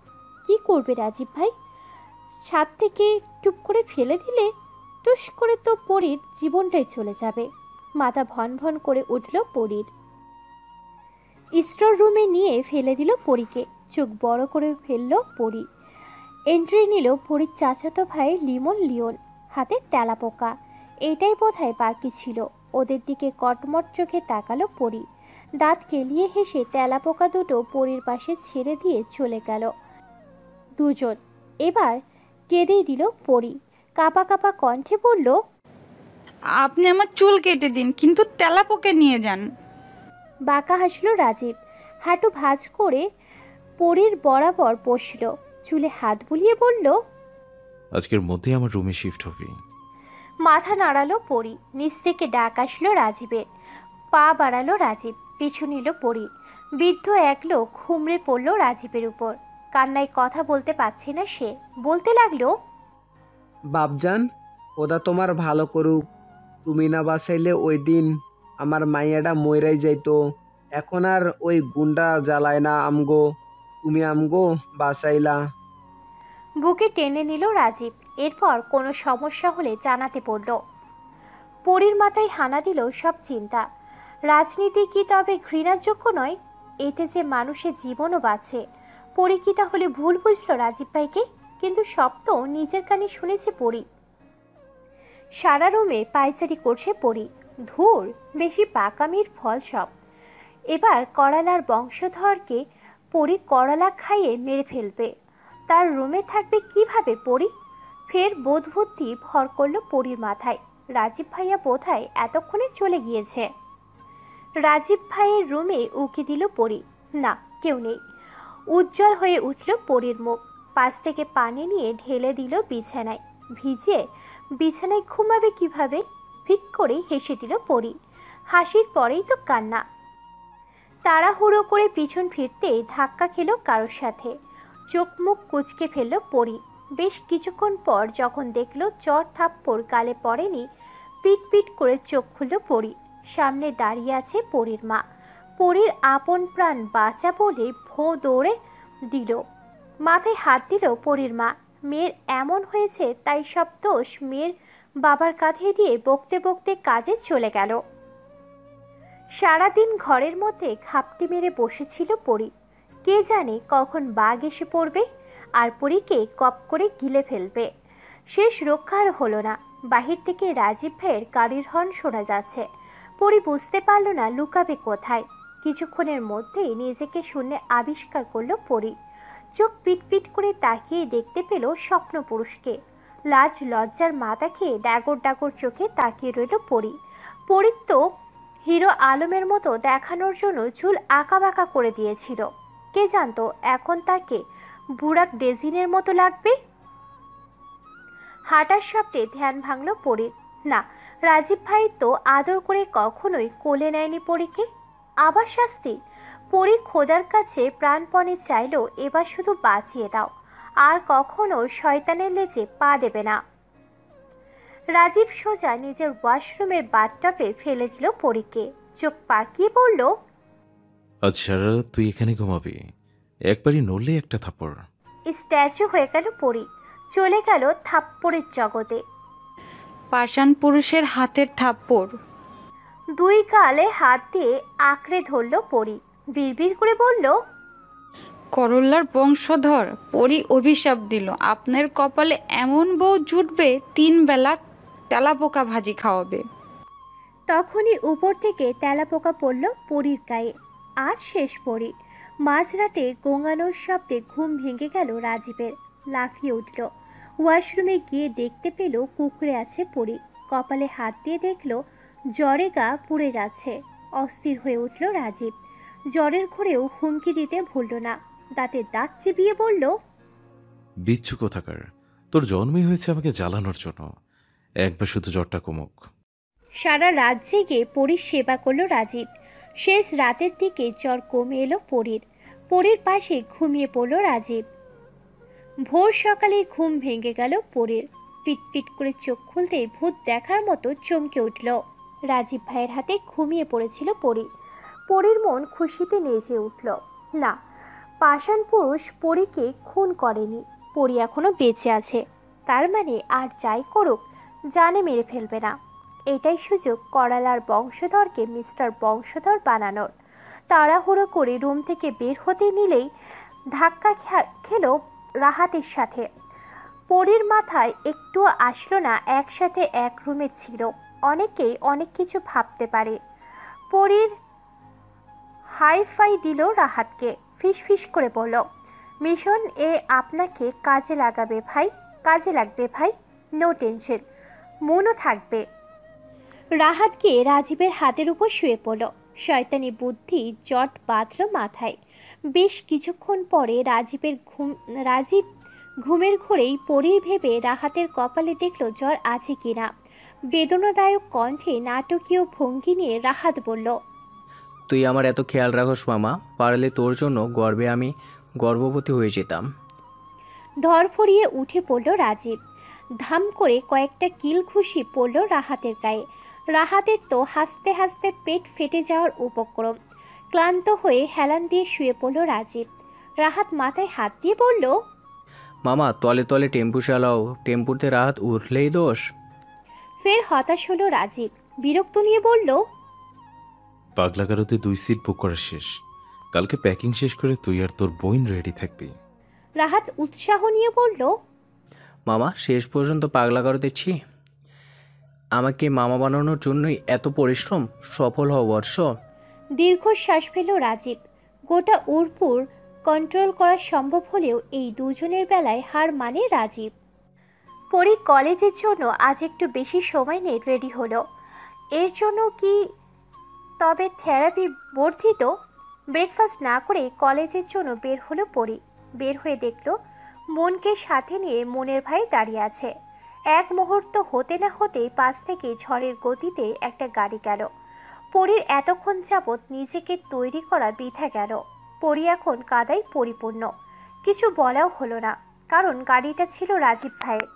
কি করবে রাজীব ভাই? ছাদ থেকে টুপ করে ফেলে দিলে টুস করে তো পরীর জীবনটাই চলে যাবে। মাথা ভন ভন করে উঠল পরীর। স্টোর রুমে নিয়ে ফেলে দিল পরীকে। চোখ বড় করে ফেলল পরি। এন্ট্রি নিল পরীর চাচাতো ভাই লিওন। হাতে তেলাপোকা। এটাই বোধহয় বাকি ছিল। ওদের দিকে কটমট চোখে তাকালো পরি। দাঁত কেলিয়ে হেসে তেলাপোকা দুটো পরীর পাশে ছেড়ে দিয়ে চলে গেল দুজন। এবার কেঁদেই দিল পরি। কাঁপা কাঁপা কণ্ঠে বলল, আপনি আমার চুল কেটে দিন, কিন্তু তেলাপোকা নিয়ে যান। বাঁকা হাসল রাজীব। হাঁটু ভাঁজ করে পরীর বরাবর বসল। চুলে হাত বুলিয়ে বলল, আজকের মধ্যে আমার রুমে শিফট হবে। মাথা নাড়ালো পরি। নিচ থেকে ডাক আসলো রাজীবের। পা বাড়ালো রাজীব। পিছু নিল পরি। বৃদ্ধ এক লোক হুমড়ে পড়ল রাজীবের উপর। কান্নায় কথা বলতে পারছে না সে। বলতে লাগলো, বাপজান, ওদা তোমার ভালো করুক। তুমি না বাঁচাইলে ওই দিন আমার মাইয়াটা মইরাই যাইতো। এখন আর ওই গুন্ডা জ্বালায় না আমগো, তুমি আমগো বাঁচাইলা। বুকে টেনে নিল রাজীব। এরপর কোনো সমস্যা হলে জানাতে পড়ল। পরীর মাথায় হানা দিল সব চিন্তা। রাজনীতি কি তবে ঘৃণার যোগ্য নয়? এতে যে মানুষের জীবনও বাঁচে। পরী কি তাহলে ভুল বুঝলো রাজীব ভাইকে? কিন্তু সব তো নিজের কানে শুনেছে পরী। সারা রুমে পায়চারি করছে পরী। ধুর, বেশি পাকামির ফল সব। এবার করালার বংশধরকে পরী করালা খাইয়ে মেরে ফেলবে। তার রুমে থাকবে কিভাবে পরী? ফের বোধবুদ্ধি ভর করলো পরীর মাথায়। রাজীব ভাইয়া বোধহয় এতক্ষণে চলে গিয়েছে। রাজীব ভাইয়ের রুমে উকি দিল পরী। না, কেউ নেই। উজ্জ্বল হয়ে উঠল পরীর মুখ। পাশ থেকে পানি নিয়ে ঢেলে দিল বিছানায়। ভিজে বিছানায় ঘুমাবে কিভাবে? ফিক করে হেসে দিল পরী। হাসির পরেই তো কান্না। তাড়াহুড়ো করে পিছন ফিরতে ধাক্কা খেল কারোর সাথে। চোখ মুখ কুঁচকে ফেলল পরী। বেশ কিছুক্ষণ পর যখন দেখল চর থাপ্পড় গালে পড়েনি, পিট পিট করে চোখ খুলল পরী। সামনে দাঁড়িয়ে আছে পরীর মা। পরীর আপন প্রাণ বাঁচা বলে ভোঁ দৌড়ে দিল। মাথায় হাত দিল পরীর মা। মেয়ের এমন হয়েছে তাই সব দোষ মেয়ের বাবার কাঁধে দিয়ে বকতে বকতে কাজে চলে গেল। সারাদিন ঘরের মধ্যে ঘাপটি মেরে বসেছিল পরী। কে জানে কখন বাঘ এসে পড়বে আর পরীকে কপ করে গিলে ফেলবে। শেষ রক্ষা আর হলো না। বাহির থেকে রাজীব ভাইয়ের গাড়ির হর্ন শোনা যাচ্ছে। পরী বুঝতে পারল না লুকাবে কোথায়। কিছুক্ষণের মধ্যেই নিজেকে শূন্যে আবিষ্কার করলো পরী। চোখ পিটপিট করে তাকিয়ে দেখতে পেল স্বপ্ন পুরুষকে। লাজ লজ্জার মাথা খেয়ে ডাগর ডাগর চোখে তাকিয়ে রইল পরী। পরীর তো হিরো আলমের মতো দেখানোর জন্য চুল আঁকাবাঁকা করে দিয়েছিল। কে জানতো এখন তাকে বুড়াক ডেজিনের মতো লাগবে। হাঁটার শব্দে ধ্যান ভাঙল পরীর। না, রাজীব ভাই তো আদর করে কখনোই কোলে নেয়নি পরীকে। আবার শাস্তি? পরী খোদার কাছে প্রাণপণে চাইল, এবার শুধু বাঁচিয়ে দাও, আর কখনো শয়তানের লেজে পা দেবে না। রাজীব সোজা নিজের ওয়াশরুমের বাথটবে ফেলে দিল পরীকে। চোখ পাকিয়ে বলল, আজ সারা রাত তুই এখানে ঘুমাবি? একবারই নড়লে একটা থাপ্পড়। স্ট্যাচু হয়ে গেল পরী। চলে গেল থাপ্পড়ের জগতে। পাষাণ পুরুষের হাতের থাপ্পড়। দুই গালে হাত দিয়ে আঁকড়ে ধরল পরী। বিড়বিড় করে বলল, করল্লার বংশধর পরী অভিশাপ দিল, আপনার কপালে এমন বউ জুটবে 3 বেলা তেলাপোকা ভাজি খাওয়াবে। তখনই উপর থেকে তেলাপোকা পড়ল পরীর গায়ে। আজ শেষ পরী। মাঝরাতে গোঙানোর শব্দে ঘুম ভেঙে গেল রাজীবের। লাফিয়ে উঠল। ওয়াশরুমে গিয়ে দেখতে পেল কুঁকড়ে আছে পরি। কপালে হাত দিয়ে দেখল জ্বরে গা পুড়ে যাচ্ছে। অস্থির হয়ে উঠল রাজীব। জ্বরের ঘোরেও হুমকি দিতে ভুলল না। দাঁতে দাঁত চিবিয়ে বলল, বিচ্ছু কোথাকার, তোর জন্মই হয়েছে আমাকে জ্বালানোর জন্য। একবার শুধু জ্বরটা কমুক। সারা রাত জেগে পরীর সেবা করল রাজীব। শেষ রাতের দিকে জ্বর কমে এলো পরীর। পরীর পাশে ঘুমিয়ে পড়ল রাজীব। ভোর সকালে ঘুম ভেঙে গেল পরীর। পিটপিট করে চোখ খুলতেই ভূত দেখার মতো চমকে উঠল। রাজীব ভাইয়ের হাতে ঘুমিয়ে পড়েছিল পরী। পরীর মন খুশিতে নেচে উঠল। না, পাষাণ পুরুষ পরীকে খুন করেনি। পরী এখনো বেঁচে আছে। তার মানে আর যাই করুক জানে মেরে ফেলবে না। এটাই সুযোগ করালার বংশধরকে মিস্টার বংশধর বানানোর। তাড়াহুড়ো করে রুম থেকে বের হতে নিলেই ধাক্কা খেলো রাহাতের সাথে। পরীর মাথায় একটুও আসলো না একসাথে এক রুমে ছিল। অনেকেই অনেক কিছু ভাবতে পারে। পরীর হাইফাই দিল রাহাতকে। ফিসফিস করে বলল, মিশন এ আপনাকে কাজে লাগাবে ভাই, কাজে লাগবে ভাই, নো টেনশন, মনও থাকবে। রাহাত গিয়ে রাজীবের হাতের উপর শুয়ে পড়ল। শয়তানি বুদ্ধি জট বাঁধল মাথায়। বেশ কিছুক্ষণ পরে রাজীব ঘুমের ঘোরেই পরীর ভেবে রাহাতের কপালে দেখল জ্বর আছে কিনা। বেদনাদায়ক কণ্ঠে নাটকীয় ভঙ্গি নিয়ে রাহাত বলল, তুই আমার এত খেয়াল রাখোস মামা, পারলে তোর জন্য গর্বে আমি গর্ভবতী হয়ে যেতাম। ধরফরিয়ে উঠে পড়ল রাজীব। ধাম করে কয়েকটা কিল ঘুষি পড়ল রাহাতের গায়ে। রাহাতের তো হাসতে হাসতে পেট ফেটে যাওয়ার উপক্রম। ক্লান্ত হয়ে হেলান দিয়ে শুয়ে পড়ল রাজীব। রাহাত মাথায় হাত দিয়ে বলল, মামা তলে তলে টেম্পু চালাও, টেম্পুতে রাহাত উঠলেই দোষ। ফের হতাশ হলো রাজীব। বিরক্ত নিয়ে বলল, পাগলাগারোতে 2 সিট বুক করা শেষ। কালকে প্যাকিং শেষ করে তুই আর তোর বোন রেডি থাকবি। রাহাত উৎসাহ নিয়ে বলল, মামা শেষ পর্যন্ত পাগলা করে দিচ্ছি। আমাকে মামা বানানোর জন্যই এত পরিশ্রম, সফল হও বর্ষ। দীর্ঘশ্বাস ফেল রাজীব। গোটা উর্পুর কন্ট্রোল করা সম্ভব হলেও এই দুজনের বেলায় হার মানে রাজীব। পরী কলেজের জন্য আজ একটু বেশি সময় নিয়ে রেডি হলো। এর জন্য কি তবে থেরাপি বর্ধিত? ব্রেকফাস্ট না করে কলেজের জন্য বের হলো পরী। বের হয়ে দেখল মনকে সাথে নিয়ে মনের ভাই দাঁড়িয়ে আছে। এক মুহূর্ত হতে না হতেই পাশ থেকে ঝড়ের গতিতে একটা গাড়ি গেল। পরীর এতক্ষণ যাবৎ নিজেকে তৈরি করা বৃথা গেল। পরী এখন কাদায় পরিপূর্ণ। কিছু বলাও হলো না, কারণ গাড়িটা ছিল রাজীব ভাইয়ের।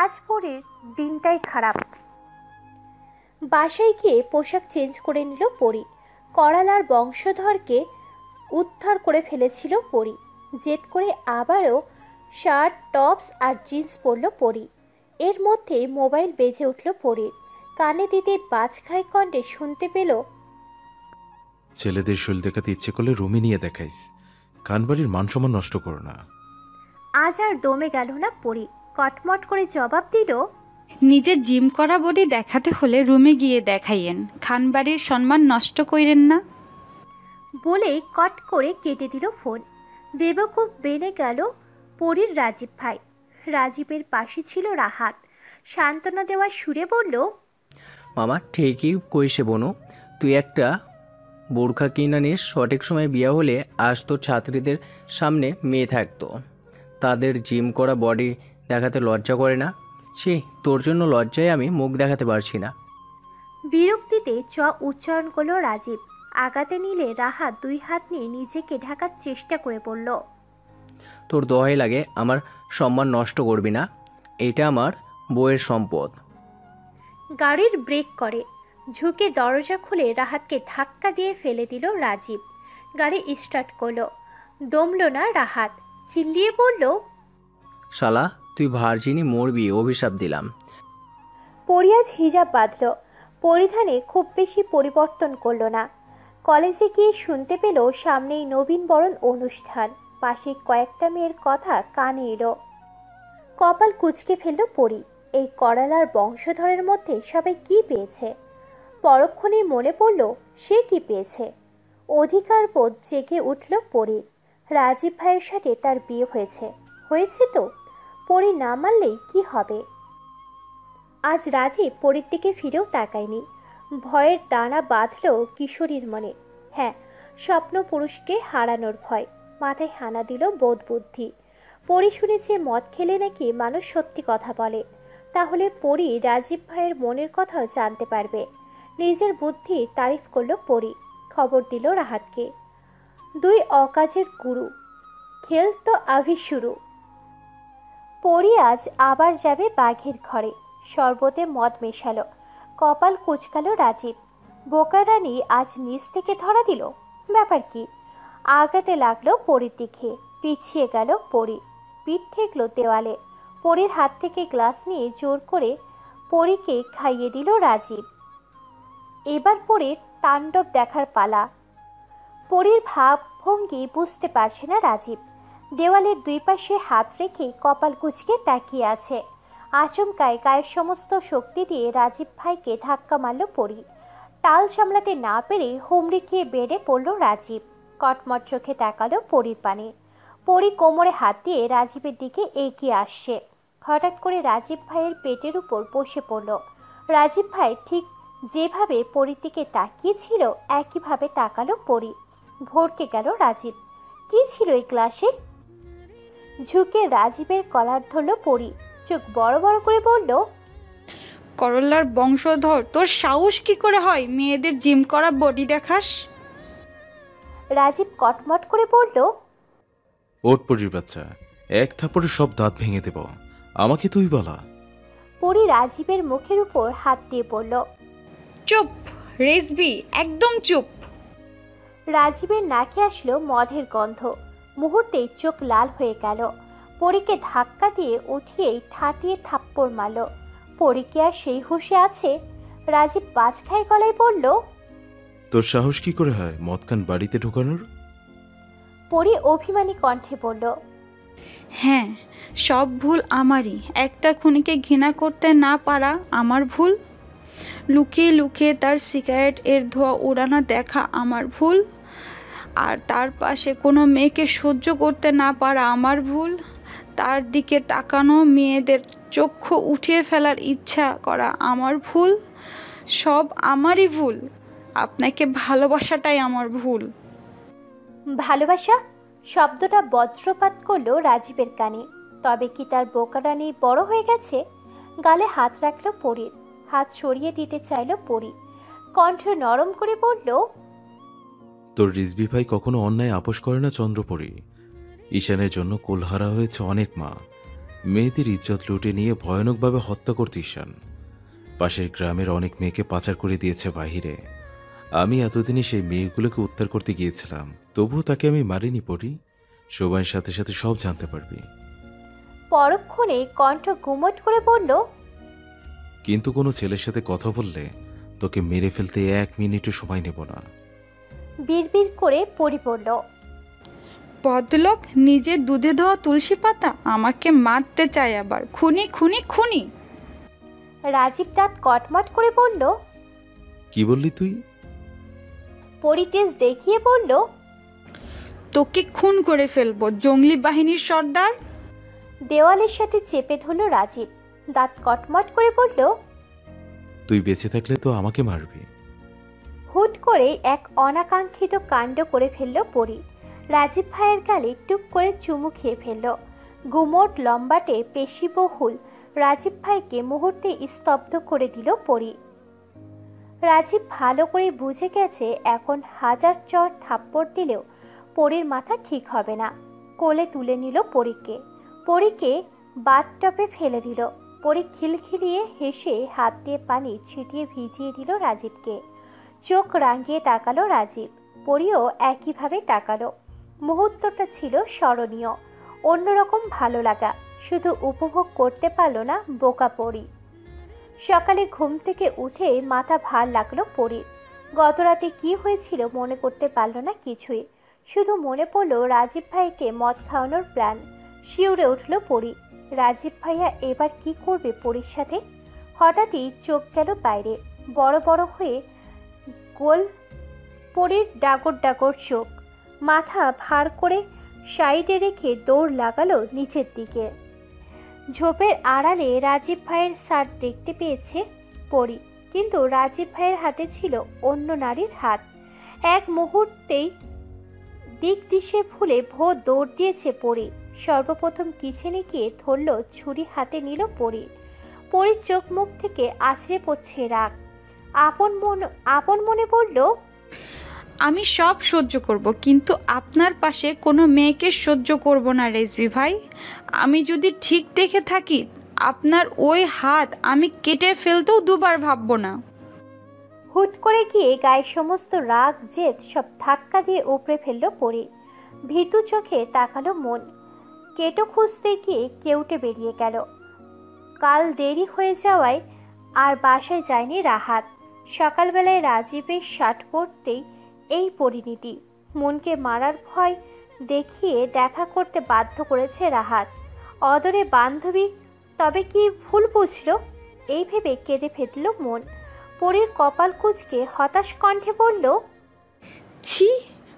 আজ পরীর দিনটাই খারাপ। বাসায় গিয়ে পোশাক চেঞ্জ করে নিল পরী। করালার বংশধরকে উদ্ধার করে ফেলেছিল পরী। জেদ করে আবারও শার্ট, টপস আর জিন্স পরল পরী। এর মধ্যে মোবাইল বেজে উঠল পরীর। কানে দিতে বাজ খায় কণ্ঠে শুনতে পেল, ছেলেদের শৈল দেখাতে ইচ্ছে করলে রুমে নিয়ে দেখাইস। খানবাড়ির মানসম্মান নষ্ট করো না। আজ আর দমে গেল না পরী। কটমট করে জবাব দিল, নিজের জিম করা বডি দেখাতে হলে রুমে গিয়ে দেখাইয়েন, খানবাড়ির সম্মান নষ্ট কইরেন না। বলেই কট করে কেটে দিল ফোন। বেবকুফ বেনে গেল পরীর রাজীব ভাই। রাজীবের পাশে ছিল রাহাত। সান্ত্বনা দেওয়ার সুরে বলল, মামা ঠিকই কইছে বনু, তুই একটা বোরখা কিনা নিস। সঠিক সময় বিয়ে হলে আজ তোর ছাত্রীদের সামনে মেয়ে থাকতো। তাদের জিম করা বডি দেখাতে লজ্জা করে না? ছি, তোর জন্য লজ্জায় আমি মুখ দেখাতে পারছি না। বিরক্তিতে চ উচ্চারণ করল রাজীব। আগাতে নিলে রাহাত 2 হাত নিয়ে নিজেকে ঢাকার চেষ্টা করে বলল, তোর দোহাই লাগে, আমার সম্মান নষ্ট করবি না। এটা আমার বউয়ের সম্পদ। গাড়ির ব্রেক করে। ঝুঁকে দরজা খুলে রাহাতকে ধাক্কা দিয়ে ফেলে দিল রাজীব। গাড়ি স্টার্ট করলো। দমল না রাহাত। চিল্লিয়ে বলল, শালা তুই ভার্জিনি মরবি, অভিশাপ দিলাম। পরিয়াজ হিজাব বাঁধল। পরিধানে খুব বেশি পরিবর্তন করল না। কলেজে গিয়ে শুনতে পেল সামনেই নবীন বরণ অনুষ্ঠান। পাশে কয়েকটা মেয়ের কথা কানে এলো। কপাল কুঁচকে ফেলল পরী। এই করালার বংশধরের মধ্যে সবাই কি পেয়েছে? পরক্ষণেই মনে পড়ল সে কি পেয়েছে। অধিকার বোধ জেগে উঠল পরীর। রাজীব ভাইয়ের সাথে তার বিয়ে হয়েছে তো পরী না মানলেই কি হবে। আজ রাজীব পরীর দিকে ফিরেও তাকায়নি। ভয়ের দানা বাঁধল কিশোরীর মনে। হ্যাঁ, স্বপ্ন পুরুষকে হারানোর ভয়। মাথায় হানা দিল বোধ বুদ্ধি। পরী শুনেছে মদ খেলে নাকি মানুষ সত্যি কথা বলে। তাহলে পরী রাজীব ভাইয়ের মনের কথাও জানতে পারবে। নিজের বুদ্ধির তারিফ করল পরী। খবর দিল রাহাতকে। দুই অকাজের গুরু, খেল তো আভি শুরু। পরী আজ আবার যাবে বাঘের ঘরে। শরবতে মদ মেশালো। কপাল কুচকালো রাজীব। বোকা রানী আজ নিচ থেকে ধরা দিল। ব্যাপার কি? আগাতে লাগলো পরীর দিকে। পিছিয়ে গেল পরী। পিঠ ঠেকলো দেওয়ালে। পরীর হাত থেকে গ্লাস নিয়ে জোর করে পরীকে খাইয়ে দিল রাজীব। এবার পরীর তাণ্ডব দেখার পালা। পরীর ভাবভঙ্গি বুঝতে পারছে না রাজীব। দেওয়ালের দুই পাশে হাত রেখে কপাল কুঁচকে তাকিয়ে আছে। আচমকায় গায়ের সমস্ত শক্তি দিয়ে রাজীব ভাইকে ধাক্কা মারল পরী। টাল সামলাতে না পেরে হুমড়ি খেয়ে বেড়ে পড়ল রাজীব। কটমট চোখে তাকালো পরীর পানে। পরী কোমরে হাত দিয়ে রাজীবের দিকে এগিয়ে আসছে। হঠাৎ করে রাজীব ভাইয়ের পেটের উপর বসে পড়ল। রাজীব ভাই ঠিক যেভাবে পরীর দিকে তাকিয়েছিল একইভাবে তাকালো পরী। ভরকে গেল রাজীব। কি ছিল এই গ্লাসে? ঝুঁকে রাজীবের কলার ধরল পরী। চোখ বড় বড় করে বলল, করল্লার বংশধর, তোর সাহস কি করে হয় মেয়েদের জিম করা বডি দেখাস? রাজীব কটমট করে বলল, ওট পরীর বাচ্চা, এক থাপড়ে সব দাঁত ভেঙে দেব। আমাকে তুই বলা। পরী রাজীবের মুখের উপর হাত দিয়ে বলল, চুপ রেসবি, একদম চুপ। রাজীবের নাকে আসলো মদের গন্ধ। মুহূর্তেই চোখ লাল হয়ে গেল। পরীকে ধাক্কা দিয়ে উঠিয়েই ঠাটিয়ে থাপ্পড় মারল। পরী কি আর সেই হুঁশে আছে? রাজীব বাজখাই গলায় বলল, তোর সাহস কি করে হয় মদ খান বাড়িতে ঢোকানোর? পরী অভিমানী কণ্ঠে বলল, হ্যাঁ, সব ভুল আমারই। একটা খুনিকে ঘৃণা করতে না পারা আমার ভুল। লুকিয়ে লুকিয়ে তার সিগারেট এর ধোঁয়া উড়ানো দেখা আমার ভুল। আর তার পাশে কোনো মেয়েকে সহ্য করতে না পারা আমার ভুল। তার দিকে তাকানো মেয়েদের চক্ষু উঠিয়ে ফেলার ইচ্ছা করা আমার ভুল। সব আমারই ভুল। আপনাকে ভালোবাসাটাই আমার ভুল। ভালোবাসা শব্দটা বজ্রপাত করলো রাজীবের কানে। তবে কি তার বোকারানি বড় হয়ে গেছে? গালে হাত রাখলো পরীর। হাত সরিয়ে দিতে চাইল পরী। কণ্ঠ নরম করে বলল, তোর রিজবি ভাই কখনো অন্যায় আপোষ করে না চন্দ্রপরী। ঈশানের জন্য কোলহারা হয়েছে অনেক মা। মেয়েদের ইজ্জত লুটে নিয়ে ভয়ানকভাবে হত্যা করত ঈশান। পাশের গ্রামের অনেক মেয়েকে পাচার করে দিয়েছে বাহিরে। আমি এতদিনই সেই মেয়েগুলোকে উদ্ধার করতে গিয়েছিলাম, তবুও তাকে আমি মারিনি পড়ি। সময়ের সাথে সাথে সব জানতে পারবি। পরক্ষণে কণ্ঠ গুমট করে বলল, কিন্তু কোনো ছেলের সাথে কথা বললে তোকে মেরে ফেলতে 1 মিনিটও সময় নেব না। বিড়বিড় করে পড়ি পড়ল, বদলোক, নিজে দুধে ধোয়া তুলসী পাতা আমাকে মারতে চায় আবার। খুনি খুনি খুনি। রাজীব দাঁত কটমট করে বলল, কি বললি তুই? পরিতেজ দেখিয়ে বলল, তোকে খুন করে ফেলবো জঙ্গলি বাহিনীর সর্দার। দেওয়ালের সাথে চেপে ধরল রাজীব। দাঁত কটমট করে বলল, তুই বেঁচে থাকলে তো আমাকে মারবি। হুট করে এক অনাকাঙ্ক্ষিত কাণ্ড করে ফেলল পরী। রাজীব ভাইয়ের গালে টুক করে চুমু খেয়ে ফেলল। গুমোট লম্বাটে পেশিবহুল রাজীব ভাইকে মুহূর্তে স্তব্ধ করে দিল পরী। রাজীব ভালো করে বুঝে গেছে এখন হাজার চর থাপ্পড় দিলেও পরীর মাথা ঠিক হবে না। কোলে তুলে নিল পরীকে। পরীকে বাথটবে ফেলে দিল। পরী খিলখিলিয়ে হেসে হাত দিয়ে পানি ছিটিয়ে ভিজিয়ে দিল রাজীবকে। চোখ রাঙিয়ে তাকালো রাজীব। পরীও একইভাবে তাকালো। মুহূর্তটা ছিল স্মরণীয়, অন্যরকম ভালো লাগা। শুধু উপভোগ করতে পারল না বোকা পরী। সকালে ঘুম থেকে উঠে মাথা ভার লাগলো পরীর। গতরাতে কি হয়েছিল মনে করতে পারল না কিছুই। শুধু মনে পড়ল রাজীব ভাইকে মদ খাওয়ানোর প্ল্যান। শিউরে উঠল পরী। রাজীব ভাইয়া এবার কি করবে পরীর সাথে? হঠাৎই চোখ গেল বাইরে। বড় বড় হয়ে গোল পরীর ডাগর ডাগর চোখ, মাথা ভার করে সাইডে রেখে দৌড় লাগালো নিচের দিকে। ঝোপের আড়ালে রাজীব ভাইয়ের শার্ট দেখতে পেয়েছে পরী, কিন্তু রাজীব ভাইয়ের হাতে ছিল অন্য নারীর হাত। এক মুহূর্তেই দিক দিশে ভুলে ভোর দৌড় দিয়েছে পরী। সর্বপ্রথম কিচেনে গিয়ে ধরল ছুরি, হাতে নিল পরী। পরীর চোখ মুখ থেকে আছড়ে পড়ছে রাগ। আপন মনে বলল, আমি সব সহ্য করব, কিন্তু আপনার পাশে কোনো মেয়েকে সহ্য করব না রেজবি ভাই। আমি যদি ঠিক দেখে থাকি আপনার ওই হাত আমি কেটে ফেলতেও দুবার ভাববো না। হুট করে গিয়ে গায়ের সমস্ত রাগ জেদ সব ধাক্কা দিয়ে উপড়ে ফেলল পরী। ভীতু চোখে তাকালো মন। কেটো খুঁজতে গিয়ে কেউটে বেরিয়ে গেল। কাল দেরি হয়ে যাওয়ায় আর বাসায় যায়নি রাহাত। সকালবেলায় রাজীবের শার্ট পরতেই এই পরিণতি। মনকে মারার ভয় দেখিয়ে দেখা করতে বাধ্য করেছে রাহাত। অদরে বান্ধবী তবে কি ভুল বুঝল, এই ভেবে কেঁদে ফেলল মন। পরীর কপাল কুঁচকে হতাশ কণ্ঠে বলল, ছি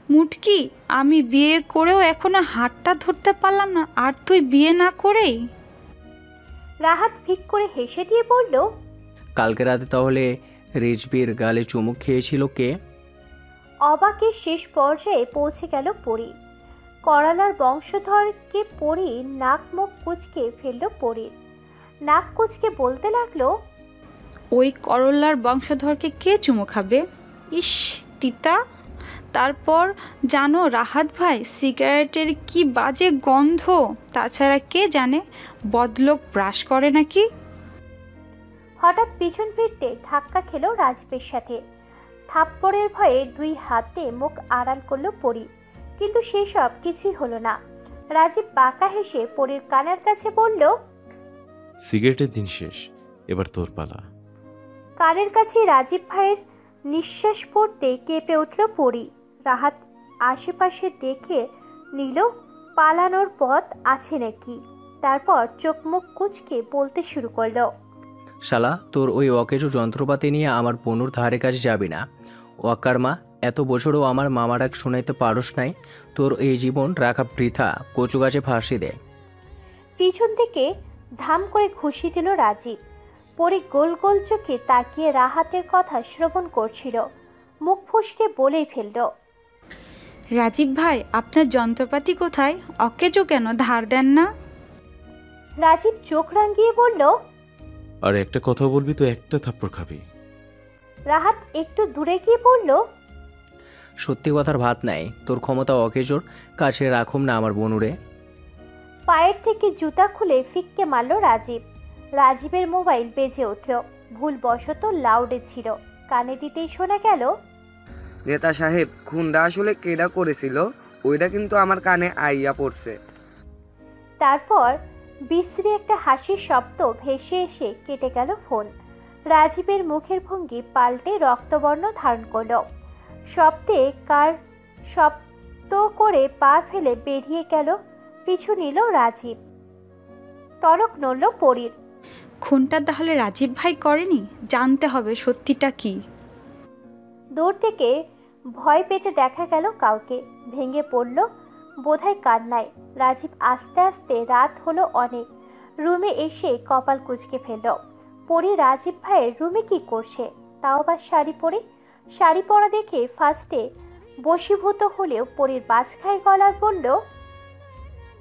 মুটকি, আমি বিয়ে করেও এখনো হাতটা ধরতে পারলাম না, আর তুই বিয়ে না করেই। রাহাত ফিক করে হেসে দিয়ে বলল, কালকে রাতে তাহলে রিজবির গালে চুমুক খেয়েছিল কে? অবাকের শেষ পর্যায়ে পৌঁছে গেল পরী। করালার বংশধরকে পরী নাক মুখ কুঁচকে ফেলল পরীর। নাক কুঁচকে বলতে লাগলো, ওই করলার বংশধরকে কে চুমু খাবে? ইস তিতা। তারপর জানো রাহাত ভাই, সিগারেটের কি বাজে গন্ধ। তাছাড়া কে জানে বদলোক ব্রাশ করে নাকি। হঠাৎ পিছন ফিরতে ধাক্কা খেল রাজীবের সাথে। থাপ্পড়ের ভয়ে দুই হাতে মুখ আড়াল করল পরী, কিন্তু সেসব কিছুই হলো না। রাজীব বাঁকা হেসে পরীর কানের কাছে বলল, সিগারেটের দিন শেষ, এবার তোর পালা। কানের কাছে রাজীব ভাইয়ের নিঃশ্বাস পড়তে কেঁপে উঠল পরী। রাহাত আশেপাশে দেখে নিল পালানোর পথ আছে নাকি। তারপর চোখ মুখ কুঁচকে বলতে শুরু করলো, শালা, তোর ওই অকেজো যন্ত্রপাতি নিয়ে আমার বনুর ধারে কাছে যাবি না। ওয়াক্কার মা, এত বছরও আমার মামারাক শোনাইতে পারস নাই। তোর এই জীবন রাখা বৃথা, কচু গাছে ফাঁসি দে। পিছন থেকে ধাম করে ঘুষি দিল রাজীব। পরে গোল গোল চোখে তাকিয়ে রাহাতের কথা শ্রবণ করছিল। মুখ ফুসকে বলেই ফেলল, রাজীব ভাই, আপনার যন্ত্রপাতি কোথায়? অকেজো কেন, ধার দেন না? রাজীব চোখ রাঙিয়ে বলল, আর একটা কথা বলবি তো একটা থাপ্পড় খাবি। রাহাত একটু দূরে গিয়ে বলল, সত্যি কথার ভাত নাই, তোর ক্ষমতা অকেজোর কাছে রাখুম না আমার বনুরে। পায়ের থেকে জুতা খুলে ফিক্কে মারল রাজীব। রাজীবের মোবাইল বেজে উঠল। ভুলবশত লাউডে ছিল। কানে দিতেই শোনা গেল, নেতা সাহেব, খুনটা আসলে কেডা করেছিল ওইটা কিন্তু আমার কানে আইয়া পড়ছে। তারপর বিশ্রী একটা হাসির শব্দ ভেসে এসে কেটে গেল ফোন। রাজীবের মুখের ভঙ্গি পাল্টে রক্তবর্ণ ধারণ করল। শব্দ করে পা ফেলে বেরিয়ে গেল। পিছু নিল রাজীব। তরক নড়ল পরীর। খুনটা তাহলে রাজীব ভাই করেনি? জানতে হবে সত্যিটা কি। দূর থেকে ভয় পেতে দেখা গেল কাউকে। ভেঙে পড়ল বোধহয় কান্নায়। রাজীব আস্তে আস্তে, রাত হলো অনেক, রুমে এসে কপাল কুঁচকে ফেলল। পরী রাজীব ভাইয়ের রুমে কি করছে, তাও আবার শাড়ি পরে। শাড়ি পরা দেখে ফার্স্টে বশীভূত হলেও পরীর বাজখাই গলায় বলল,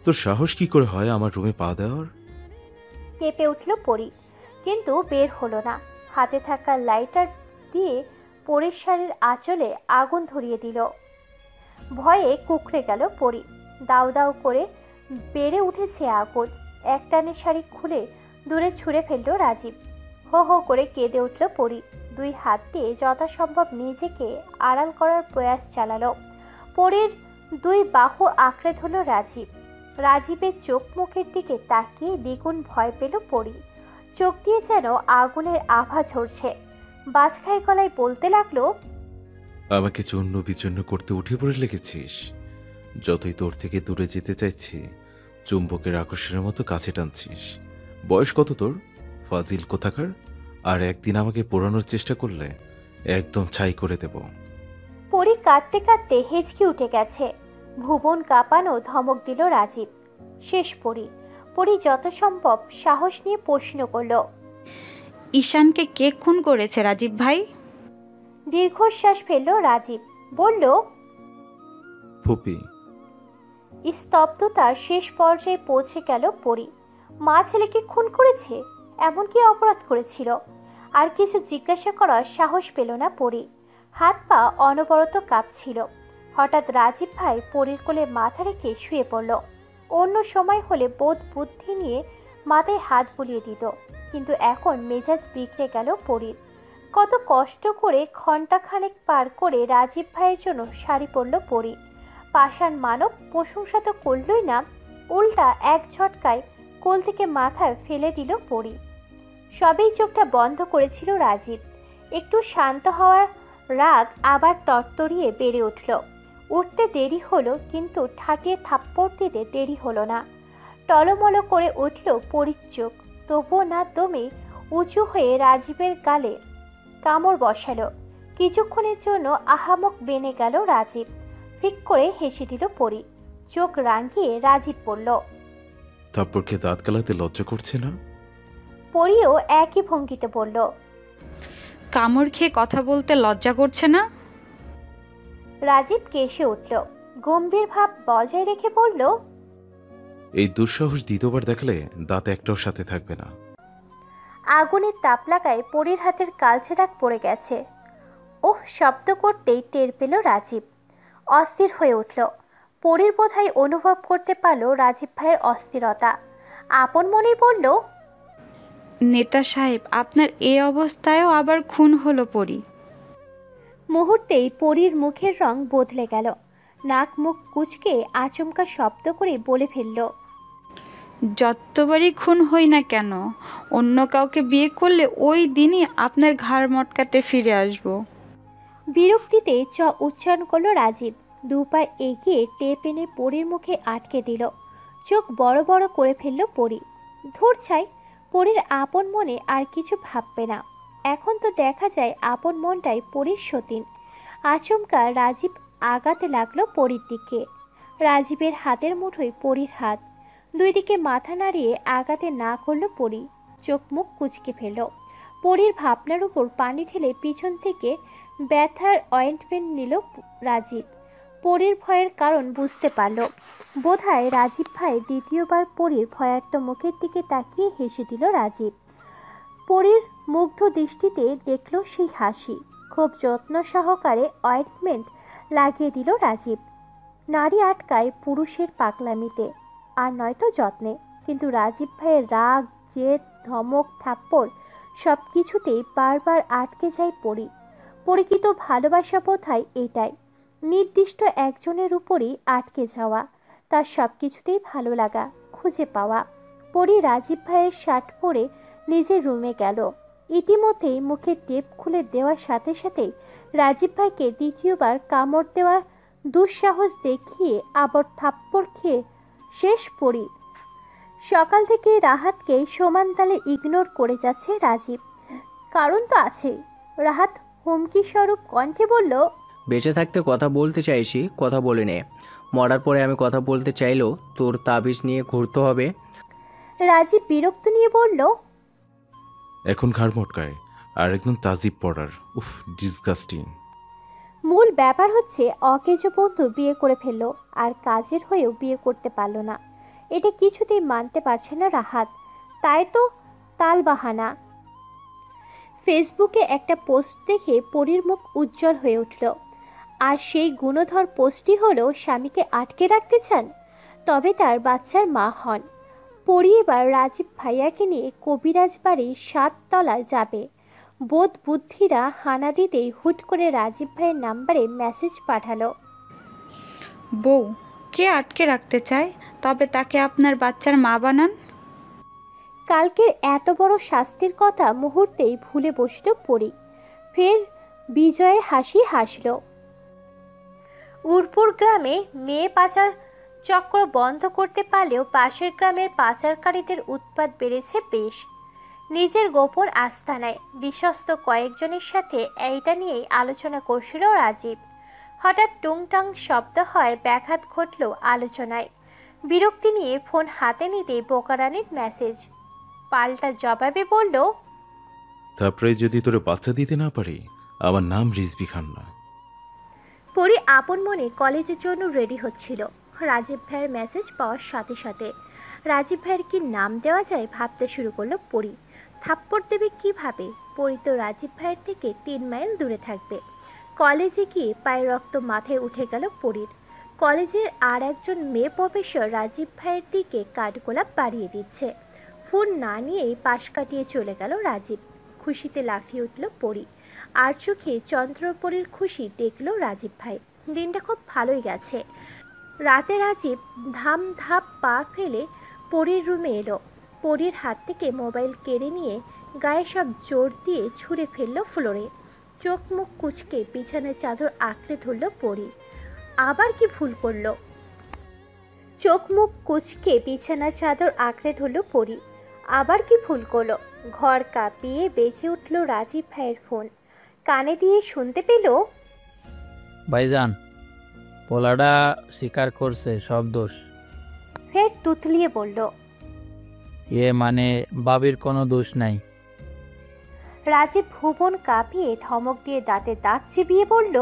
তোর সাহস কি করে হয় আমার রুমে পা দেওয়ার? কেঁপে উঠল পরী, কিন্তু বের হলো না। হাতে থাকা লাইটার দিয়ে পরীর শাড়ির আঁচলে আগুন ধরিয়ে দিল। ভয়ে কুকড়ে গেল পরী। দাউ দাউ করে বেড়ে উঠেছে আগুন। একটানে শাড়ি খুলে দূরে ছুঁড়ে ফেলল রাজীব। হো হো করে কেঁদে উঠল পরী। দুই হাত দিয়ে যথাসম্ভব নিজেকে আড়াল করার প্রয়াস চালালো। পরীর দুই বাহু আঁকড়ে ধরল রাজীব। রাজীবের চোখ মুখের দিকে তাকিয়ে দ্বিগুণ ভয় পেল পরী। চোখ দিয়ে যেন আগুনের আভা ঝরছে। বাজখাই গলায় বলতে লাগলো, আমাকে চূর্ণ বিচূর্ণ করতে উঠে পড়ে লেগেছিস। যতই তোর থেকে দূরে যেতে চাইছি, চুম্বকের আকর্ষণের মতো কাছে টানছিস। বয়স কত তোর, ফাজিল কোথাকার? আর একদিন আমাকে পোড়ানোর চেষ্টা করলে একদম ছাই করে দেব। পরি কাঁদতে কাঁদতে হেঁচকি উঠে গেছে। ভুবন কাঁপানো ধমক দিল রাজীব। শেষ পরি। পরি যত সম্ভব সাহস নিয়ে প্রশ্ন করল, ঈশানকে কে খুন করেছে রাজীব ভাই? দীর্ঘশ্বাস ফেলল রাজীব, বলল, ফুপি। স্তব্ধতার শেষ পর্যায়ে পৌঁছে গেল পরি। মা ছেলেকে খুন করেছে? এমন কি অপরাধ করেছিল? আর কিছু জিজ্ঞাসা করার সাহস পেল না পরি। হাত পা অনবরত কাঁপছিল। হঠাৎ রাজীব ভাই পরির কোলে মাথা রেখে শুয়ে পড়ল। অন্য সময় হলে বোধ বুদ্ধি নিয়ে মাথায় হাত বুলিয়ে দিত, কিন্তু এখন মেজাজ বিগড়ে গেল পরির। কত কষ্ট করে ঘণ্টাখানেক পার করে রাজীব ভাইয়ের জন্য শাড়ি পরল পরি। পাষাণ মানব প্রশংসা তো করলই না, উল্টা এক ঝটকায় কোল থেকে মাথায় ফেলে দিল পরি। সবেই চোখটা বন্ধ করেছিল রাজীব। একটু শান্ত হওয়ার রাগ আবার তরতরিয়ে বেড়ে উঠল। উঠতে দেরি হলো, কিন্তু ঠাটিয়ে থাপ্পড় দিতে দেরি হলো না। টলমল করে উঠল পরির চোখ। তবুও না দমে উঁচু হয়ে রাজীবের গালে কামড় বসালো। কিছুক্ষণের জন্য আহামক বেনে গেল রাজীব। ফিক করে হেসে দিল পরি। চোখ রাঙিয়ে রাজীব বলল, থাপ্পড়কে দাঁত কালাতে লজ্জা করছে না? পরিও একই ভঙ্গিতে বলল, কামড় খেয়ে কথা বলতে লজ্জা করছে না? রাজীব কেসে উঠল। গম্ভীর ভাব বজায় রেখে বলল, এই দুঃসাহস দ্বিতীয়বার দেখলে দাঁত একটাও সাথে থাকবে না। আগুনের তাপ লাগায় পরির হাতের কালচে দাগ পড়ে গেছে। ওহ শব্দ করতেই টের পেল রাজীব। অস্থির হয়ে উঠল। পরির বোধহয় অনুভব করতে পারল রাজীব ভাইয়ের অস্থিরতা। আপন মনেই বলল, নেতা সাহেব, আপনার এই অবস্থায়ও আবার খুন হলো পরি। মুহূর্তেই পরির মুখের রং বদলে গেল। নাক মুখ কুঁচকে আচমকা শব্দ করে বলে ফেলল, যতবারই খুন হই না কেন, অন্য কাউকে বিয়ে করলে ওই দিনই আপনার ঘাড় মটকাতে ফিরে আসব। বিরক্তিতে উচ্চারণ করল রাজীব। দু পা এগিয়ে টেপ এনে পরির মুখে আটকে দিল। চোখ বড় বড় করে ফেলল পরি। ধুর ছাই, পরির আপন মনে আর কিছু ভাববে না। এখন তো দেখা যায় আপন মনটাই পরির সতীন। আচমকা রাজীব আগাতে লাগলো পরির দিকে। রাজীবের হাতের মুঠোয় পরির হাত। দুই দিকে মাথা নাড়িয়ে আগাতে না করল পরি। চোখ মুখ কুঁচকে ফেলল। পরির ভাবনার উপর পানি ঢেলে পিছন থেকে ব্যথার অয়েন্টমেন্ট নিল রাজীব। পরির ভয়ের কারণ বুঝতে পারল। বোধহয় রাজীব ভাই দ্বিতীয়বার পরির ভয়ার্ত মুখের দিকে তাকিয়ে হেসে দিল রাজীব। পরির মুগ্ধ দৃষ্টিতে দেখল সেই হাসি। খুব যত্ন সহকারে অয়েন্টমেন্ট লাগিয়ে দিল রাজীব। নারী আটকায় পুরুষের পাগলামিতে, আর নয়তো যত্নে। কিন্তু রাজীব ভাইয়ের রাগ, জেদ, ধমক, থাপ্পড় সব কিছুতেই বারবার আটকে যায় পরি। পরিচিত ভালোবাসা বোধহয় এটাই, নির্দিষ্ট একজনের উপরই আটকে যাওয়া, তার সব কিছুতেই ভালো লাগা, খুঁজে পাওয়া। পরি রাজীব ভাইয়ের শার্ট পরে নিজের রুমে গেল। ইতিমধ্যেই মুখের টেপ খুলে দেওয়ার সাথে সাথেই রাজীব ভাইকে দ্বিতীয়বার কামড় দেওয়ার দুঃসাহস দেখিয়ে আবার থাপ্পড় খেয়ে শেষ পরি। সকাল থেকে রাহাতকে সমান তালে ইগনোর করে যাচ্ছে রাজীব। কারণ তো আছে। রাহাত হুমকি স্বরূপ কণ্ঠে বলল, বেঁচে থাকতে কথা বলতে চাইছি, কথা বলে নে। মরার পরে আমি কথা বলতে চাইলেও তোর তাবিজ নিয়ে ঘুরতে হবে। রাজীব বিরক্ত নিয়ে বলল, এখন ঘাড় মটকায় আর একদম তাজিব পড়ার। উফ, ডিসগাস্টিং। মূল ব্যাপার হচ্ছে অকেজো বন্ধু বিয়ে করে ফেললো, আর কাজের হয়েও বিয়ে করতে পারল না। এটা কিছুতেই মানতে পারছে না রাহাত। তাই তো তালবাহানা। ফেসবুকে একটা পোস্ট দেখে পরির মুখ উজ্জ্বল হয়ে উঠল। আর সেই গুণধর পোস্টটি হলো, স্বামীকে আটকে রাখতে চান, তবে তার বাচ্চার মা হন। পরি এবার রাজীব ভাইয়াকে নিয়ে কবিরাজ বাড়ির 7 তলায় যাবে। বোধ বুদ্ধিরা হানা দিতেই হুট করে রাজীব ভাইয়ের নাম্বারে মেসেজ পাঠালো, বউ কে আটকে রাখতে চায়, তবে তাকে আপনার বাচ্চার মা বানান। কালকের এত বড় শাস্তির কথা মুহূর্তেই ভুলে বসল পরি। ফের বিজয়ের হাসি হাসল। উরপুর গ্রামে মেয়ে পাচার চক্র বন্ধ করতে পারলেও পাশের গ্রামের পাচারকারীদের উৎপাত বেড়েছে বেশ। নিজের গোপন আস্তানায় বিশ্বস্ত কয়েকজনের সাথে এইটা নিয়েই আলোচনা করছিল রাজীব। হঠাৎ টুংটাং শব্দ হয়, ব্যাঘাত ঘটল আলোচনায়। বিরক্তি নিয়ে ফোন হাতে নিতেই বোকারানির মেসেজ। পাল্টা জবাবে বলল, তারপরে যদি তোরে বাচ্চা দিতে না পারি, আমার নাম রিজবি খান না। পরি আপন মনে কলেজের জন্য রেডি হচ্ছিল। রাজীব ভাইয়ের মেসেজ পাওয়ার সাথে সাথে রাজীব ভাইয়ের কি নাম দেওয়া যায় ভাবতে শুরু করলো পরি। থাপ্পড় দেবে কিভাবে? পরি তো রাজীব ভাইয়ের থেকে 3 মাইল দূরে থাকবে। কলেজে গিয়ে পায়ের রক্ত মাথায় উঠে গেল পরির। কলেজের আর একজন মেয়ে প্রফেসর রাজীব ভাইয়ের দিকে কাঠগোলাপ বাড়িয়ে দিচ্ছে। ফোন না নিয়েই পাশ কাটিয়ে চলে গেল রাজীব। খুশিতে লাফিয়ে উঠল পরি। আর চোখে চন্দ্রপরীর খুশি দেখল রাজীব ভাই। দিনটা খুব ভালোই গেছে। রাতে রাজীব ধাম ধাপ পা ফেলে পরীর রুমে এলো। পরীর হাত থেকে মোবাইল কেড়ে নিয়ে গায়ে সব জোর দিয়ে ছুঁড়ে ফেলল ফ্লোরে। চোখ মুখ কুচকে বিছানার চাদর আঁকড়ে ধরল পরী। আবার কি ভুল করলো? চোখ মুখ কুচকে বিছানার চাদর আঁকড়ে ধরল পরী। আবার কি ভুল করলো? ঘর কাঁপিয়ে বেজে উঠল রাজীব ভাইয়ের ফোন। কানে দিয়ে শুনতে পেল, ভাইজান, পোলাটা স্বীকার করছে সব দোষ। ফের তুতলিয়ে বলল, মানে বাবির কোনো দোষ নাই। রাজীব ভুবন কাঁপিয়ে ধমক দিয়ে দাঁতে দাঁত চিবিয়ে বলল,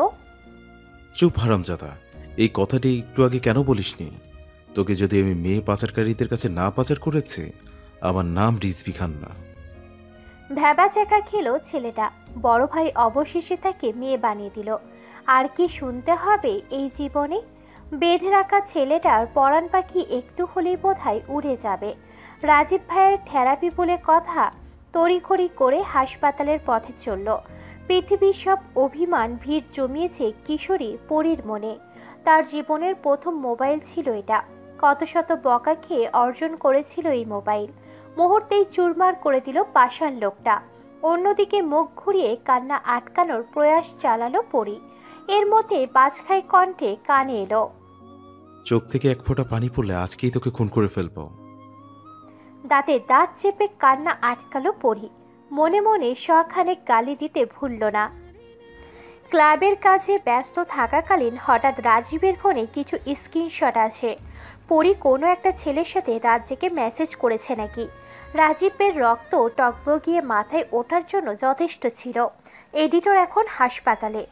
চুপ হারামজাদা, এই কথাটি একটু আগে কেন বলিসনি? তোকে যদি আমি মেয়ে পাচারকারীদের কাছে না পাচার করেছি, আমার নাম রিজবি খান না। ভ্যাবা চাকা খেলো ছেলেটা। বড় ভাই অবশেষে তাকে মেয়ে বানিয়ে দিল। আর কি শুনতে হবে এই জীবনে? বেঁধে রাখা ছেলেটার পরাণ পাখি একটু হলেই বোধহয় উড়ে যাবে। রাজীব ভাইয়ের থেরাপি বলে কথা তড়িঘড়ি করে হাসপাতালের পথে চলল। পৃথিবীর সব অভিমান ভিড় জমিয়েছে কিশোরী পরীর মনে। তার জীবনের প্রথম মোবাইল ছিল এটা। কত শত বকা খেয়ে অর্জন করেছিল এই মোবাইল। মুহূর্তেই চুরমার করে দিল পাষাণ লোকটা। অন্যদিকে মুখ ঘুরিয়ে কান্না আটকানোর প্রয়াস চালালো পরী। এর মধ্যে বাজখাই কণ্ঠে কানে এলো, চোখ থেকে এক ফোঁটা পানি পড়লে আজকেই তোকে খুন করে ফেলবো। দাঁতে দাঁত চেপে কান্না আটকালো পরী। মনে মনে শখানেক গালি দিতে ভুলল না। ক্লাবের কাজে ব্যস্ত থাকাকালীন হঠাৎ রাজীবের ফোনে কিছু স্ক্রিনশট আছে। পরী কোনো একটা ছেলের সাথে রাত জেগে মেসেজ করেছে নাকি। রাজীবের রক্ত টকবগিয়ে মাথায় ওঠার জন্য যথেষ্ট ছিল। এডিটর এখন হাসপাতালে,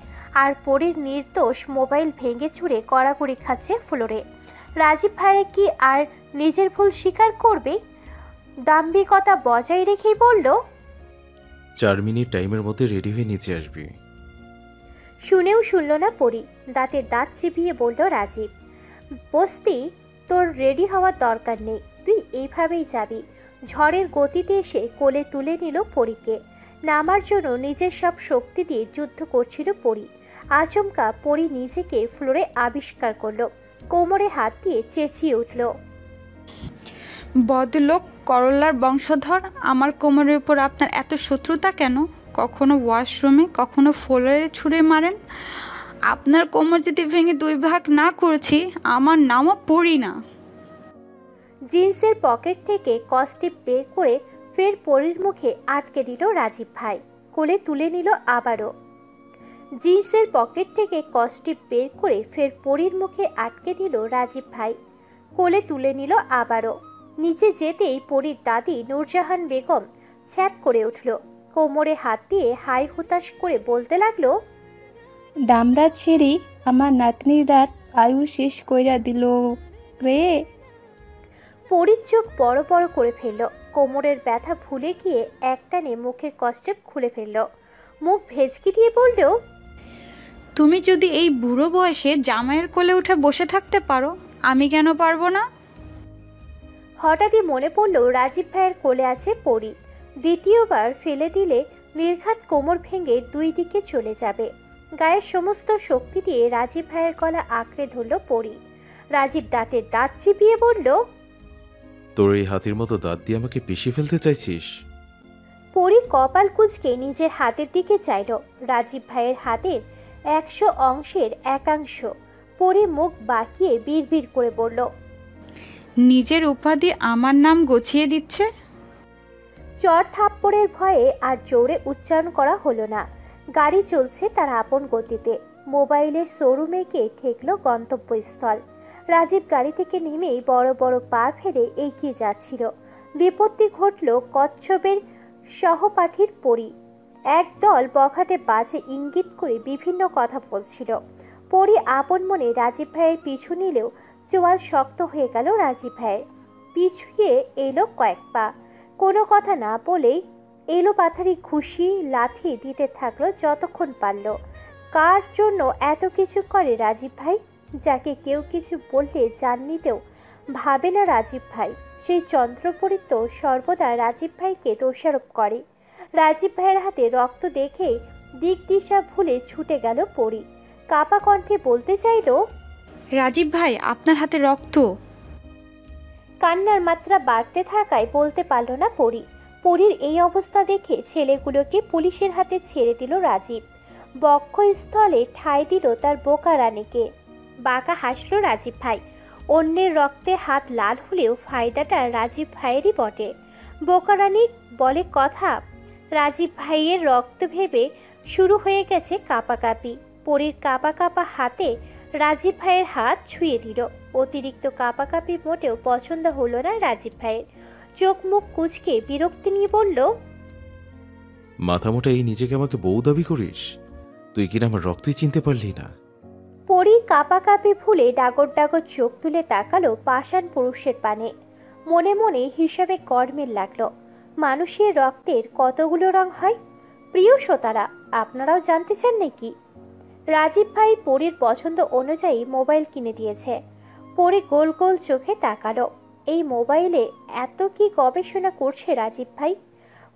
আর পরীর নির্দোষ মোবাইল ভেঙে চুরে কড়াকড়ি খাচ্ছে ফ্লোরে। রাজীব ভাই কি আর নিজের ভুল স্বীকার করবে? দাম্ভিকতা বজায় রেখেই বলল, 4 মিনিট টাইমের মধ্যে রেডি হয়ে নিচে আসবি। শুনেও শুনল না পরী। দাঁতে দাঁত চিবিয়ে বলল রাজীব, বস্তি, তোর রেডি হওয়ার দরকার নেই, তুই এইভাবেই যাবি। ঝড়ের গতিতে এসে কোলে তুলে নিল পরীকে। নামার জন্য নিজের সব শক্তি দিয়ে যুদ্ধ করছিল পরী। আচমকা পরী নিজেকে ফ্লোরে আবিষ্কার করলো। কোমরে হাত দিয়ে চেঁচিয়ে উঠল, বদলোক, করলার বংশধর, আমার কোমরের উপর আপনার এত শত্রুতা কেন? কখনো ওয়াশরুমে, কখনো ফ্লোরে ছুঁড়ে মারেন। আপনার কোমর যদি ভেঙে 2 ভাগ না করেছি, আমার নামও পড়ি না। জিন্সের পকেট থেকে কস্টিপ বের করে ফের পরীর মুখে আটকে দিল রাজীব ভাই। কোলে তুলে নিল আবারও। জিন্সের পকেট থেকে কস্টিপ বের করে ফের পরীর মুখে আটকে দিল রাজীব ভাই। কোলে তুলে নিল আবারও। নিচে যেতেই পরীর দাদি নূরজাহান বেগম ছ্যাঁক করে উঠল। কোমরে হাত দিয়ে হাই হুতাশ করে বলতে লাগলো, দামড়া ছেড়ি আমার নাতনিদার আয়ু শেষ কইরা দিল রে। পরীর চোখ বড় বড় করে ফেলল। কোমরের ব্যথা ভুলে গিয়ে একটানে মুখের কস্টেপ খুলে ফেলল। মুখ ভেজকি দিয়ে বলল, তুমি যদি এই বুড়ো বয়সে জামাইয়ের কোলে উঠে বসে থাকতে পারো, আমি কেন পারবো না? হঠাৎই মনে পড়ল রাজীব ভাইয়ের কোলে আছে পরী। দ্বিতীয়বার ফেলে দিলে নির্ঘাত কোমর ভেঙে 2 দিকে চলে যাবে। গায়ের সমস্ত শক্তি দিয়ে রাজীব ভাইয়ের গলা আঁকড়ে ধরল পরী। রাজীব দাঁতে দাঁত চিপিয়ে বলল, তোর এই হাতির মতো দাঁত দিয়ে আমাকে পিষে ফেলতে চাইছিস? পরী কপাল কুঁচকে নিজের হাতের দিকে চাইল। রাজীব ভাইয়ের হাতের 100 অংশের একাংশ। পরী মুখ বাঁকিয়ে বিড়বিড় করে বলল, নিজের উপাধি আমার নাম গছিয়ে দিচ্ছে। চর থাপ্পড়ের ভয়ে আর জোরে উচ্চারণ করা হলো না। গাড়ি চলছে তার আপন গতিতে। মোবাইলের শোরুমে গিয়ে ঠেকল গন্তব্যস্থল। রাজীব গাড়ি থেকে নেমেই বড় বড় পা ফেলে এগিয়ে যাচ্ছিল। বিপত্তি ঘটল কচ্ছপের সহপাঠীর পরি। একদল বখাটে বাজে ইঙ্গিত করে বিভিন্ন কথা বলছিল। পরি আপন মনে রাজীব ভাইয়ের পিছু নিলেও চোয়াল শক্ত হয়ে গেল রাজীব ভাইয়ের। পিছুয়ে এলো কয়েক পা, কোনো কথা না বলেই এলো পাথারি ঘুষি লাথি দিতে থাকলো যতক্ষণ পারল। কার জন্য এত কিছু করে রাজীব ভাই, যাকে কেউ কিছু বললে জান নিতেও ভাবে না রাজীব ভাই, সেই চন্দ্রপরী তো সর্বদা রাজীব ভাইকে দোষারোপ করে। রাজীব ভাইয়ের হাতে রক্ত দেখে দিক দিশা ভুলে ছুটে গেল পরি। কাপা কণ্ঠে বলতে চাইল, রাজীব ভাই আপনার হাতে রক্ত। কান্নার মাত্রা বাড়তে থাকায় বলতে পারল না পরি। পরির এই অবস্থা দেখে ছেলেগুলোকে পুলিশের হাতে ছেড়ে দিল রাজীব। বক্ষস্থলে ঠাঁই দিল তার বোকা রানীকে। বাঁকা হাসল রাজীব ভাই। অন্যের রক্তে হাত লাল হলেও ফায়দাটা রাজীব ভাইয়েরই বটে। বোকা রানী বলে কথা, রাজীব ভাইয়ের রক্ত ভেবে শুরু হয়ে গেছে কাঁপাকাঁপি। পরির কাঁপা কাঁপা হাতে রাজীব ভাইয়ের হাত ছুঁয়ে দিল। অতিরিক্ত কাঁপাকাঁপি মোটেও পছন্দ হলো না রাজীব ভাইয়ের। চোখ মুখ কুঁচকে বিরক্তি নিয়ে বলল, মাথা মোটা এই নিজেকে আমাকে বউ দাবি করিস? তুই কিনা আমার রক্তই চিনতে পারলি না। পরি কাঁপাকাঁপি ভুলে ডাগর ডাগর চোখ তুলে তাকালো পাষাণ পুরুষের পানে। মনে মনে হিসাবে গরমিল লাগলো। মানুষের রক্তের কতগুলো রং হয়? প্রিয় শ্রোতারা, আপনারাও জানতে চান নাকি? রাজীব ভাই পরির পছন্দ অনুযায়ী মোবাইল কিনে দিয়েছে। পরি গোল গোল চোখে তাকালো। এই মোবাইলে এত কি গবেষণা করছে রাজীব ভাই?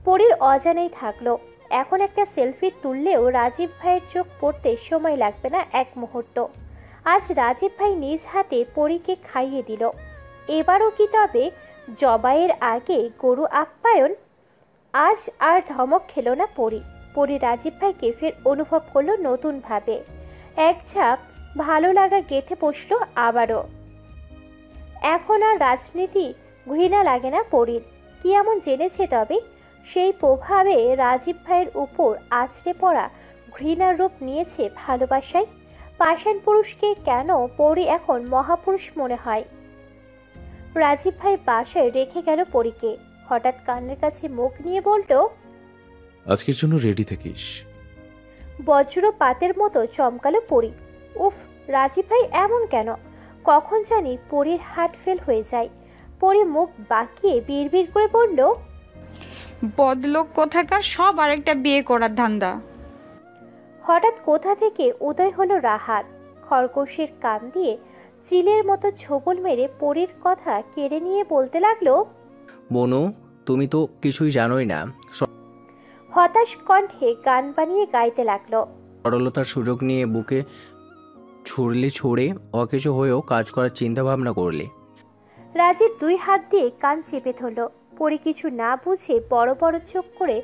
পরির অজানাই থাকলো। এখন একটা সেলফি তুললেও রাজীব ভাইয়ের চোখ পড়তে সময় লাগবে না এক মুহূর্ত। আজ রাজীব ভাই নিজ হাতে পরীকে খাইয়ে দিল। এবারও কি তবে জবাইয়ের আগে গরু আপ্যায়ন? আজ আর ধমক খেলো না পরি। পরি রাজীব ভাইকে ফের অনুভব করলো নতুন ভাবে। এক ঝাঁক ভালো লাগা গেঁথে বসলো আবারও। এখন আর রাজনীতি ঘৃণা লাগে না পরির। কি এমন জেনেছে তবে? সেই প্রভাবে রাজীব ভাইয়ের উপর আছড়ে পড়া ঘৃণার রূপ নিয়েছে ভালোবাসায়। পাষাণ পুরুষকে কেন পরি এখন মহাপুরুষ মনে হয়? রাজীব ভাই বাসায় রেখে গেল পরীকে। হঠাৎ কানের কাছে মুখ নিয়ে বলল, আজকের জন্য রেডি থাকিস। বজ্রপাতের মতো চমকালো পরি। উফ, রাজীব ভাই এমন কেন? কখন জানি পরির হার্ট ফেল হয়ে যায়। পরি মুখ বাঁকিয়ে বিড়বিড় করে বলল, বদলোক কোথাকার, সব আরেকটা বিয়ে করার ধান্দা। হঠাৎ কোথা থেকে উদয় হলো রাহাত। খরগোশের কান দিয়ে চিলের মতো ছোবল মেরে পরির কথা কেড়ে নিয়ে বলতে লাগলো, বনু, তুমি তো কিছুই জানোই না। হতাশ কণ্ঠে গান বানিয়ে গাইতে লাগলো। সরলতার সুযোগ নিয়ে বুকে ছুড়লে ছড়ে অকেজো হয়েও কাজ করার চিন্তা ভাবনা করলে। রাজীব দুই হাত দিয়ে কান চেপে ধরল। পরি কিছু না বুঝে বড় বড় চোখ করে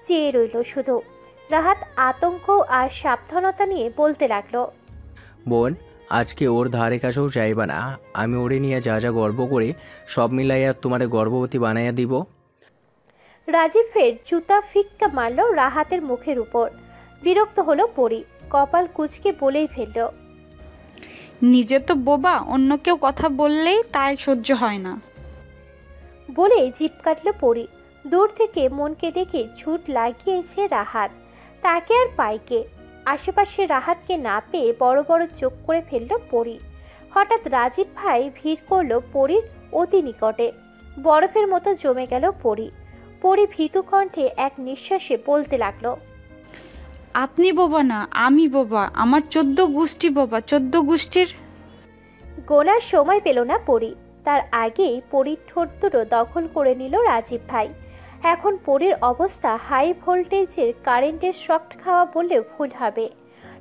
চেয়ে রইল শুধু। রাহাত আতঙ্ক আর সাবধানতা নিয়ে বলতে লাগলো, বোন, আজকে ওর ধারে কাছেও চাইবা না। আমি ওরে নিয়ে যা যা গর্ব করে সব মিলাইয়া তোমারে গর্ভবতী বানাইয়া দিব। রাজীব ফের জুতা ফিক্কা মারল রাহাতের মুখের উপর। বিরক্ত হলো পরি। কপাল কুঁচকে বলেই ফেলল, নিজে তো বোবা, অন্য কেউ কথা বললেই তাই সহ্য হয় না। বলে জিভ কাটল পরি। দূর থেকে মনকে দেখে ছুট লাগিয়েছে রাহাত। তাকে আর পাইকে। আশেপাশে রাহাতকে না পেয়ে বড় বড় চোখ করে ফেলল পরি। হঠাৎ রাজীব ভাই ভিড় করল পরির অতি নিকটে। বরফের মতো জমে গেল পরি। পরি ভীতু কণ্ঠে এক নিঃশ্বাসে বলতে লাগলো, আপনি বোবা না, আমি বোবা। আমার 14 গোষ্ঠী বোবা, 14 গোষ্ঠীর। গোনার সময় পেল না পরি। তার আগেই পরির ঠোঁট দুটো দখল করে নিল রাজীব ভাই। এখন পরির অবস্থা হাই ভোল্টেজের কারেন্টের শক খাওয়া বললেও ভুল হবে।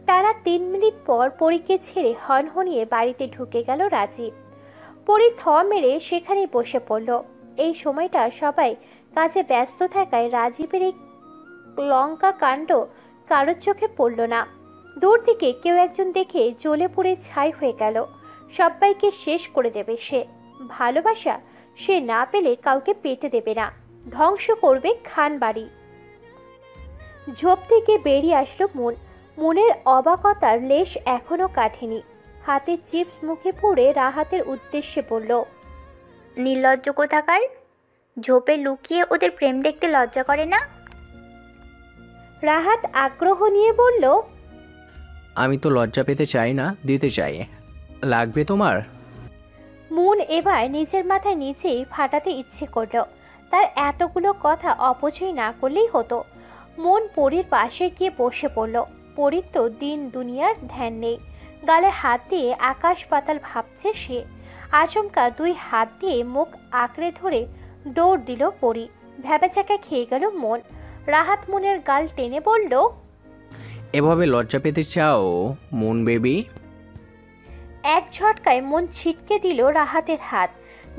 টানা 3 মিনিট পর পরীকে ছেড়ে হনহনিয়ে বাড়িতে ঢুকে গেল রাজীব। পরি থ মেরে সেখানেই বসে পড়ল। এই সময়টা সবাই কাজে ব্যস্ত থাকায় রাজীবের এই লঙ্কা কাণ্ড কারোর চোখে পড়ল না। দূর থেকে কেউ একজন দেখে জ্বলে পুড়ে ছাই হয়ে গেল। সবাইকে শেষ করে দেবে সে। ভালোবাসা সে না পেলে কাউকে পেতে দেবে না, ধ্বংস করবে খান বাড়ি। ঝোপ থেকে বেরিয়ে আসলো মন। মনের অবাকতার লেশ এখনো কাটেনি। হাতের চিপস মুখে পুরে রাহাতের উদ্দেশ্যে বলল, নির্লজ্জ কোথাকার, ঝোপে লুকিয়ে ওদের প্রেম দেখতে লজ্জা করে না? রাহাত আগ্রহ নিয়ে বলল, আমি তো লজ্জা পেতে চাই না, দিতে চাই। লাগবে তোমার? মন এবার নিজের মাথায় নিজেই ফাটাতে ইচ্ছে করল। তার এতগুলো কথা অপচয় না করলেই হতো। মন পরীর পাশে গিয়ে বসে পড়ল। পরীর তো দিন দুনিয়ার ধ্যান নেই। গালে হাত দিয়ে আকাশ পাতাল ভাবছে সে। আচমকা দুই হাত দিয়ে মুখ আঁকড়ে ধরে দৌড় দিল পরী। ভ্যাবাচাকা খেয়ে গেল মন। রাহাত মনের গাল টেনে বলল, এভাবে লজ্জা পেতে চাও মন বেবি? এক ঝটকায় মন ছিটকে দিল রাহাতের হাত।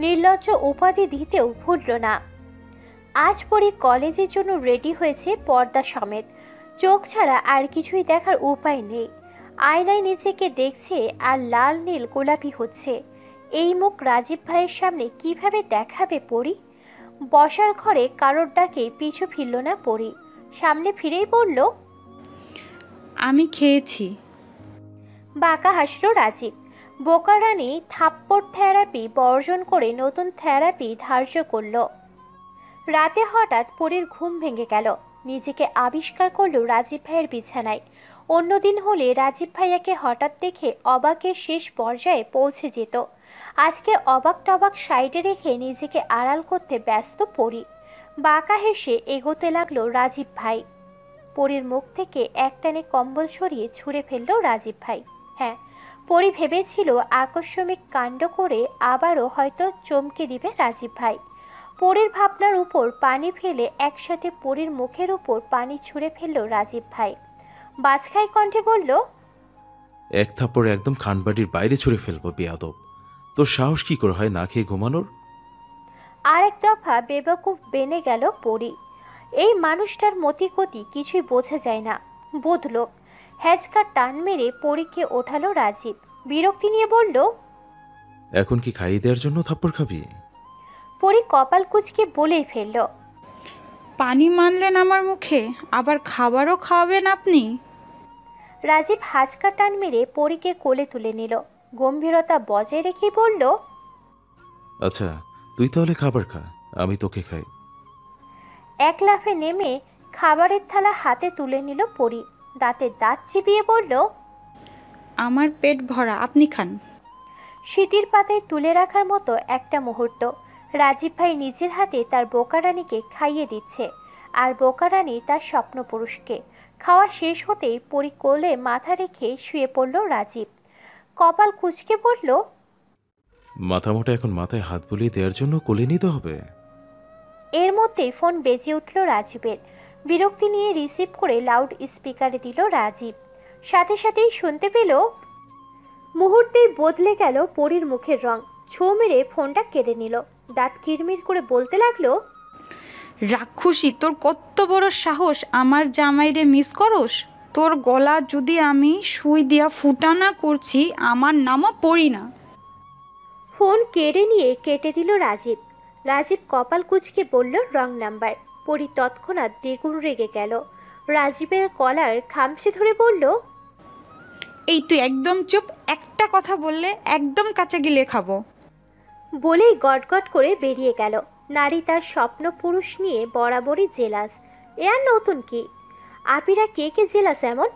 নির্লজ্জ উপাধি দিতেও ভুলল না। আজ পরী কলেজের জন্য রেডি হয়েছে পর্দা সমেত। চোখ ছাড়া আর কিছুই দেখার উপায় নেই। আয়নায় নিজেকে দেখছে আর লাল নীল গোলাপি হচ্ছে। এই মুখ রাজীব ভাইয়ের সামনে কিভাবে দেখাবে পরী? বসার ঘরে কারোর ডাকে পিছু ফিরল না পরী। সামনে ফিরেই বলল, আমি খেয়েছি। বাঁকা হাসল রাজীব। বোকা রানী থাপ্পড় থেরাপি বর্জন করে নতুন থেরাপি ধার্য করল। রাতে হঠাৎ পরীর ঘুম ভেঙে গেল। নিজেকে আবিষ্কার করলো রাজীব ভাইয়ের বিছানায়। অন্যদিন হলে রাজীব ভাইয়াকে হঠাৎ দেখে অবাকের শেষ পর্যায়ে পৌঁছে যেত। আজকে অবাক টবাক সাইডে রেখে নিজেকে আড়াল করতে ব্যস্ত পরী। বাঁকা হেসে এগোতে লাগলো রাজীব ভাই। পরীর মুখ থেকে একটানে কম্বল সরিয়ে ছুঁড়ে ফেললো রাজীব ভাই। হ্যাঁ, পরী ভেবেছিল আকস্মিক কাণ্ড করে আবারও হয়তো চমকে দিবে রাজীব ভাই। পরীর ভাবনার উপর পানি ফেলে একসাথে পরীর মুখের উপর পানি ছুঁড়ে ফেললো রাজীব ভাই। বাজখাই কণ্ঠে বলল, এক থাপ্পড়ে একদম খানবাড়ির বাইরে ছুঁড়ে ফেলবো বেয়াদব। তোর সাহস কি করে হয় না খেয়ে ঘুমানোর? আরেক দফা বেবকুফ বেনে গেল পরী। এই মানুষটার মতিগতি কিছুই বোঝা যায় না। বোধলোক হ্যাচকা টান মেরে পরীকে ওঠালো রাজীব। বিরক্তি নিয়ে বলল, এখন কি খাইয়ে দেওয়ার জন্য থাপ্পড় খাবি? পরী কপাল কুঁচকে বলেই ফেলল, পানি মানলেন আমার মুখে, আবার খাবারও খাওয়াবেন আপনি? রাজীব হাঁচকা টান মেরে পরীকে কোলে তুলে নিল। গম্ভীরতা বজায় রেখে বলল, আচ্ছা তুই তাহলে খাবার খা, আমি তোকে খাই। এক লাফে নেমে খাবারের থালা হাতে তুলে নিল পরী। দাঁতে দাঁত চিবিয়ে বলল, আমার পেট ভরা, আপনি খান। স্মৃতির পাতায় তুলে রাখার মতো একটা মুহূর্ত। রাজীব ভাই নিজের হাতে তার বোকারানিকে খাইয়ে দিচ্ছে, আর বোকারানি তার স্বপ্নপুরুষকে। খাওয়া শেষ হতেই পরী কোলে মাথা রেখে শুয়ে পড়ল রাজীব। কপাল কুঁচকে বলল, মাথা মোটা এখন মাথায় হাত বুলিয়ে দেওয়ার জন্য কোলে নিতে হবে? এর মধ্যেই ফোন বেজে উঠল রাজীবের। বিরক্তি নিয়ে রিসিভ করে লাউড স্পিকারে দিল রাজীব। সাথে সাথেই শুনতে পেল। মুহূর্তেই বদলে গেল পরীর মুখের রং। ছো মেরে ফোনটা কেড়ে নিল। দাঁত কিরমির করে বলতে লাগলো, রাক্ষসী, তোর কত বড় সাহস আমার জামাইরে মিস করস? তোর গলা যদি আমি সুই দিয়া ফুটা না করছি, আমার নামও পড়ি না। ফোন কেড়ে নিয়ে কেটে দিল রাজীব। রাজীব কপাল কুঁচকে বলল, রং নাম্বার। পরী তৎক্ষণাৎ দ্বিগুণ রেগে গেল। রাজীবের কলার খামচে ধরে বলল, এই তুই একদম চুপ, একটা কথা বললে একদম কাঁচা গিলে খাবো। বলেই গটগট করে বেরিয়ে গেল। নারী তার স্বপ্ন পুরুষ নিয়ে বরাবরই জেলাস। এ আর নতুন কি? আপিরা কে কে জেলাস এমন?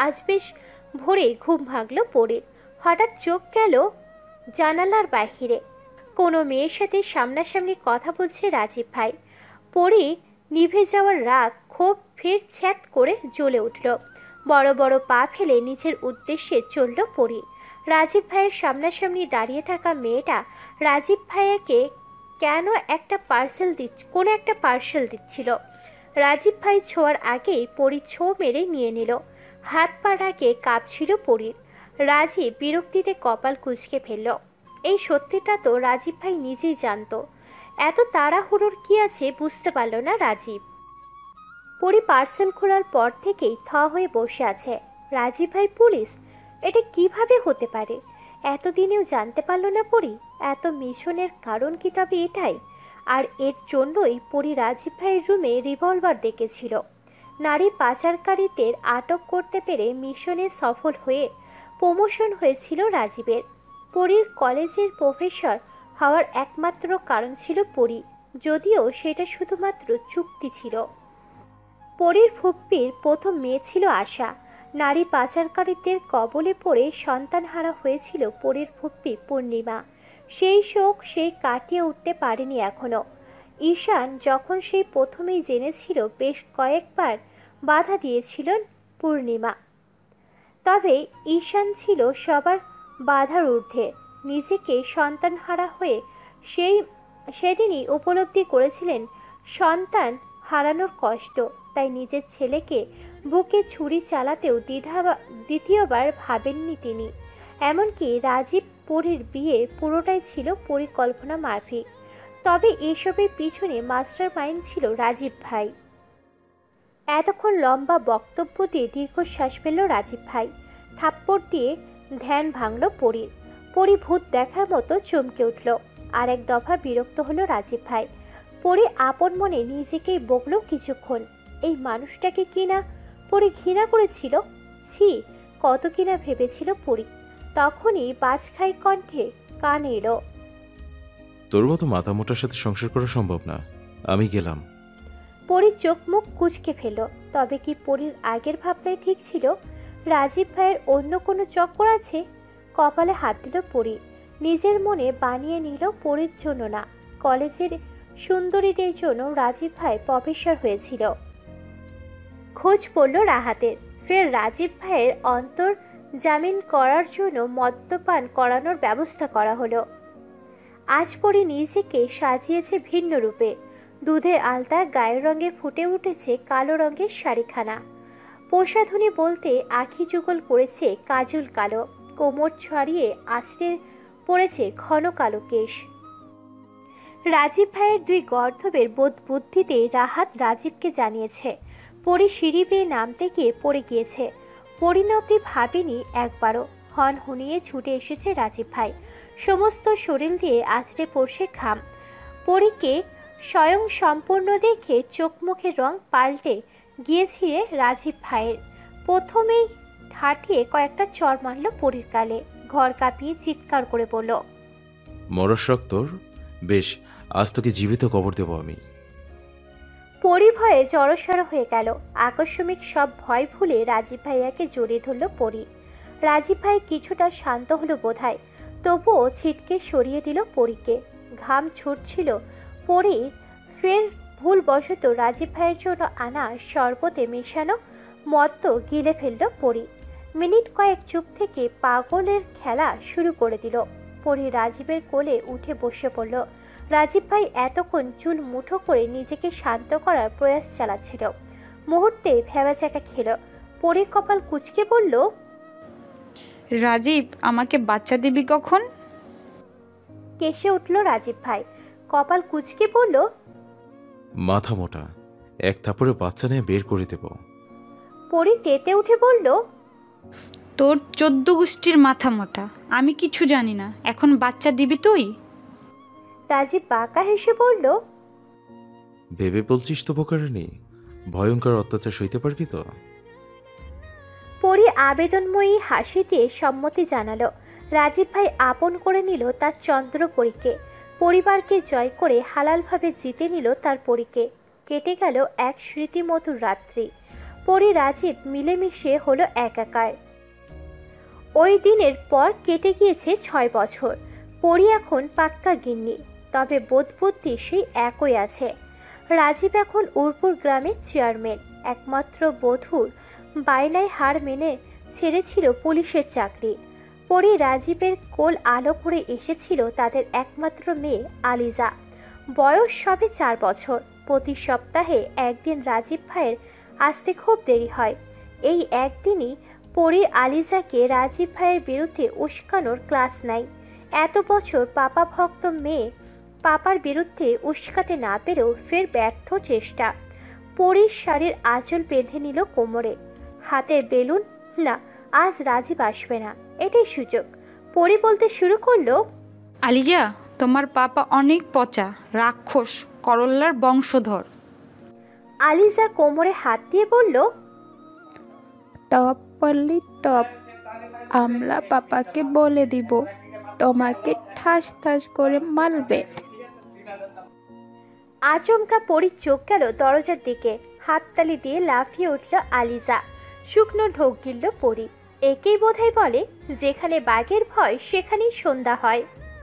আজ বেশ ভোরে ঘুম ভাঙল পরীর। হঠাৎ চোখ গেল জানালার বাহিরে। কোনো মেয়ের সাথে সামনাসামনি কথা বলছে রাজীব ভাই। পরী নিভে যাওয়ার রাগ ক্ষোভ ফের ছ্যাত করে জ্বলে উঠল। বড় বড় পা ফেলে নিজের উদ্দেশ্যে চলল পরী। রাজীব ভাইয়ের সামনাসামনি দাঁড়িয়ে থাকা মেয়েটা রাজীব ভাইয়াকে কোনো একটা পার্সেল দিচ্ছিল। রাজীব ভাই ছোঁয়ার আগেই পরী ছো মেরে নিয়ে নিল। হাত পা ডাকে কাঁপছিল পরীর। রাজীব বিরক্তিতে কপাল কুঁচকে ফেলল। এই সত্যিটা তো রাজীব ভাই নিজেই জানতো। এত তাড়াহুড়োর কি আছে বুঝতে পারল না রাজীব। পরী পার্সেল খোলার পর থেকেই থ হয়ে বসে আছে। রাজীব ভাই পুলিশ, এটা কিভাবে হতে পারে? এতদিনেও জানতে পারল না পরী? এত মিশনের কারণ কি তবে এটাই? আর এর জন্যই পরী রাজীব ভাইয়ের রুমে রিভলভার দেখেছিল। নারী পাচারকারীদের আটক করতে পেরে মিশনে সফল হয়ে প্রমোশন হয়েছিল রাজীবের। পরীর কলেজের প্রফেসর হওয়ার একমাত্র কারণ ছিল পরী, যদিও সেটা শুধুমাত্র চুক্তি ছিল। পরীর ফুপ্পির প্রথম মেয়ে ছিল আশা। নারী পাচারকারীদের কবলে পড়ে সন্তানহারা হয়েছিল পরীর ফুপ্পি পূর্ণিমা। সেই শোক সে কাটিয়ে উঠতে পারেনি এখনো। ঈশান যখন সেই প্রথমেই জেনেছিল, বেশ কয়েকবার বাধা দিয়েছিলেন পূর্ণিমা। তবে ঈশান ছিল সবার বাধার ঊর্ধ্বে। নিজেকে সন্তানহারা হয়ে সেদিনই উপলব্ধি করেছিলেন সন্তান হারানোর কষ্ট। তাই নিজের ছেলেকে বুকে ছুরি চালাতেও দ্বিতীয়বার ভাবেননি তিনি। এমনকি রাজীব পরীর বিয়ে পুরোটাই ছিল পরিকল্পনা মাফিক। তবে এসবের পিছনে মাস্টার মাইন্ড ছিল রাজীব ভাই। এতক্ষণ লম্বা বক্তব্য দিয়ে দীর্ঘশ্বাস ফেলল রাজীব ভাই। থাপ্পড় দিয়ে ধ্যান ভাঙল পরীর। পরী ভূত দেখার মতো চমকে উঠল। আর এক দফা বিরক্ত হলো রাজীব ভাই। পরী আপন মনে নিজেকেই বকল কিছুক্ষণ। এই মানুষটাকে কিনা পরী ঘৃণা করেছিল। ছি, কত কিনা ভেবেছিল পরী। তখনই বাজখাই কণ্ঠে কানে এলো, তোর মতো মাথামোটার সাথে সংসার করা সম্ভব না, আমি গেলাম। পরীর চোখ মুখ কুঁচকে ফেলল। তবে কি পরীর আগের ভাবনাই ঠিক ছিল? রাজীব ভাইয়ের অন্য কোনো চক্কর আছে? কপালে হাত দিল পরী। নিজের মনে বানিয়ে নিল পরীর জন্য না, কলেজের সুন্দরীদের জন্য রাজীব ভাই প্রফেসর হয়েছিল। খোঁজ পড়ল রাহাতের। ফের রাজীব ভাইয়ের অন্তর জামিন করার জন্য মদ্যপান করানোর ব্যবস্থা করা হলো। আজ পরী নিজেকে সাজিয়েছে ভিন্ন রূপে। দুধের আলতা গায়ের রঙে ফুটে উঠেছে কালো রঙের শাড়িখানা। প্রসাধনী বলতে আখি যুগল করেছে কাজল কালো, কোমর ছড়িয়ে আছড়ে পড়েছে ঘন কালো কেশ। রাজীব ভাইয়ের দুই গর্ধবের বোধ বুদ্ধিতে রাহাত রাজীবকে জানিয়েছে পরী সিঁড়ি বেয়ে নামতে গিয়ে পড়ে গিয়েছে। পরিণতি ভাবেনি একবারও। হন হুনিয়ে ছুটে এসেছে রাজীব ভাই। সমস্ত শরীর দিয়ে আছড়ে পড়ছে ঘাম। পরীকে স্বয়ং সম্পূর্ণ দেখে চোখ মুখের রং পাল্টে গিয়েছিল রাজীব ভাইয়ের। প্রথমেই ঠাটিয়ে কয়েকটা চর মারল পরীর গালে। ঘর কাঁপিয়ে চিৎকার করে বলল, মরার শখ তোর? বেশ, আজ তোকে জীবিত কবর দেব আমি। পরী ভয়ে জড়সড় হয়ে গেল। আকস্মিক সব ভয় ভুলে রাজীব ভাইয়াকে জড়িয়ে ধরল পরী। রাজীব ভাই কিছুটা শান্ত হলো বোধহয়, তবুও ছিটকে সরিয়ে দিল পরীকে। ঘাম ছুটছিল পরী। ফের ভুলবশত রাজীব ভাইয়ের জন্য আনা শরবতে মেশানো মদ্য গিলে ফেলল পরী। মিনিট কয়েক চুপ থেকে পাগলের খেলা শুরু করে দিল। পরী রাজীবের কোলে উঠে বসে পড়ল। রাজীব ভাই এতক্ষণ চুল মুঠো করে নিজেকে শান্ত করার প্রয়াস চালাচ্ছিল। মুহূর্তে ভেবাচাকা খেল। পরীর কপাল কুঁচকে বলল, রাজীব, আমাকে বাচ্চা দিবি কখন? কেসে উঠল রাজীব ভাই। কপাল কুঁচকে বলল, মাথা মোটা, এক থাপড়ে বাচ্চা নিয়ে বের করে দেব। পরী তেতে উঠে বলল, তোর 14 গোষ্ঠীর মাথা মোটা, আমি কিছু জানি না, এখন বাচ্চা দিবি তুই? রাজীব বাঁকা হেসে বলল, ভেবে বলছিস তো বোকারানি, ভয়ঙ্কর অত্যাচার সইতে পারবি তো? পরী আবেদনময়ী হাসি দিয়ে সম্মতি জানালো। রাজীব ভাই আপন করে নিল তার চন্দ্রপরীকে। পরিবারকে জয় করে হালালভাবে জিতে নিল তার পরীকে। কেটে গেল এক স্মৃতিমধুর রাত্রি। পরী রাজীব মিলেমিশে হলো একাকার। ওই দিনের পর কেটে গিয়েছে 6 বছর। পরী এখন পাক্কা গিন্নি, তবে বোধ বুদ্ধি সেই একই আছে। রাজীব এখন উর্পুর গ্রামের চেয়ারম্যান। একমাত্র বধূর বায়নায় হার মেনে ছেড়েছিল পুলিশের চাকরি। পরী রাজীবের কোল আলো করে এসেছিল তাদের একমাত্র মেয়ে আলিজা। বয়স সবে 4 বছর। প্রতি সপ্তাহে একদিন রাজীব ভাইয়ের আসতে খুব দেরি হয়। এই একদিনই পরী আলিজাকে রাজীব ভাইয়ের বিরুদ্ধে উস্কানোর ক্লাস নেয়। এত বছর পাপা ভক্ত মেয়ে পাপার বিরুদ্ধে উস্কাতে না পেরেও ফের ব্যর্থ চেষ্টা। পরীর শাড়ির আঁচল বেঁধে নিল কোমরে। হাতে বেলুন। না, আজ রাজীব আসবে না, এটাই সুযোগ। পরী বলতে শুরু করলো, আলিজা, তোমার পাপা অনেক পচা, রাক্ষস, করল্লার বংশধর। আলিজা কোমরে হাত দিয়ে বলল, টপ পল্লি টপ। আমলা পাপাকে বলে দিব তোমাকে ঠাস ঠাস করে মারবে। আচমকা পরীর চোখ গেল দরজার দিকে। হাততালি দিয়ে লাফিয়ে উঠল আলিজা। শুকনো ঢোক গিলল পরী। একেই বোধহয় বলে, যেখানে বাঘের ভয় সেখানেই সন্ধ্যা হয়।